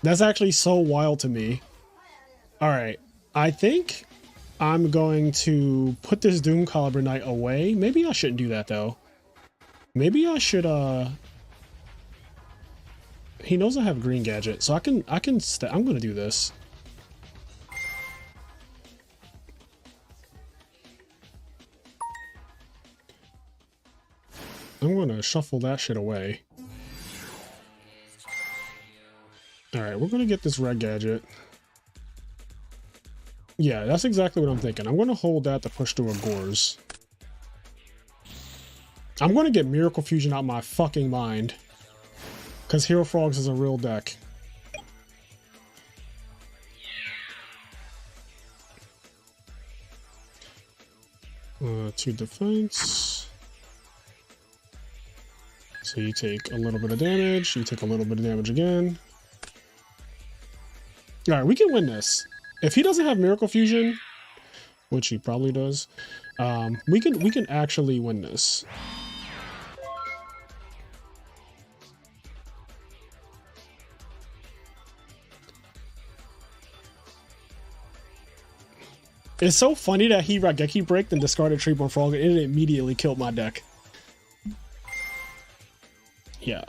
That's actually so wild to me. Alright. I think I'm going to put this Doom Caliber Knight away. Maybe I shouldn't do that, though. Maybe I should, he knows I have green Gadget, so I'm gonna do this. I'm gonna shuffle that shit away. Alright, we're gonna get this red Gadget. Yeah, that's exactly what I'm thinking. I'm gonna hold that to push through a Gores. I'm gonna get Miracle Fusion out my fucking mind. Because Hero Frogs is a real deck. Two defense. So you take a little bit of damage, you take a little bit of damage again. Alright, we can win this. If he doesn't have Miracle Fusion, which he probably does, we can actually win this. It's so funny that he Raigeki Break and discarded Treeborn Frog and it immediately killed my deck. Yeah.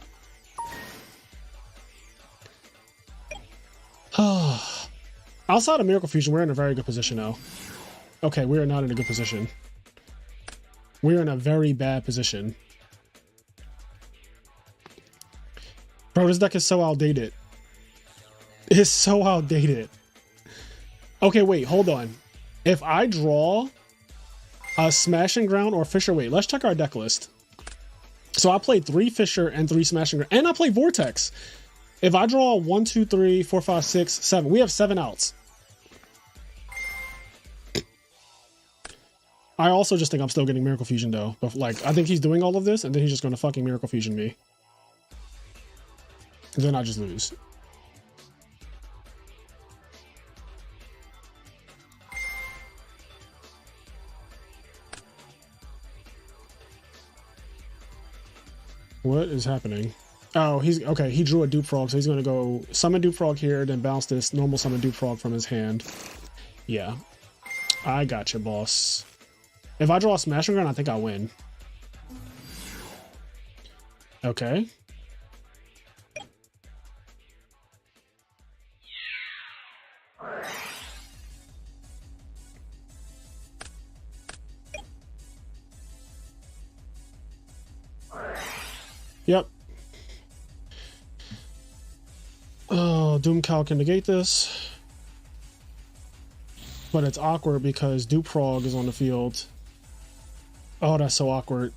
Outside of Miracle Fusion, we're in a very good position now. Okay, we are not in a good position. We're in a very bad position. Bro, this deck is so outdated. It's so outdated. Okay, wait, hold on. If I draw a Smashing Ground or Fisher, wait, let's check our deck list. So I played 3 Fisher and 3 Smashing Ground, and I played Vortex. If I draw 1, 2, 3, 4, 5, 6, 7, we have 7 outs. I also just think I'm still getting Miracle Fusion though. But like, I think he's doing all of this and then he's just gonna fucking Miracle Fusion me. And then I just lose. What is happening? Oh, he's okay. He drew a Dupe Frog, so he's gonna go summon Dupe Frog here, then bounce this normal summon Dupe Frog from his hand. Yeah, I got you, boss. If I draw a Smashing Ground, I think I win. Okay. Yep. Oh, Doom Cal can negate this. But it's awkward because Dupe Frog is on the field. Oh, that's so awkward.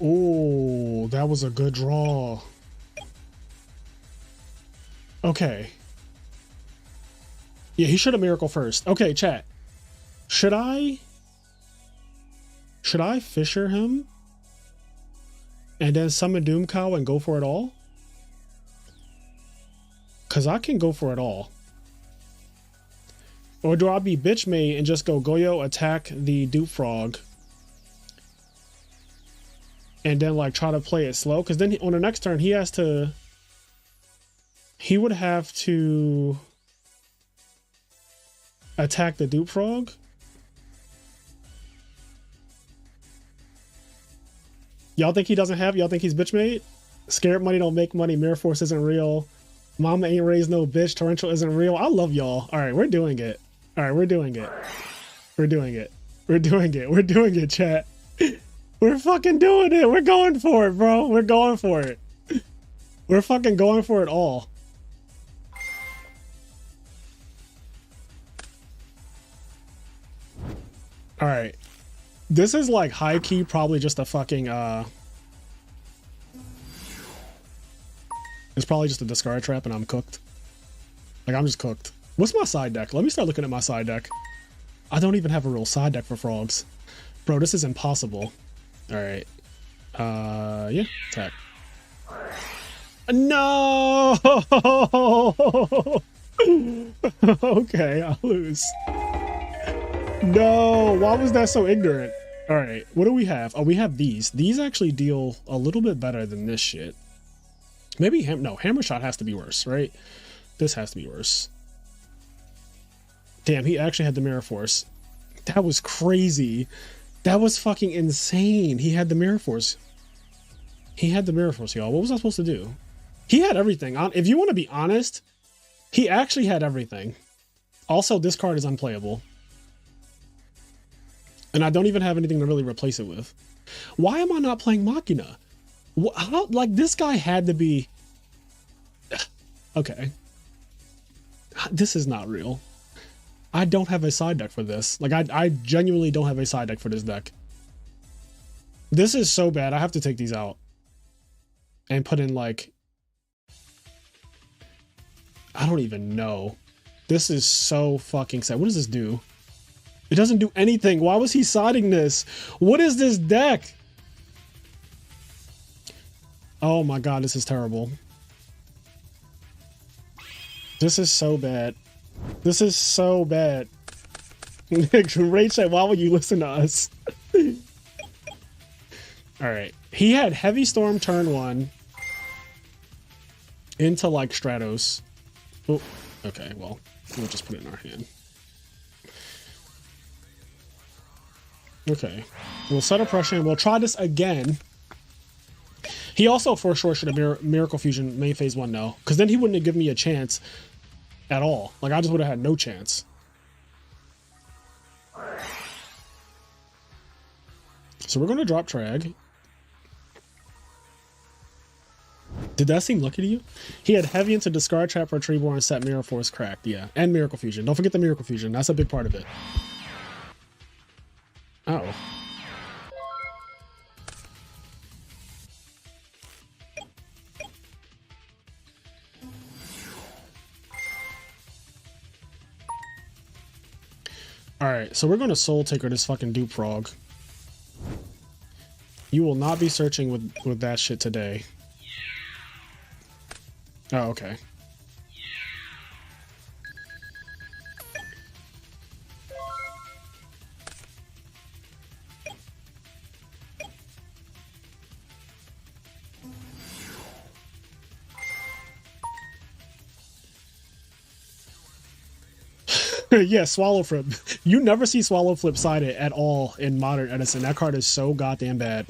Oh, that was a good draw. Okay. Yeah, he should have Miracle first. Okay, chat. Should I Fisher him and then summon Doom Cow and go for it all? Because I can go for it all. Or do I be bitch made and just go Goyo, attack the Dupe Frog, and then like try to play it slow? Because then on the next turn he would have to attack the Dupe Frog. Y'all think he doesn't have? Y'all think he's bitch made? Scared money don't make money. Mirror Force isn't real. Mama ain't raised no bitch. Torrential isn't real. I love y'all. All right, we're doing it. All right, we're doing it. We're doing it. We're doing it. We're doing it, chat. We're fucking doing it. We're going for it, bro. We're going for it. We're fucking going for it all. All right. This is like high key, probably just a fucking, it's probably just a discard trap and I'm cooked. Like, I'm just cooked. What's my side deck? Let me start looking at my side deck. I don't even have a real side deck for frogs. Bro, this is impossible. All right. Yeah, attack. No! Okay, I'll lose. No, why was that so ignorant? All right, what do we have? Oh, we have these. These actually deal a little bit better than this shit. Maybe no, Hammer Shot has to be worse, right? This has to be worse. Damn, he actually had the Mirror Force. That was crazy. That was fucking insane. He had the Mirror Force. He had the Mirror Force, y'all. What was I supposed to do? He had everything. If you want to be honest, he actually had everything. Also, this card is unplayable. And I don't even have anything to really replace it with. Why am I not playing Machina? How, like, this guy had to be... Okay. This is not real. I don't have a side deck for this. Like, I genuinely don't have a side deck for this deck. This is so bad. I have to take these out. And put in, like... I don't even know. This is so fucking sad. What does this do? It doesn't do anything. Why was he siding this? What is this deck? Oh my god, this is terrible. This is so bad. This is so bad. Rage said, why would you listen to us? Alright. He had Heavy Storm turn 1 into like Stratos. Oh, okay, well, we'll just put it in our hand. Okay, we'll set a pressure and we'll try this again. He also for sure should have Miracle Fusion main phase 1 now, because then he wouldn't have given me a chance at all. Like, I just would have had no chance. So we're going to drop Trag. Did that seem lucky to you? He had Heavy into Discard Trap, Retrieval, and set Mirror Force cracked. Yeah, and Miracle Fusion. Don't forget the Miracle Fusion. That's a big part of it. Oh. Alright, so we're going to Soul Taker this fucking Dupe Frog. You will not be searching with that shit today. Oh, okay. Yeah, Swallow Flip. You never see Swallow Flip sided at all in Modern Edison. That card is so goddamn bad.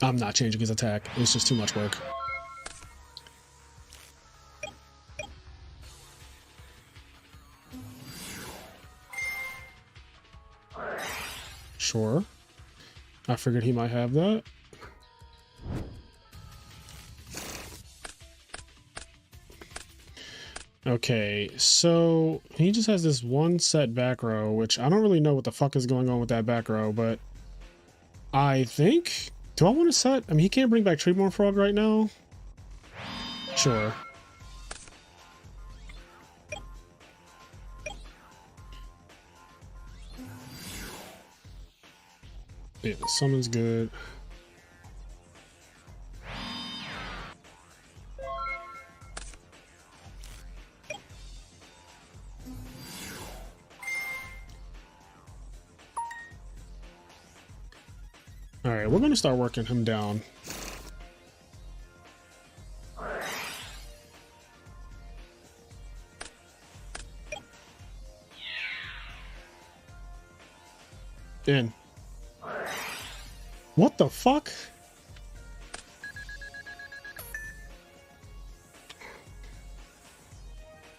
I'm not changing his attack. It's just too much work. Sure. I figured he might have that. Okay, so he just has this one set back row, which I don't really know what the fuck is going on with that back row, but I think Do I want to set? I mean, he can't bring back Treeborn Frog right now. Sure. Yeah, the summon's good. All right, we're gonna start working him down. In. What the fuck?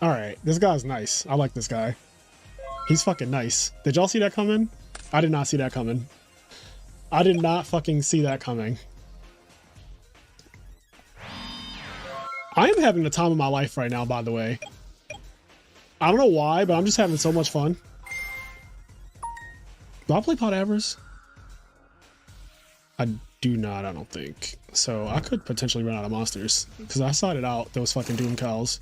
All right, this guy's nice. I like this guy. He's fucking nice. Did y'all see that coming? I did not see that coming. I did not fucking see that coming. I am having the time of my life right now, by the way. I don't know why, but I'm just having so much fun. Do I play Pot Avers? I do not, I don't think. So I could potentially run out of monsters because I sided out those fucking Doom Cows.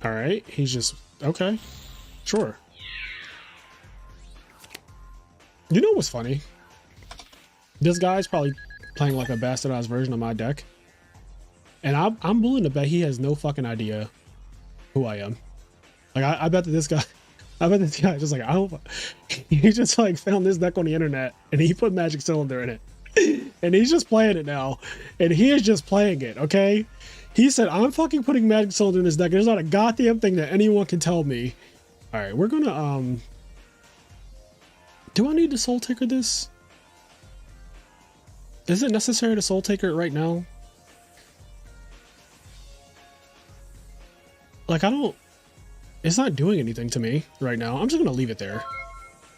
All right, he's just okay. Sure. You know what's funny? This guy's probably playing like a bastardized version of my deck, and I'm willing to bet he has no fucking idea who I am. Like I bet that this guy, I bet this guy is just like, I don't. He just like found this deck on the internet and he put Magic Cylinder in it, and he's just playing it now, and he is just playing it. Okay. He said, I'm fucking putting Magic Cylinder in this deck. There's not a goddamn thing that anyone can tell me. All right, we're gonna, do I need to Soul Taker this? Is it necessary to Soul Taker it right now? Like, I don't, it's not doing anything to me right now. I'm just gonna leave it there.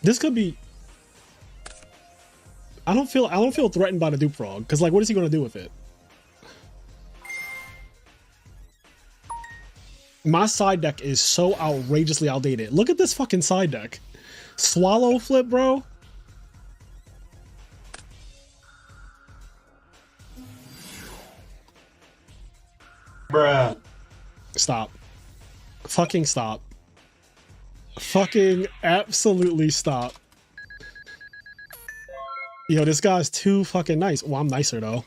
This could be, I don't feel threatened by the Dupe Frog, because like, what is he gonna do with it? My side deck is so outrageously outdated. Look at this fucking side deck. Swallow flip, bro. Bruh. Stop. Fucking stop. Fucking absolutely stop. Yo, this guy's too fucking nice. Well, I'm nicer though.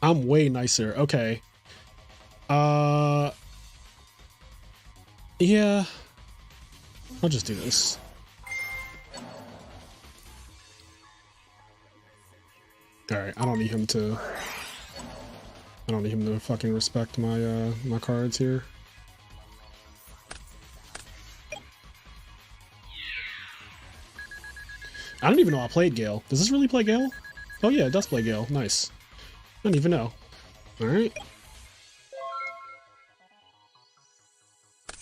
I'm way nicer. Okay. Yeah. I'll just do this. Alright, I don't need him to fucking respect my my cards here. I don't even know I played Gale. Does this really play Gale? Oh yeah, it does play Gale. Nice. I don't even know. Alright.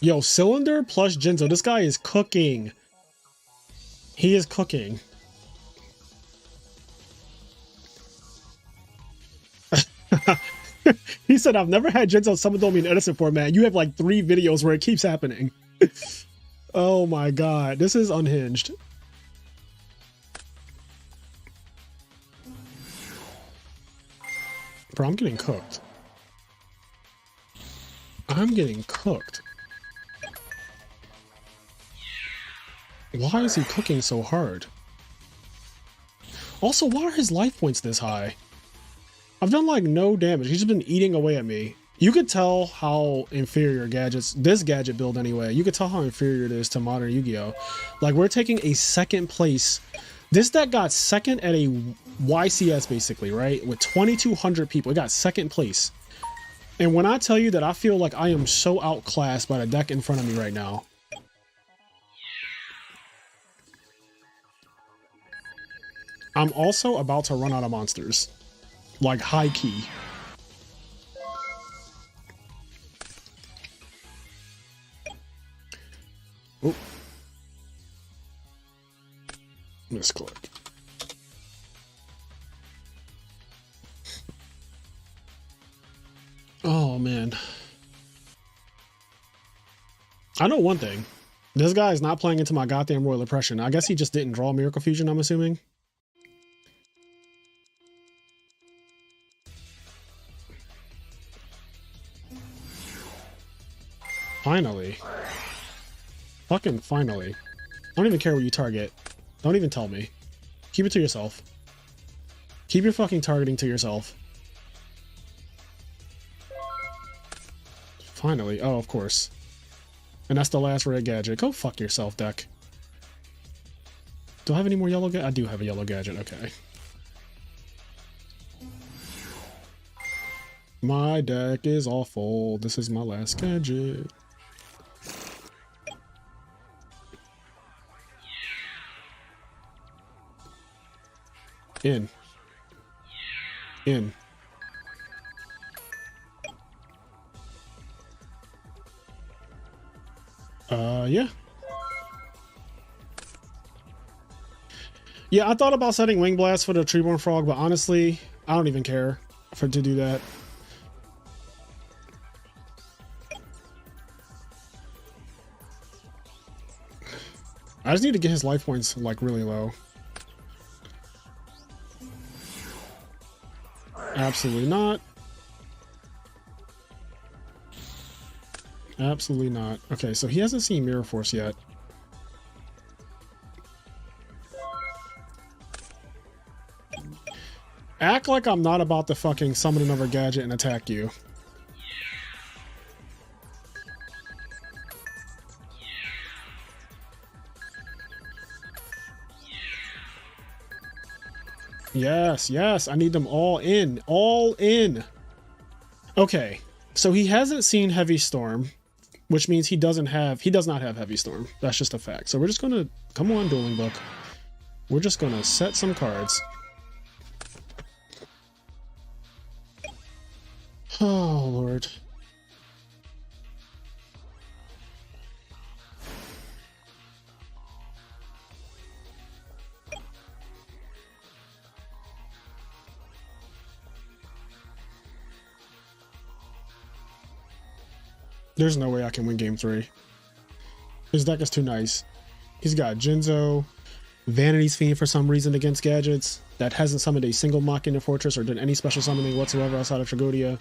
Yo, Cylinder plus Jinzo. This guy is cooking. He is cooking. He said, I've never had Jinzo summon me in Edison format. You have like 3 videos where it keeps happening. Oh my god. This is unhinged. Bro, I'm getting cooked. I'm getting cooked. Why is he cooking so hard? Also, why are his life points this high? I've done like no damage. He's just been eating away at me. You could tell how inferior this gadget build anyway, you could tell how inferior it is to modern Yu-Gi-Oh! Like, we're taking a second place. This deck got second at a YCS basically, right? With 2,200 people, it got second place. And when I tell you that I feel like I am so outclassed by the deck in front of me right now. I'm also about to run out of monsters. Like, high key. Oh. Misclick. Oh, man. I know one thing. This guy is not playing into my goddamn Royal Oppression. I guess he just didn't draw Miracle Fusion, I'm assuming. Finally. Fucking finally. I don't even care what you target. Don't even tell me. Keep it to yourself. Keep your fucking targeting to yourself. Finally. Oh, of course. And that's the last red gadget. Go fuck yourself, deck. Do I have any more yellow gadget? I do have a yellow gadget. Okay. My deck is awful. This is my last gadget. In. Yeah. Yeah, I thought about setting Wing Blast for the Treeborn Frog, but honestly, I don't even care to do that. I just need to get his life points, like, really low. Absolutely not. Absolutely not. Okay, so he hasn't seen Mirror Force yet. Act like I'm not about to fucking summon another gadget and attack you. Yes, yes, I need them all in. All in. Okay, so he hasn't seen Heavy Storm, which means he does not have Heavy Storm. That's just a fact. So we're just gonna, come on, Dueling Book. We're just gonna set some cards. Oh, Lord. There's no way I can win game 3. His deck is too nice. He's got Jinzo, Vanity's Fiend for some reason against gadgets, that hasn't summoned a single Mock into Fortress or done any special summoning whatsoever outside of Tragodia.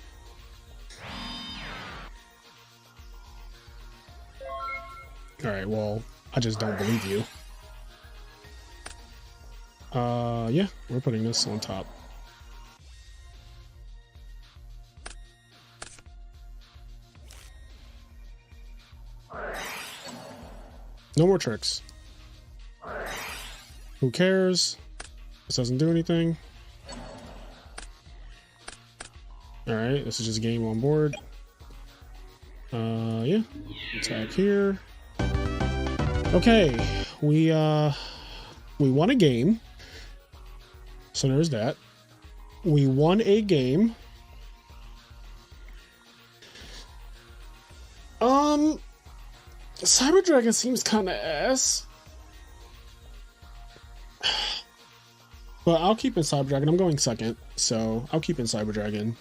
Alright, well, I just don't believe you. Yeah, we're putting this on top. No more tricks. Who cares? This doesn't do anything. Alright, this is just a game on board. Yeah. Attack here. Okay, we won a game. So there's that. We won a game. Cyber Dragon seems kind of ass. But I'll keep in Cyber Dragon. I'm going second, so I'll keep in Cyber Dragon.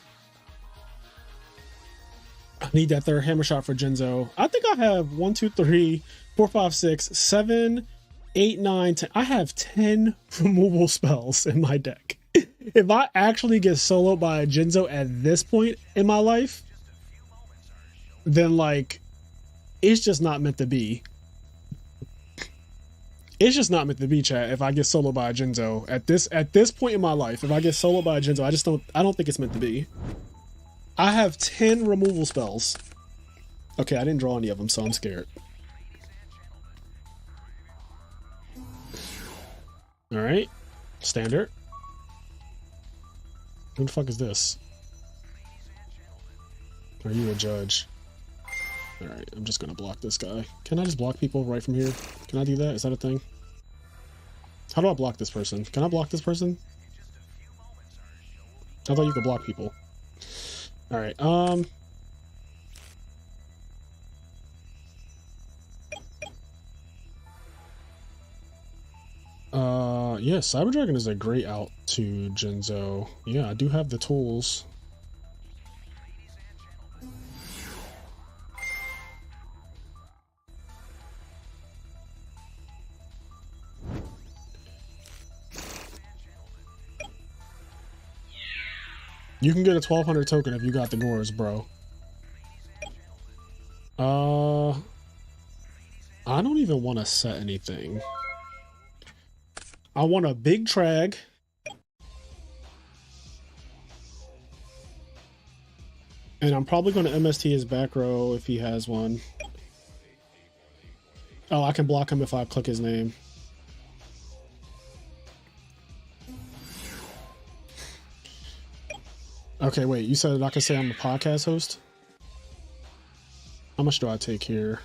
I need that third hammer shot for Jinzo. I think I have 1, 2, 3, 4, 5, 6, 7, 8, 9, 10. I have 10 removal spells in my deck. If I actually get soloed by a Jinzo at this point in my life, then like, it's just not meant to be. It's just not meant to be, chat. If I get soloed by a Jinzo at this point in my life, if I get soloed by a Jinzo, I don't think it's meant to be. I have 10 removal spells. Okay, I didn't draw any of them, so I'm scared. All right, standard. Who the fuck is this? Are you a judge? All right, I'm just gonna block this guy. Can I just block people right from here? Can I do that? Is that a thing? How do I block this person? Can I block this person? I thought you could block people. All right, yeah, Cyber Dragon is a great out to Jinzo. Yeah, I do have the tools. You can get a 1200 token if you got the gores, bro. I don't even want to set anything. I want a big trag. And I'm probably going to MST his back row if he has one. Oh, I can block him if I click his name. Okay, wait, you said I could say I'm a podcast host? How much do I take here?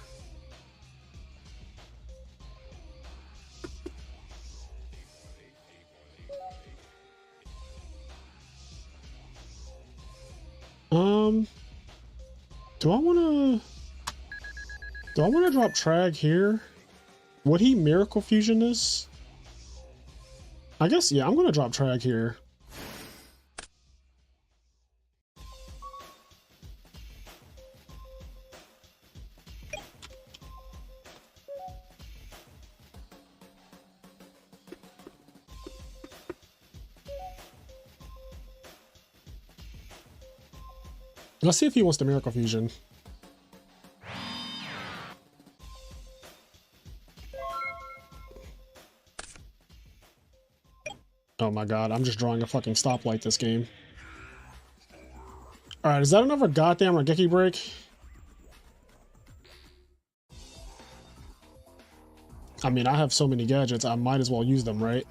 Do I want to drop Trag here? Would he Miracle Fusion this? I guess, yeah, I'm going to drop Trag here. Let's see if he wants the Miracle Fusion. Oh my god, I'm just drawing a fucking stoplight this game. Alright, is that another goddamn Rageki break? I mean, I have so many gadgets, I might as well use them, right?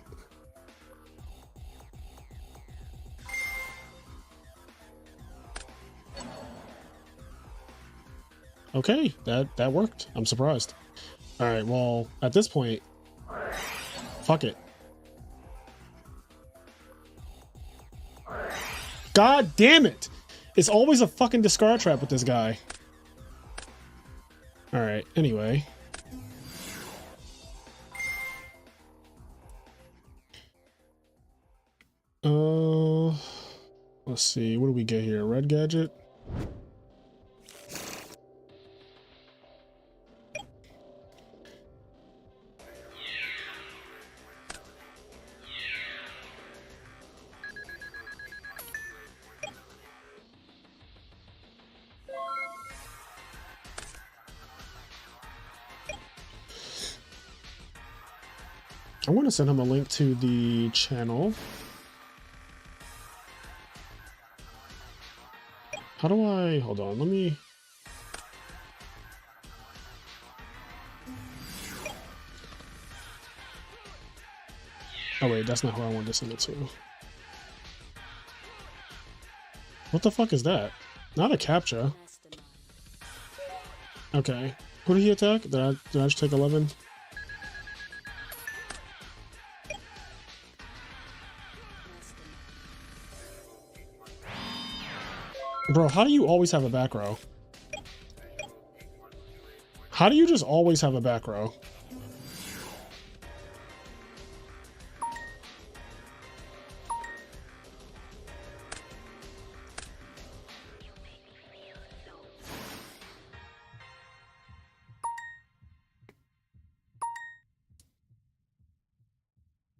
Okay, that worked. I'm surprised. Alright, well, at this point, fuck it. God damn it! It's always a fucking discard trap with this guy. Alright, anyway. Let's see, what do we get here? Red gadget? I want to send him a link to the channel. How do I... Hold on, let me... Oh wait, that's not who I wanted to send it to. What the fuck is that? Not a captcha. Okay. Who did he attack? Did I just take 11? Bro, how do you always have a back row? How do you just always have a back row?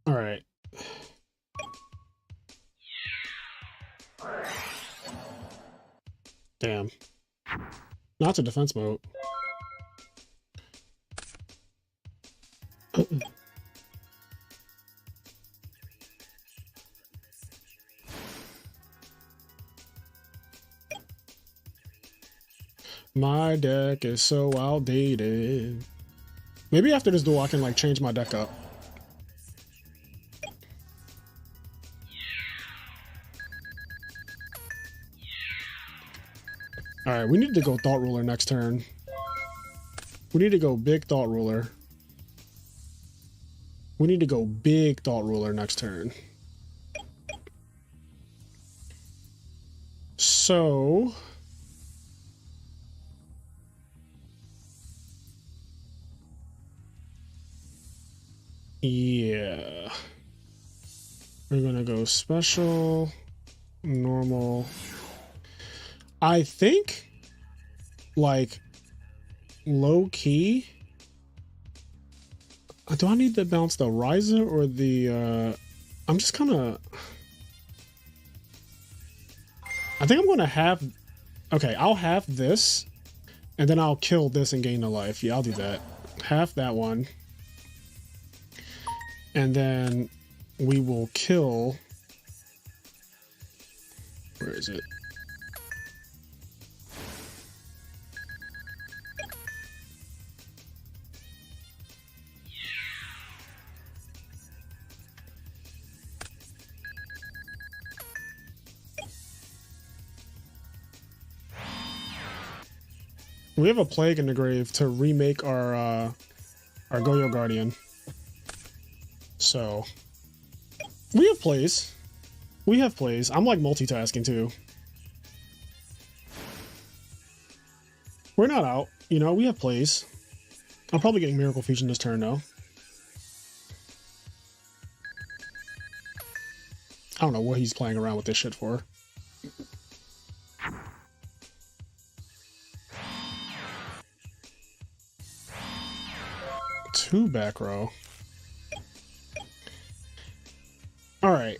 All right. Damn. Not to defense mode. My deck is so outdated. Maybe after this duel I can like change my deck up. Alright, we need to go Thought Ruler next turn. We need to go big Thought Ruler. We need to go big Thought Ruler next turn. So... yeah. We're gonna go special, normal. I think, like, low key. Do I need to bounce the Riser or the, I'm just kind of... I think I'm going to have... Okay, I'll have this, and then I'll kill this and gain a life. Yeah, I'll do that. Half that one. And then we will kill... Where is it? We have a plague in the grave to remake our Goyo Guardian. So we have plays. We have plays. I'm like multitasking too. We're not out. You know, we have plays. I'm probably getting Miracle Fusion this turn though. I don't know what he's playing around with this shit for. Two back row. Alright.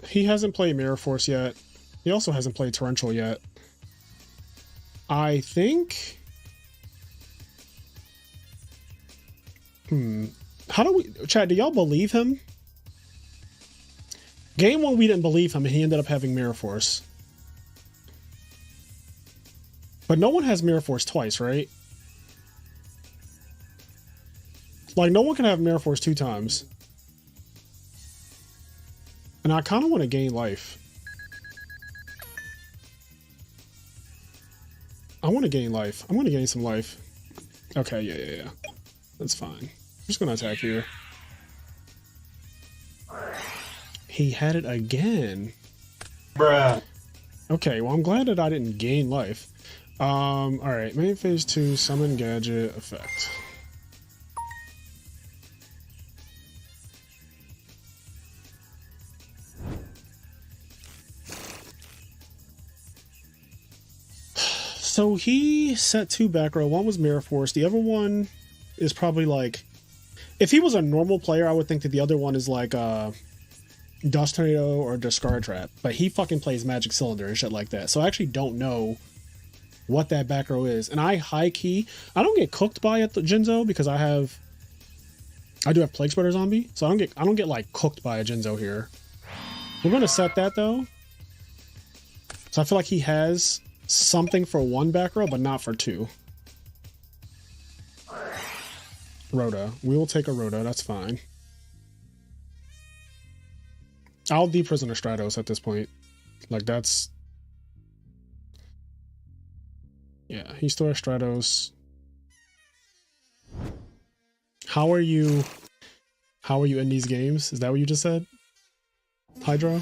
He hasn't played Mirror Force yet. He also hasn't played Torrential yet. I think... How do we... Chad, do y'all believe him? Game 1, we didn't believe him, and he ended up having Mirror Force. But no one has Mirror Force twice, right? Like, no one can have Mirror Force 2 times. And I kind of want to gain life. I want to gain life. I'm going to gain some life. Okay, yeah. That's fine. I'm just going to attack here. He had it again. Bruh. Okay, well, I'm glad that I didn't gain life. Alright, main phase 2, summon Gadget, effect. So he set 2 back row. One was Mirror Force. The other one is probably like... If he was a normal player, I would think that the other one is like Dust Tornado or Discard Trap. But he fucking plays Magic Cylinder and shit like that. So I actually don't know what that back row is. And I high-key... I don't get cooked by it, Jinzo, because I do have Plague Spreader Zombie. So I don't get like cooked by a Jinzo here. We're going to set that though. So I feel like he has... something for 1 back row, but not for 2. Rhoda. We will take a Rhoda, that's fine. I'll de-prison a Stratos at this point. Like, that's... Yeah, he still has Stratos. How are you in these games? Is that what you just said? Hydro?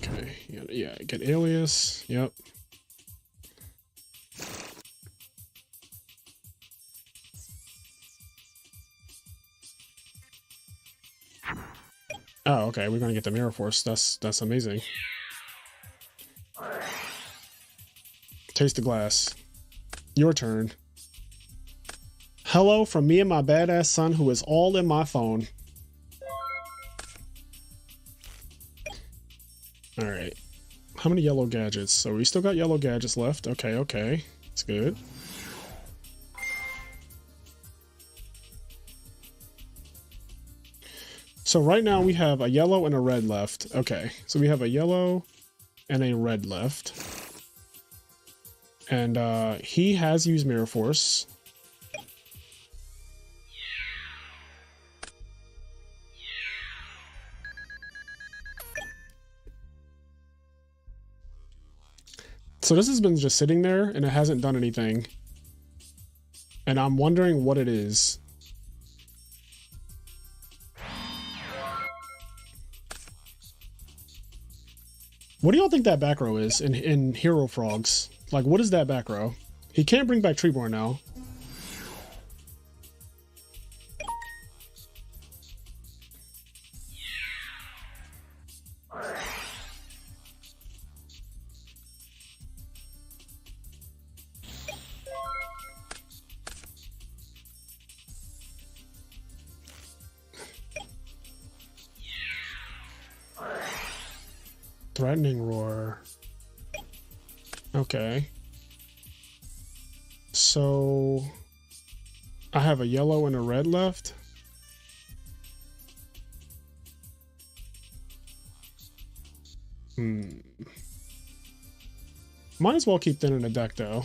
Okay, yeah, get Alias, yep. Oh, okay, we're gonna get the Mirror Force. That's amazing. Taste the glass. Your turn. Hello from me and my badass son who is all in my phone. Alright. How many yellow gadgets? So we still got yellow gadgets left. Okay. That's good. So right now we have a yellow and a red left. Okay. So we have a yellow and a red left. And he has used Mirror Force. So this has been just sitting there and it hasn't done anything. And I'm wondering what it is. What do y'all think that back row is in Hero Frogs? Like, what is that back row? He can't bring back Treeborn now. Threatening roar. Okay. So I have a yellow and a red left. Might as well keep thinning the deck though.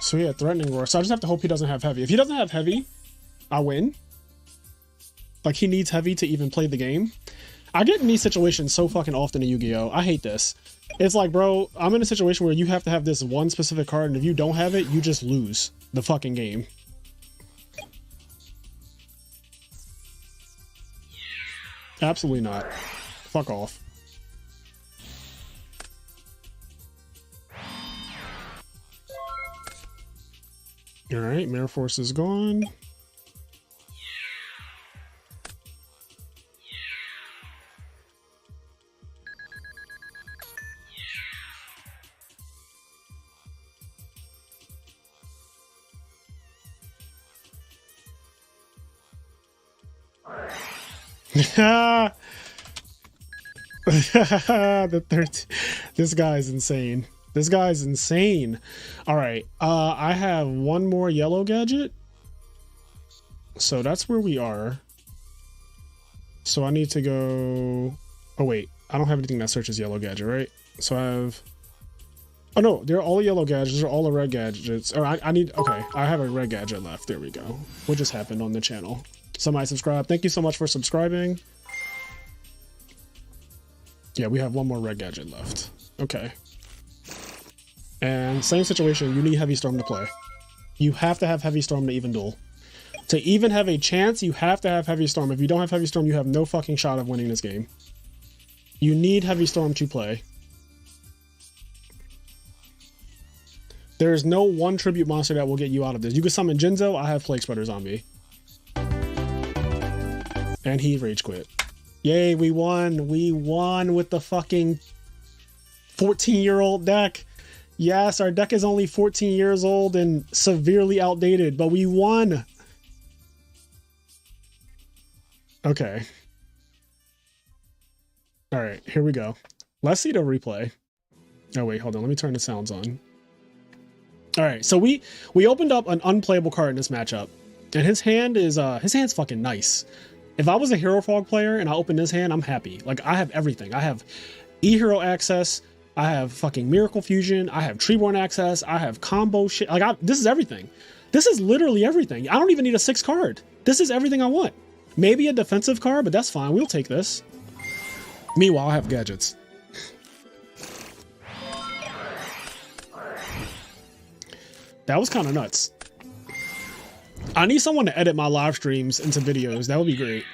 So yeah, threatening roar. So I just have to hope he doesn't have heavy. If he doesn't have heavy, I win. Like, he needs heavy to even play the game. I get in these situations so fucking often in Yu-Gi-Oh! I hate this. It's like, bro, I'm in a situation where you have to have this one specific card, and if you don't have it, you just lose the fucking game. Absolutely not. Fuck off. Alright, Mirror Force is gone. This guy's insane. This guy's insane. All right, I have one more yellow gadget, so that's where we are. So I need to go. Oh wait, I don't have anything that searches yellow gadget, right? So I have. Oh no, they're all the yellow gadgets. They're all the red gadgets. Or I need. Okay, I have a red gadget left. There we go. What just happened on the channel? Somebody subscribe. Thank you so much for subscribing. Yeah, we have one more red gadget left. Okay. And same situation, you need Heavy Storm to play. You have to have Heavy Storm to even duel. To even have a chance, you have to have Heavy Storm. If you don't have Heavy Storm, you have no fucking shot of winning this game. You need Heavy Storm to play. There's no one tribute monster that will get you out of this. You can summon Jinzo, I have Plague Spreaders on me. And he rage quit. Yay, we won. We won with the fucking 14-year-old deck. Yes, our deck is only 14 years old and severely outdated, but we won. Okay. All right, here we go. Let's see the replay. Oh, wait, hold on. Let me turn the sounds on. All right, so we opened up an unplayable card in this matchup, and his hand's fucking nice. If I was a Hero Fog player and I opened his hand, I'm happy. Like, I have everything. I have E-Hero access. I have fucking Miracle Fusion. I have Treeborn access. I have combo shit. Like, this is everything. This is literally everything. I don't even need a 6 card. This is everything I want. Maybe a defensive card, but that's fine. We'll take this. Meanwhile, I have gadgets. That was kind of nuts. I need someone to edit my live streams into videos. That would be great.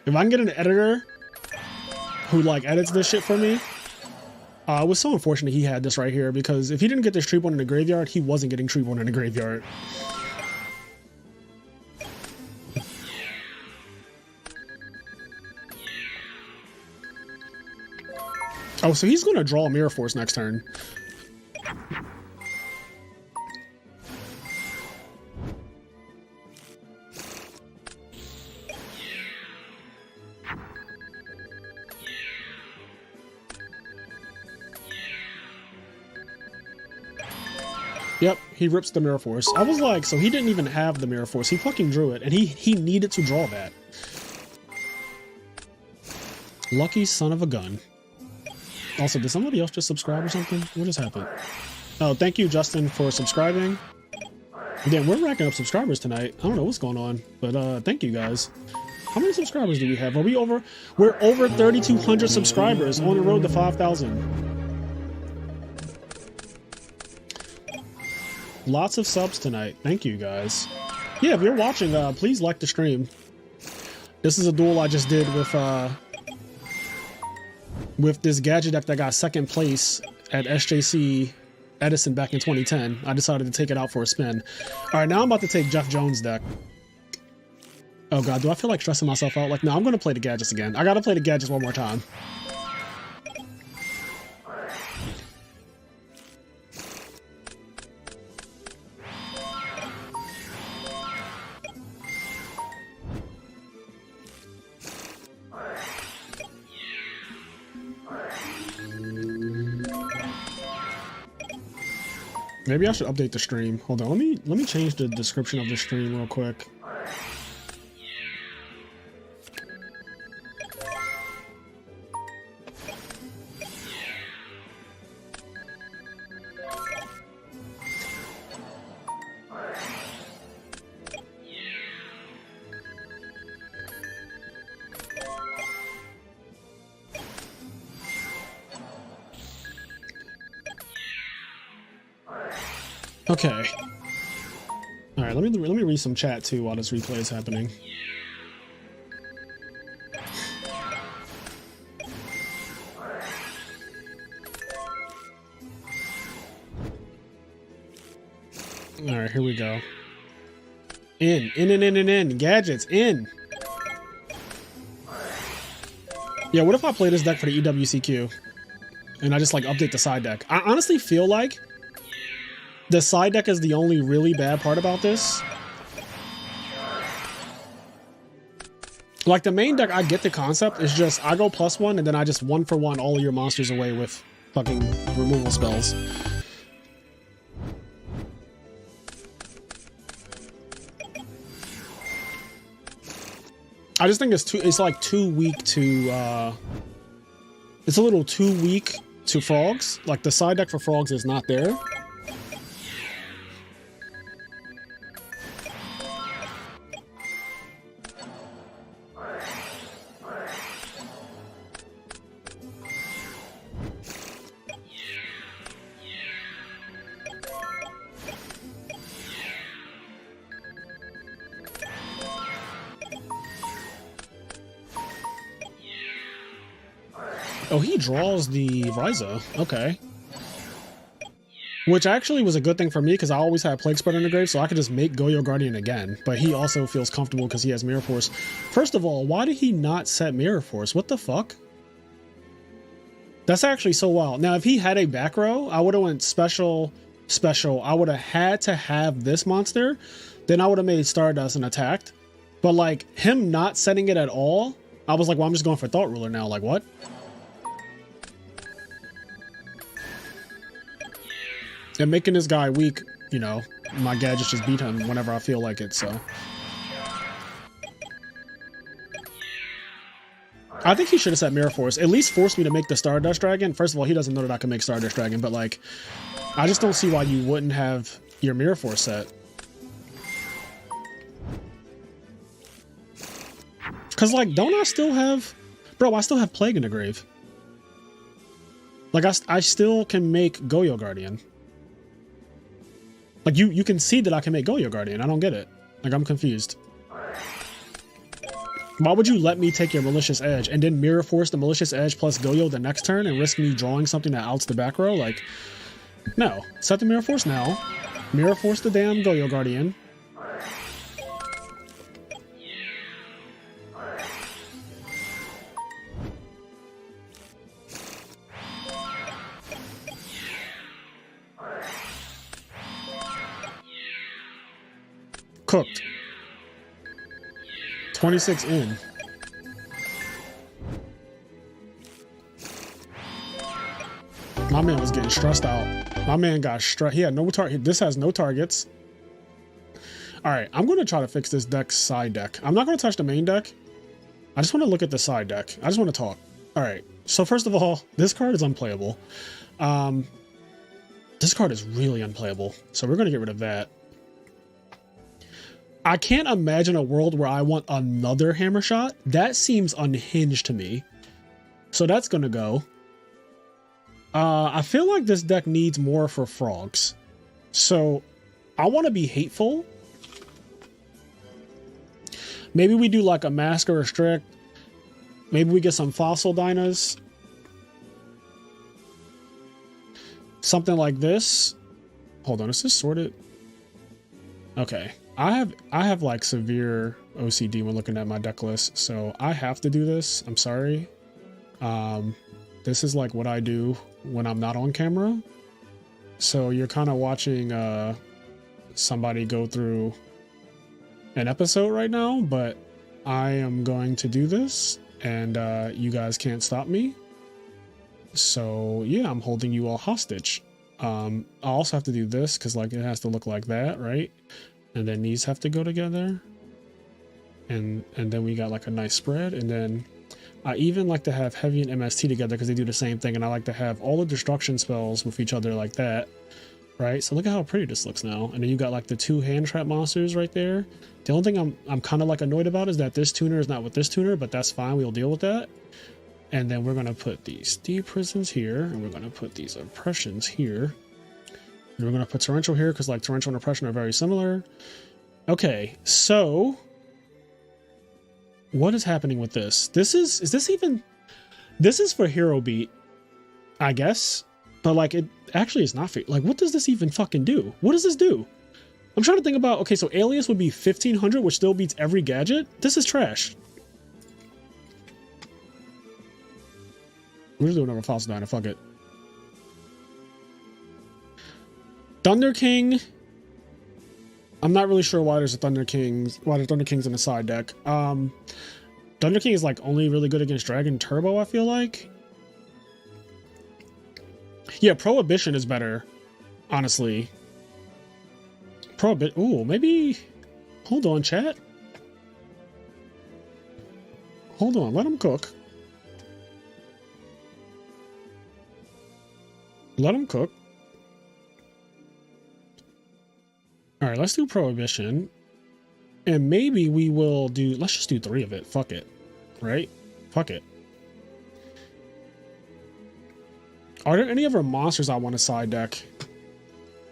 If I can get an editor who like edits this shit for me. It was so unfortunate he had this right here, because if he didn't get this Treeborn in the graveyard, he wasn't getting Treeborn in the graveyard. Oh, so he's going to draw Mirror Force next turn. Yep, he rips the Mirror Force. I was like, so he didn't even have the Mirror Force. He fucking drew it, and he needed to draw that. Lucky son of a gun. Also, did somebody else just subscribe or something? What just happened? Oh, thank you, Justin, for subscribing. Damn, we're racking up subscribers tonight. I don't know what's going on, but thank you guys. How many subscribers do we have? Are we over? We're over 3,200 subscribers, on the road to 5,000. Lots of subs tonight. Thank you guys. Yeah, if you're watching, please like the stream. This is a duel I just did with this gadget deck that got second place at SJC Edison back in 2010. I decided to take it out for a spin. All right, now I'm about to take Jeff Jones' deck. Oh god, do I feel like stressing myself out? Like, no, I'm gonna play the gadgets again. I gotta play the gadgets one more time. Maybe I should update the stream. Hold on, let me change the description of the stream real quick. Okay. All right, let me read some chat too while this replay is happening. All right, here we go. In. Gadgets, in. Yeah, what if I play this deck for the EWCQ? And I just like update the side deck? I honestly feel like the side deck is the only really bad part about this. Like the main deck, I get the concept. It's just I go +1 and then I just 1-for-1 all of your monsters away with fucking removal spells. I just think it's like too weak to it's a little too weak to frogs. Like the side deck for frogs is not there. Oh, he draws the Ryza. Okay. Which actually was a good thing for me because I always had Plague Spread in the grave, so I could just make Goyo Guardian again. But he also feels comfortable because he has Mirror Force. First of all, why did he not set Mirror Force? What the fuck? That's actually so wild. Now, if he had a back row, I would have went special. I would have had to have this monster. Then I would have made Stardust and attacked. But like him not setting it at all, I was like, well, I'm just going for Thought Ruler now. Like, what? And making this guy weak, you know, my gadgets just beat him whenever I feel like it, so. I think he should have set Mirror Force. At least force me to make the Stardust Dragon. First of all, he doesn't know that I can make Stardust Dragon, but like, I just don't see why you wouldn't have your Mirror Force set. Because like, don't I still have... Bro, I still have Plague in the grave. Like, I still can make Goyo Guardian. Like, you can see that I can make Goyo Guardian. I don't get it. Like, I'm confused. Why would you let me take your Malicious Edge and then Mirror Force the Malicious Edge plus Goyo the next turn and risk me drawing something that outs the back row? Like, no. Set the Mirror Force now. Mirror Force the damn Goyo Guardian. Cooked. 26 in. My man was getting stressed out. My man got stressed. He had no target. This has no targets. All right, I'm going to try to fix this deck's side deck. I'm not going to touch the main deck. I just want to look at the side deck. I just want to talk. All right. So first of all, this card is unplayable. This card is really unplayable. So we're going to get rid of that. I can't imagine a world where I want another Hammer Shot. That seems unhinged to me. So that's going to go. I feel like this deck needs more for frogs. So I want to be Hateful. Maybe we do like a Mask or Restrict. Maybe we get some Fossil Dynas. Something like this. Hold on, is this sorted? Okay. I have like severe OCD when looking at my deck list, so I have to do this. I'm sorry. This is like what I do when I'm not on camera. So you're kind of watching somebody go through an episode right now, but I am going to do this and you guys can't stop me. So yeah, I'm holding you all hostage. I also have to do this because like it has to look like that, right? And then these have to go together. And then we got like a nice spread. And then I even like to have heavy and MST together because they do the same thing. And I like to have all the destruction spells with each other like that, right? So look at how pretty this looks now. And then you got like the 2 hand trap monsters right there. The only thing I'm kind of like annoyed about is that this tuner is not with this tuner, but that's fine. We'll deal with that. And then we're going to put these deep prisons here, and we're going to put these oppressions here. And we're going to put torrential here because like torrential and oppression are very similar. Okay, so what is happening with this? This is for hero beat, I guess, but like it actually is not for, like, what does this even fucking do? What does this do? I'm trying to think about, okay, so alias would be 1500, which still beats every gadget. This is trash. We're just doing another false diner, fuck it. Thunder King. I'm not really sure why there's a Thunder Kings, why there's Thunder Kings in the side deck. Thunder King is like only really good against Dragon Turbo, I feel like. Yeah, Prohibition is better, honestly. Ooh, maybe. Hold on, chat. Hold on, let him cook. Let him cook. All right, let's do Prohibition. And maybe we will do, let's just do 3 of it. Fuck it. Right? Fuck it. Are there any other monsters I want to side deck?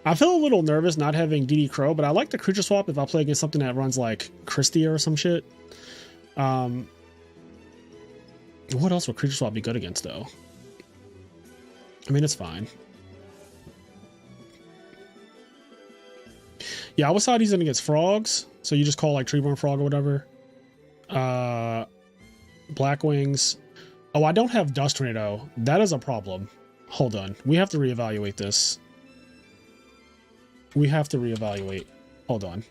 I feel a little nervous not having DD Crow, but I like the creature swap if I play against something that runs like Christia or some shit. What else would creature swap be good against though? I mean, it's fine. Yeah, I was side using against frogs. So you just call like Treeborn Frog or whatever. Blackwings. Oh, I don't have Dust Tornado. That is a problem. Hold on. We have to reevaluate this. We have to reevaluate. Hold on.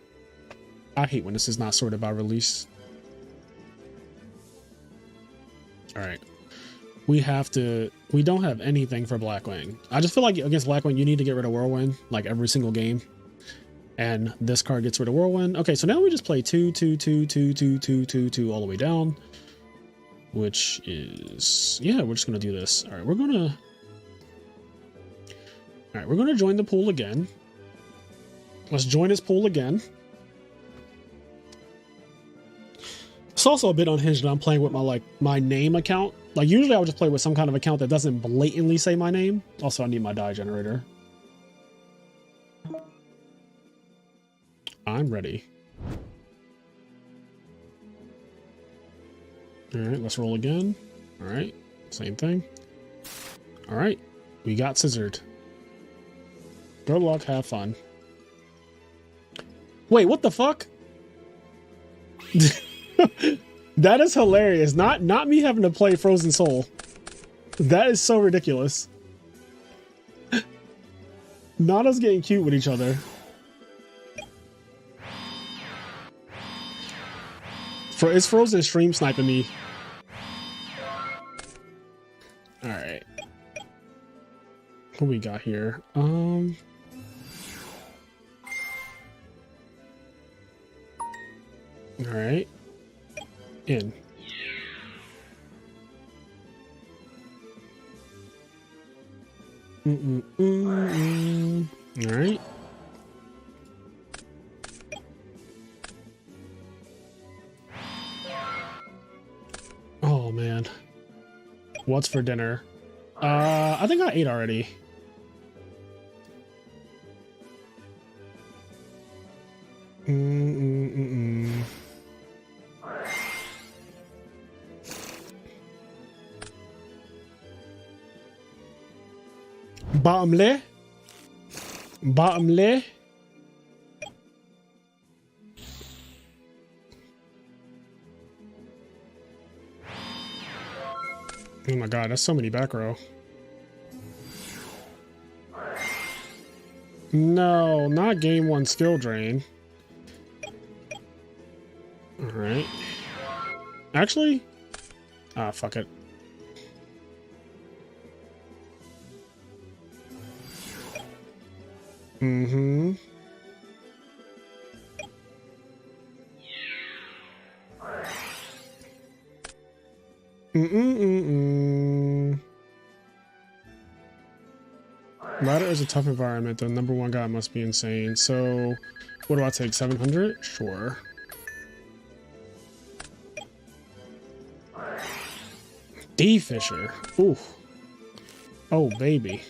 I hate when this is not sorted by release. All right. We have to, we don't have anything for Blackwing. I just feel like against Blackwing, you need to get rid of Whirlwind like every single game. And this card gets rid of Whirlwind. Okay, so now we just play 2, 2, 2, 2, 2, 2, 2, 2 all the way down. Which is, yeah, we're just gonna do this. All right, we're gonna join the pool again. Let's join his pool again. It's also a bit unhinged that I'm playing with my name account. Like usually I would just play with some kind of account that doesn't blatantly say my name. Also, I need my die generator. I'm ready. All right, let's roll again. All right, same thing. All right, we got scissored. Good luck, have fun. Wait, what the fuck? That is hilarious. Not me having to play Frozen Soul. That is so ridiculous. Not us getting cute with each other. Is Frozen stream sniping me? All right. What we got here? All right. In. All right. Oh man. What's for dinner? I think I ate already. Bottomley. Bottomley. Oh my god, that's so many back row. No, not game 1 skill drain. Alright. Actually? Ah, fuck it. Mm-hmm. Mm-mm-mm-mm. Ladder is a tough environment. The number one guy must be insane. So, what do I take? 700? Sure. D Fisher. Ooh. Oh, baby.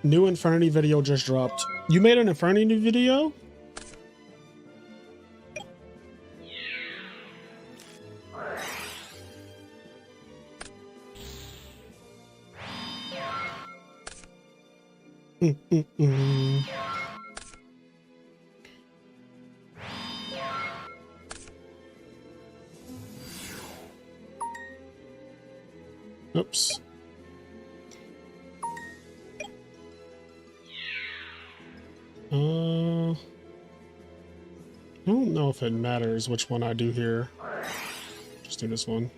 New Infernity video just dropped. You made an Infernity video? Oops. I don't know if it matters which one I do here. Just do this one.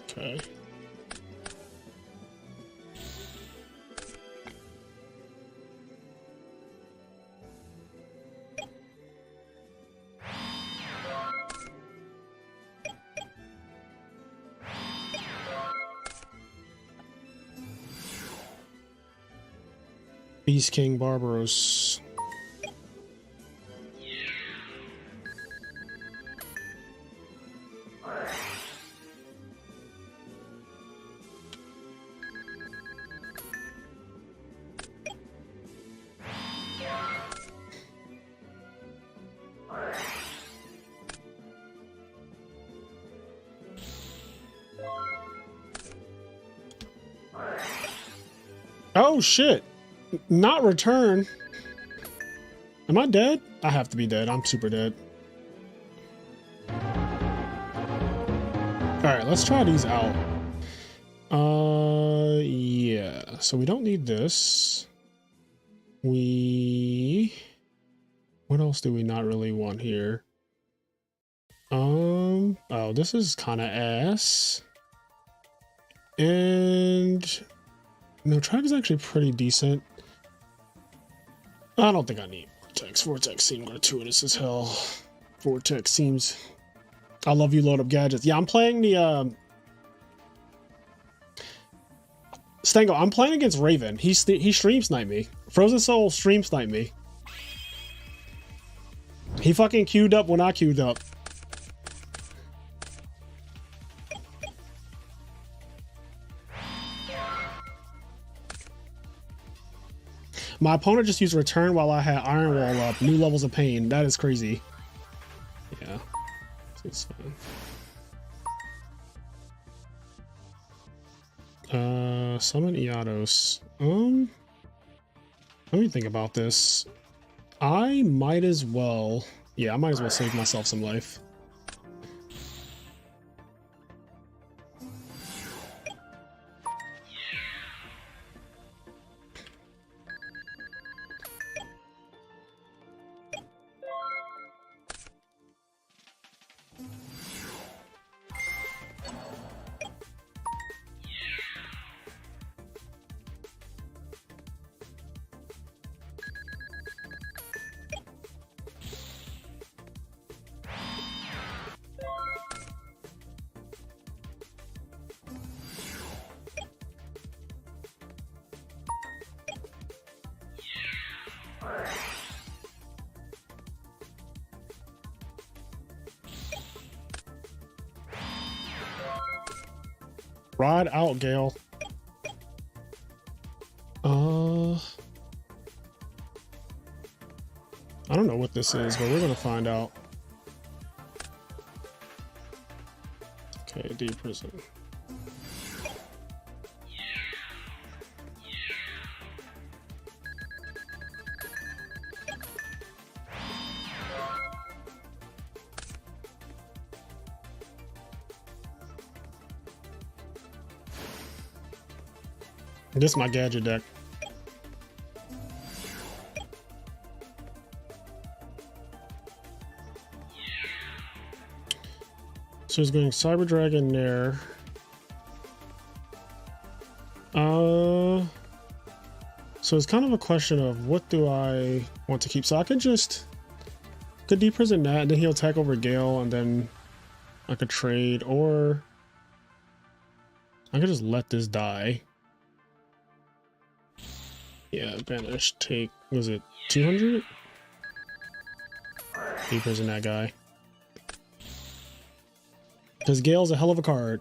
Okay. Beast King Barbaros. Oh shit! Not return. Am I dead? I have to be dead. I'm super dead. Alright, let's try these out. Yeah. So we don't need this. What else do we not really want here? Oh, this is kind of ass. And no, track is actually pretty decent. I don't think I need Vortex. Vortex seems gratuitous as hell. Vortex seems... I love you, load up gadgets. Yeah, I'm playing the... Stango, I'm playing against Raven. He stream sniped me. Frozen Soul stream sniped me. He fucking queued up when I queued up. My opponent just used return while I had Iron Wall up. New levels of pain. That is crazy. Yeah. It's fine. Summon Iados. Let me think about this. I might as well... Yeah, I might as well save myself some life. Ride out, Gale. I don't know what this is, but we're gonna find out. Okay, D prison. This is my Gadget deck. So he's going Cyber Dragon there. So it's kind of a question of what do I want to keep. So I could deprison that, and then he'll attack over Gale, and then I could trade, or I could just let this die. Yeah, banish, take, was it 200? Deprison that guy. Because Gale's a hell of a card.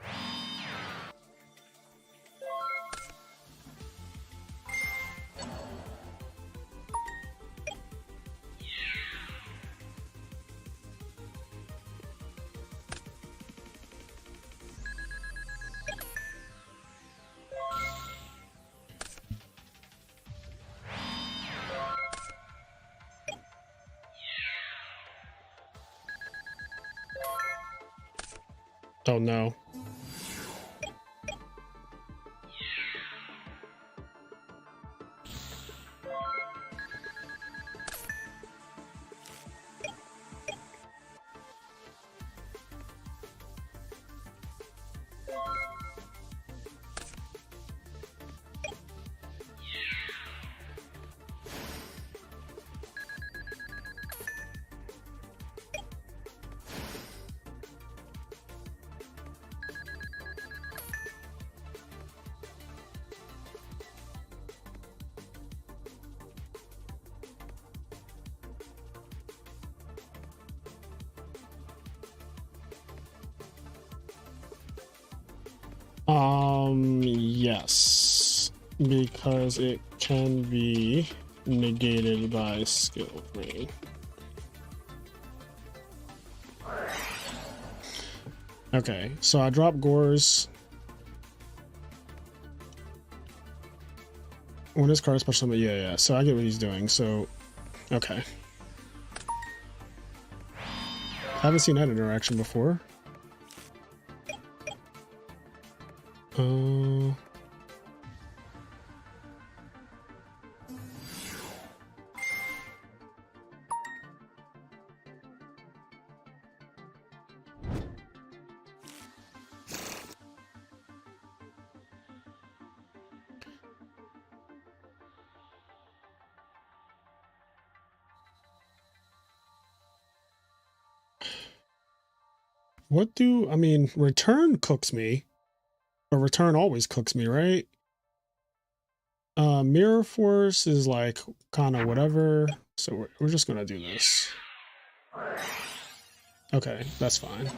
Oh no. Yes, because it can be negated by skill ring. Okay, so I drop Gores. When this card is special summon, yeah. So I get what he's doing. So, okay. Haven't seen that interaction before. What do I mean? Return cooks me, but return always cooks me, right? Mirror Force is like kind of whatever. So we're just gonna do this. Okay, that's fine.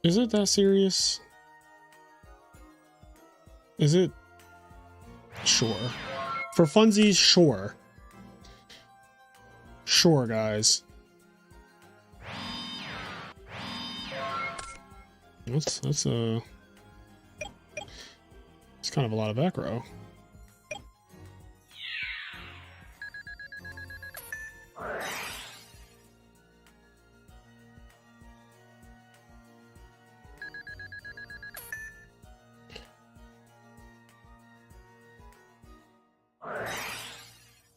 Is it that serious? Is it? Sure. For funsies, sure. Sure, guys. It's kind of a lot of aggro.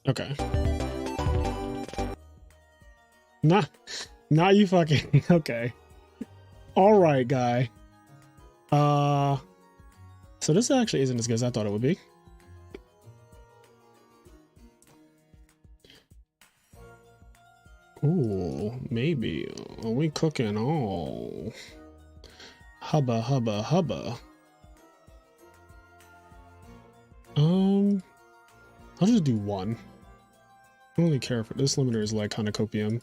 Okay. Nah, you fucking okay. All right, guy. So this actually isn't as good as I thought it would be. Ooh, maybe. Are we cooking? Oh. Hubba, hubba, hubba. I'll just do one. I don't really care for this limiter is like kind of copium.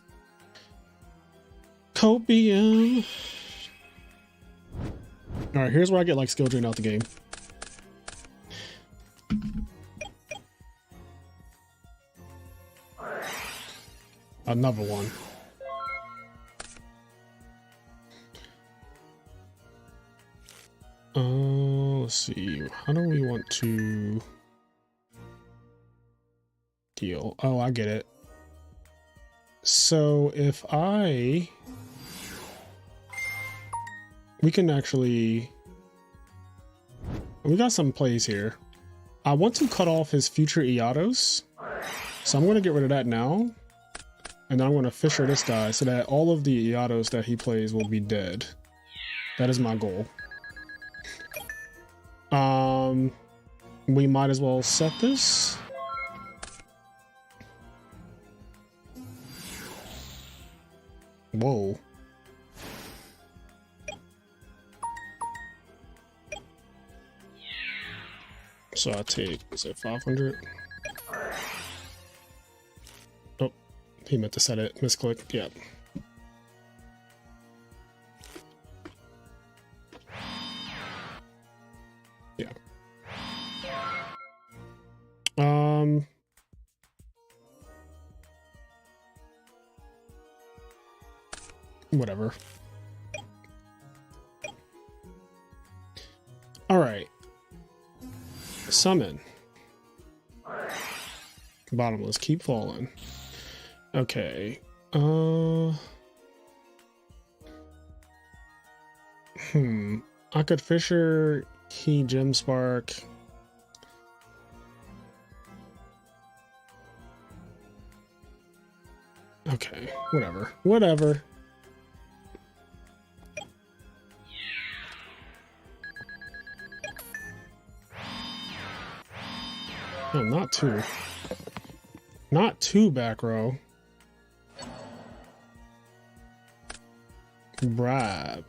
Copium. All right, here's where I get like skill drain out the game. Another one. Let's see. How do we want to heal. Oh, I get it. So if we can actually, we got some plays here. I want to cut off his future Iados, so I'm going to get rid of that now, and then I'm going to Fisher this guy so that all of the Iados that he plays will be dead. That is my goal. We might as well set this. Whoa. So I take, is it 500? Oh, he meant to set it. Misclick. Yeah. Yeah. Whatever. All right. Summon. Bottomless. Keep falling. Okay. I could Fisher Key Gem Spark. Okay. Whatever. Whatever. No, not two. Not two back row. Bribe.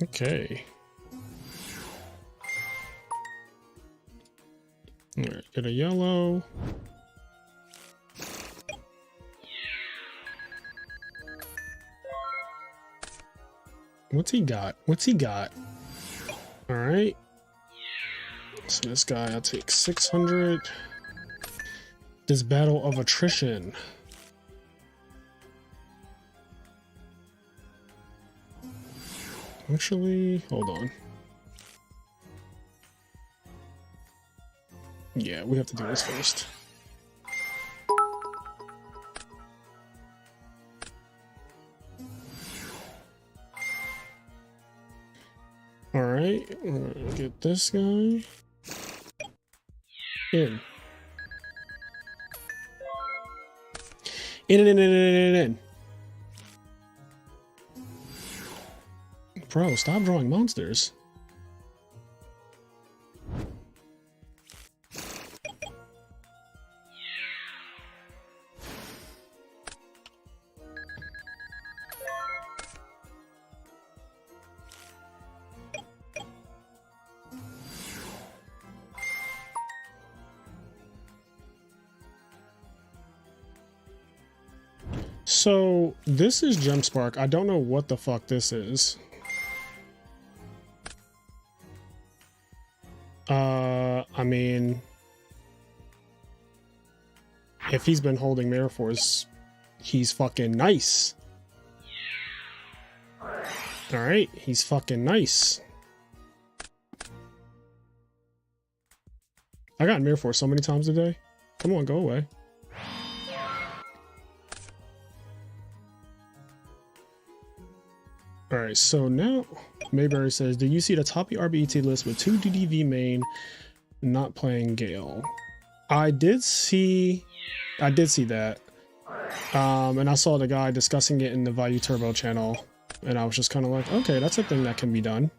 Okay. All right, get a yellow. What's he got? What's he got? All right. So this guy, I'll take 600. This battle of attrition. Actually, hold on. Yeah, we have to do this first. All right, we're gonna get this guy in. In. Bro, stop drawing monsters. So this is Gem Spark. I don't know what the fuck this is. I mean, if he's been holding Mirror Force, he's fucking nice. All right, he's fucking nice. I got Mirror Force so many times today. Come on, go away. All right, so now Mayberry says, do you see the top of your RBET list with 2 DDV main not playing Gale? I did see that. And I saw the guy discussing it in the Value Turbo channel, and I was just kind of like, okay, that's a thing that can be done.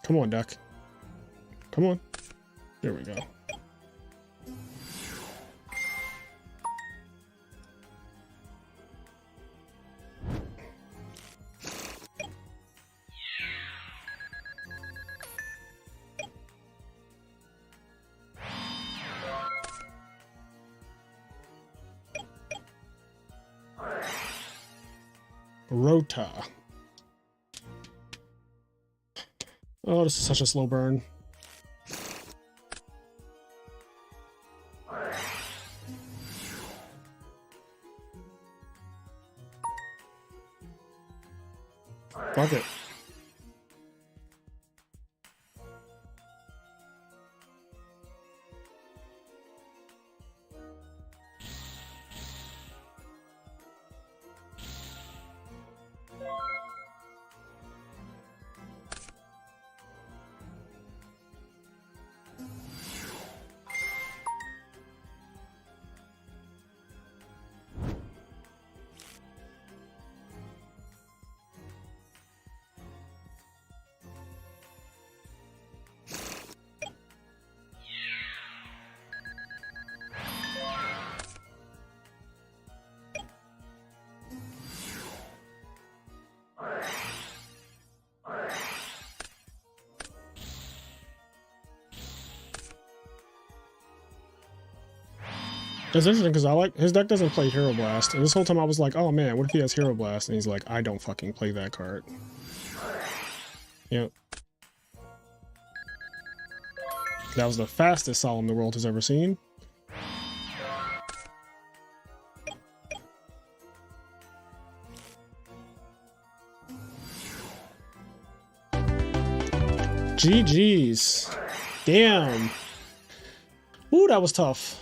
Come on, Duck. Come on. There we go. Rota. Oh, this is such a slow burn. Fuck it. It's interesting because I like his deck doesn't play Hero Blast, and this whole time I was like, oh man, what if he has Hero Blast? And he's like, I don't fucking play that card. Yep. That was the fastest Solemn the world has ever seen. GG's. Damn. Ooh, that was tough.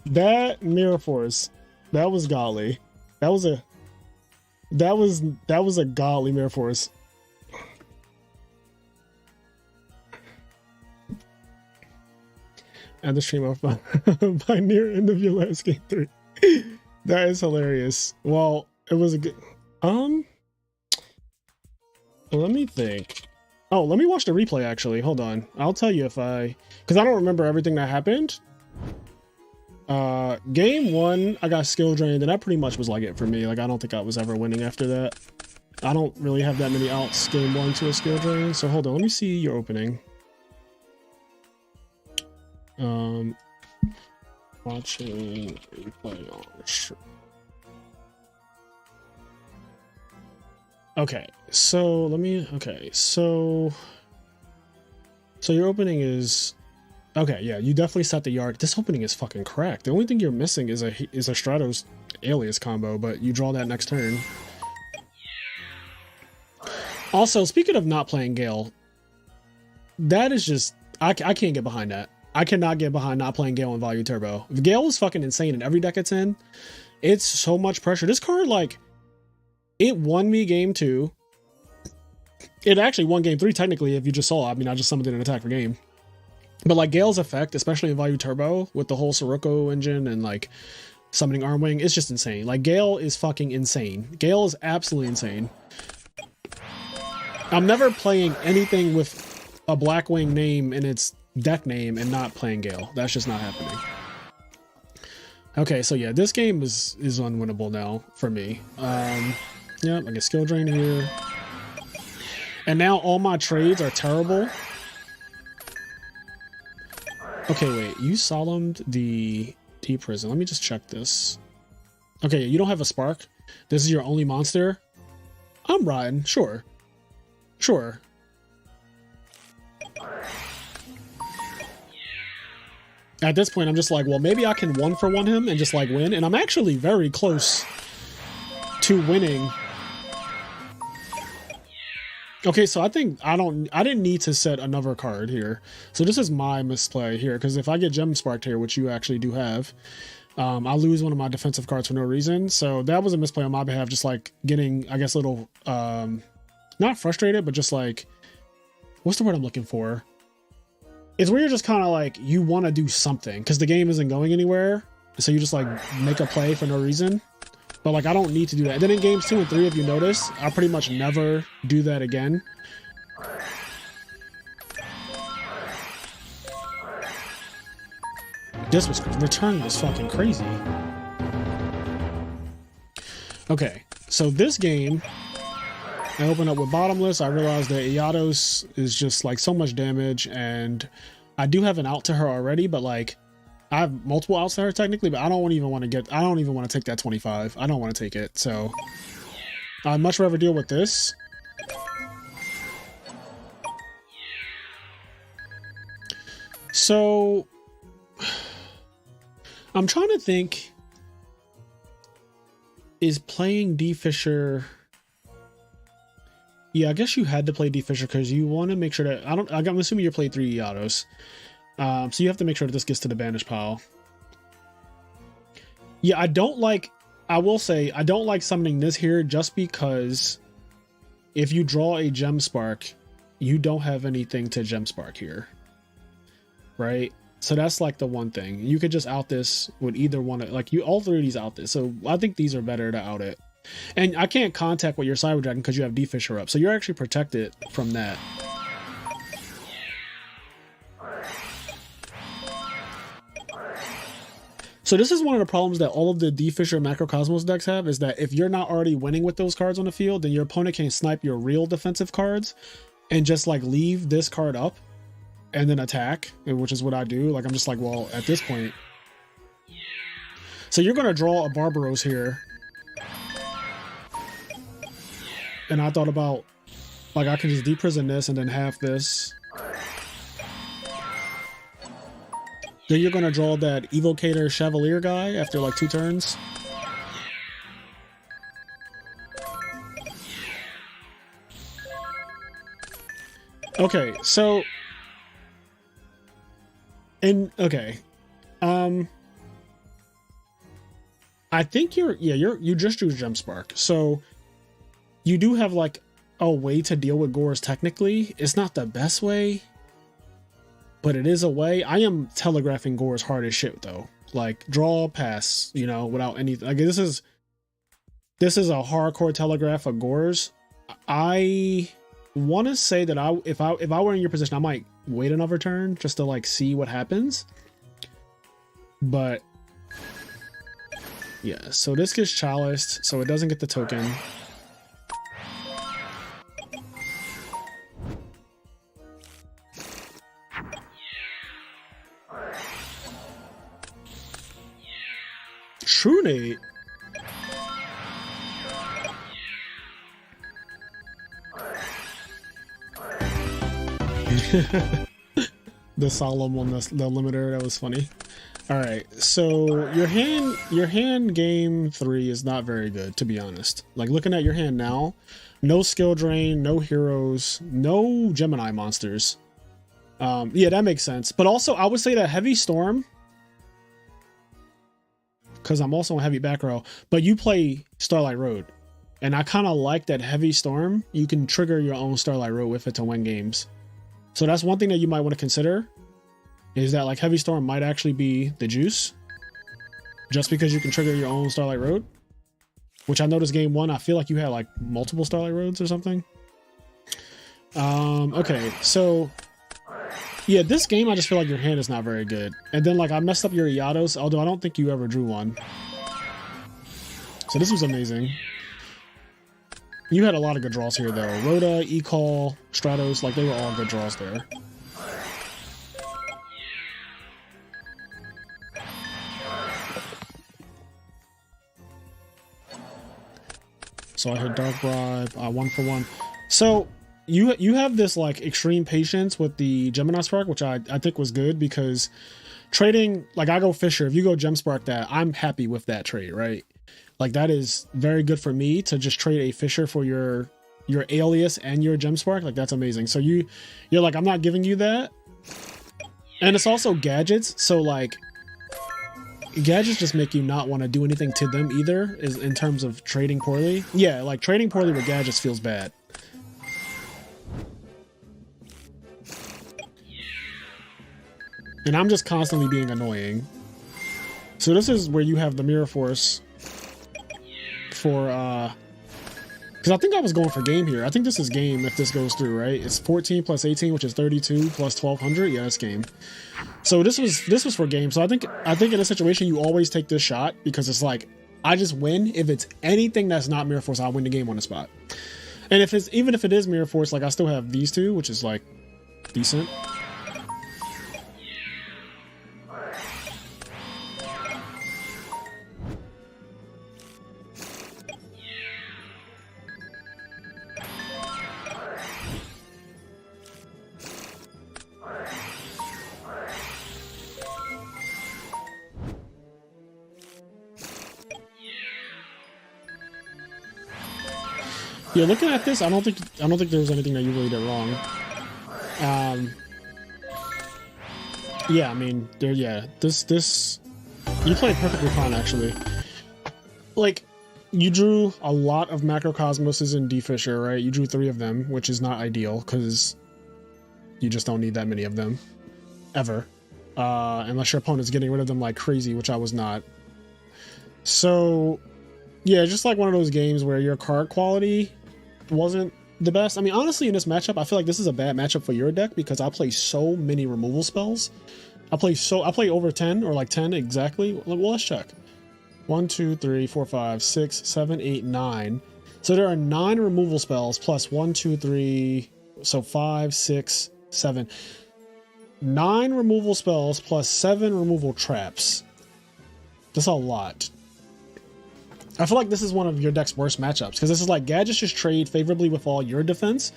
That Mirror Force. That was godly. That was a godly Mirror Force. At the stream of by near end of your last game 3. That is hilarious. Well, it was a good let me think. Oh, let me watch the replay actually. Hold on. I'll tell you if because I don't remember everything that happened. Game 1, I got skill drained, and that pretty much was like it for me. Like, I don't think I was ever winning after that. I don't really have that many outs game 1 to a skill drain. So hold on, let me see your opening. Watching replay on stream. Okay, so let me. Okay, so your opening is. Okay, yeah, you definitely set the yard. This opening is fucking cracked. The only thing you're missing is a Stratos alias combo, but you draw that next turn. Also, speaking of not playing Gale, that is just I can't get behind that. I cannot get behind not playing Gale in Value Turbo. If Gale is fucking insane in every deck it's in, it's so much pressure. This card, like, it won me game 2. It actually won game 3 technically, if you just saw. I mean, I just summoned it in attack for game. But like Gale's effect, especially in Value Turbo, with the whole Sirocco engine and like summoning Armwing, it's just insane. Like Gale is fucking insane. Gale is absolutely insane. I'm never playing anything with a Blackwing name in its deck name and not playing Gale. That's just not happening. Okay, so yeah, this game is unwinnable now for me. Yeah, I get skill drain here. And now all my trades are terrible. Okay, wait, you solemned the Deep Prison. Let me just check this. Okay, you don't have a spark. This is your only monster. I'm riding, sure. Sure. At this point, I'm just like, well, maybe I can 1-for-1 him and just like win. And I'm actually very close to winning. Okay, so I think I didn't need to set another card here. So this is my misplay here, because if I get Gem Sparked here, which you actually do have, I'll lose one of my defensive cards for no reason. So that was a misplay on my behalf, just like getting, I guess, a little, not frustrated, but just like, what's the word I'm looking for? It's where you're just kind of like, you want to do something, because the game isn't going anywhere. So you just like make a play for no reason. But like, I don't need to do that. And then in games 2 and 3, if you notice, I pretty much never do that again. The turn was fucking crazy. Okay, so this game, I open up with Bottomless. I realized that Iados is just like so much damage, and I do have an out to her already, but like, I have multiple outs to her technically, but I don't even want to take that 25. I don't want to take it, so I'd much rather deal with this. So I'm trying to think, is playing D Fisher Yeah, I guess you had to play D Fisher because you want to make sure that I'm assuming you played 3 autos. So you have to make sure that this gets to the banish pile. Yeah, I will say I don't like summoning this here just because if you draw a gem spark, you don't have anything to gem spark here. Right? So that's like the one thing. You could just out this with either one of, like, all 3 of these out this. So I think these are better to out it. And I can't contact with your Cyber Dragon because you have D Fisher up. So you're actually protected from that. So this is one of the problems that all of the D Fisher Macrocosmos decks have, is that if you're not already winning with those cards on the field, then your opponent can snipe your real defensive cards and just like leave this card up and then attack, which is what I do. Like, I'm just like, well, at this point. So you're going to draw a Barbaros here. And I thought about, like, I can just deprison this and then have this. Then you're going to draw that Evocator Chevalier guy after like 2 turns. Okay, so... okay. I think you just drew Gem Spark. So you do have like a way to deal with Gores technically. It's not the best way, but it is a way. I am telegraphing Gores hard as shit though. Like, draw, pass, you know, without anything. Like, this is a hardcore telegraph of Gores. I want to say that if I were in your position, I might wait another turn just to like see what happens. But yeah, so this gets chaliced, so it doesn't get the token. True Nate. The solemn one, the limiter, that was funny. All right, so your hand game 3 is not very good, to be honest. Like, looking at your hand now, no skill drain, no heroes, no Gemini monsters. Yeah, that makes sense. But also, I would say that Heavy Storm, because I'm also on heavy back row, but you play Starlight Road, and I kind of like that Heavy Storm. You can trigger your own Starlight Road with it to win games. So that's one thing that you might want to consider, is that like Heavy Storm might actually be the juice, just because you can trigger your own Starlight Road, which I noticed game 1, I feel like you had like multiple Starlight Roads or something. Okay, so yeah, this game I just feel like your hand is not very good. And then like I messed up your Iados, although I don't think you ever drew one. So this was amazing. You had a lot of good draws here though. Rhoda, E-Call, Stratos, like they were all good draws there. So I hit Dark Bribe, 1 for 1. So you have this like extreme patience with the Gemini Spark, which I think was good, because trading, like I go Fisher, if you go Gem Spark that, I'm happy with that trade, right? Like that is very good for me to just trade a Fisher for your Alias and your Gem Spark. Like that's amazing. So you're like, I'm not giving you that. And it's also gadgets, so like gadgets just make you not want to do anything to them either, is in terms of trading poorly. Yeah, like trading poorly with gadgets feels bad. And I'm just constantly being annoying. So this is where you have the Mirror Force for because I think I was going for game here. I think this is game if this goes through, right? It's 14 plus 18, which is 32 plus 1200. Yeah, that's game. So this was for game. So I think in this situation you always take this shot, because it's like, I just win. If it's anything that's not Mirror Force, I'll win the game on the spot. And even if it is Mirror Force, like I still have these two, which is like decent. Yeah, looking at this, I don't think there was anything that you really did wrong. Yeah, I mean, this you played perfectly fine actually. Like, you drew a lot of macrocosmoses and D-Fisher, right? You drew 3 of them, which is not ideal because you just don't need that many of them ever, unless your opponent's getting rid of them like crazy, which I was not. So yeah, just like one of those games where your card quality wasn't the best. I mean, honestly, in this matchup, I feel like this is a bad matchup for your deck because I play so many removal spells. I play over 10 or like 10 exactly. Well, let's check. 1, 2, 3, 4, 5, 6, 7, 8, 9. So there are 9 removal spells plus 1, 2, 3. So 5, 6, 7. 9 removal spells plus 7 removal traps. That's a lot. I feel like this is one of your deck's worst matchups because this is like Gadget just trade favorably with all your defense,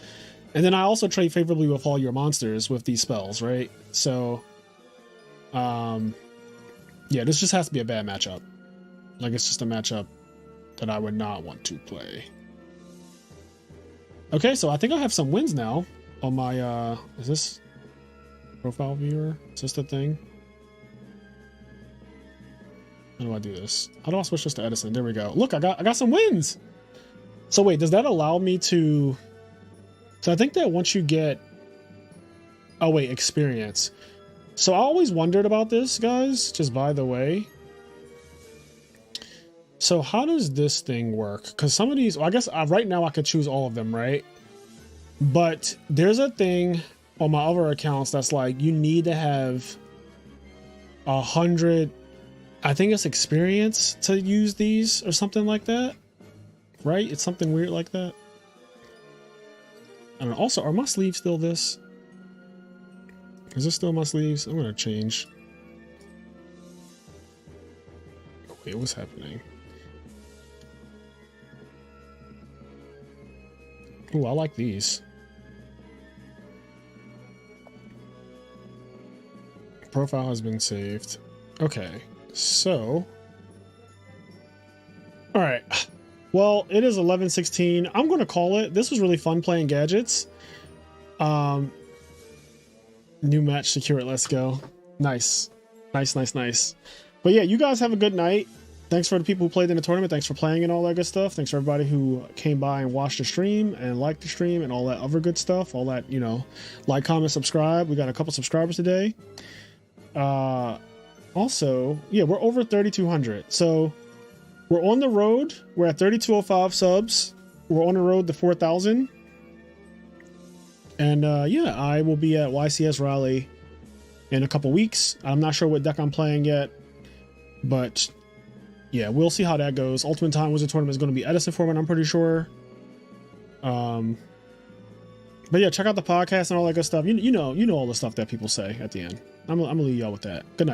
and then I also trade favorably with all your monsters with these spells, right? So, yeah, this just has to be a bad matchup. Like, it's just a matchup that I would not want to play. Okay, so I think I have some wins now on my, is this profile viewer? Is this the thing? How do I do this? How do I switch this to Edison? There we go. Look, I got some wins. So wait, does that allow me to... So I think that once you get... Oh wait, experience. So I always wondered about this, guys, just by the way. So how does this thing work? Because some of these, well, I guess right now I could choose all of them, right? But there's a thing on my other accounts that's like, you need to have 100, I think it's experience to use these or something like that, right? It's something weird like that. I don't know. Also, are my sleeves still this? Is this still my sleeves? I'm gonna change. Wait, what's happening? Oh, I like these. Profile has been saved. Okay, so... Alright. Well, it is 11:16. I'm going to call it. This was really fun playing Gadgets. New match secured. Let's go. Nice. Nice, nice, nice. But yeah, you guys have a good night. Thanks for the people who played in the tournament. Thanks for playing and all that good stuff. Thanks for everybody who came by and watched the stream and liked the stream and all that other good stuff. All that, you know, like, comment, subscribe. We got a couple subscribers today. Also, yeah, we're over 3,200. So we're on the road. We're at 3,205 subs. We're on the road to 4,000. And yeah, I will be at YCS Raleigh in a couple weeks. I'm not sure what deck I'm playing yet, but yeah, we'll see how that goes. Ultimate Time Wizard Tournament is going to be Edison format, I'm pretty sure. But yeah, check out the podcast and all that good stuff. You know all the stuff that people say at the end. I'm gonna leave y'all with that. Good night.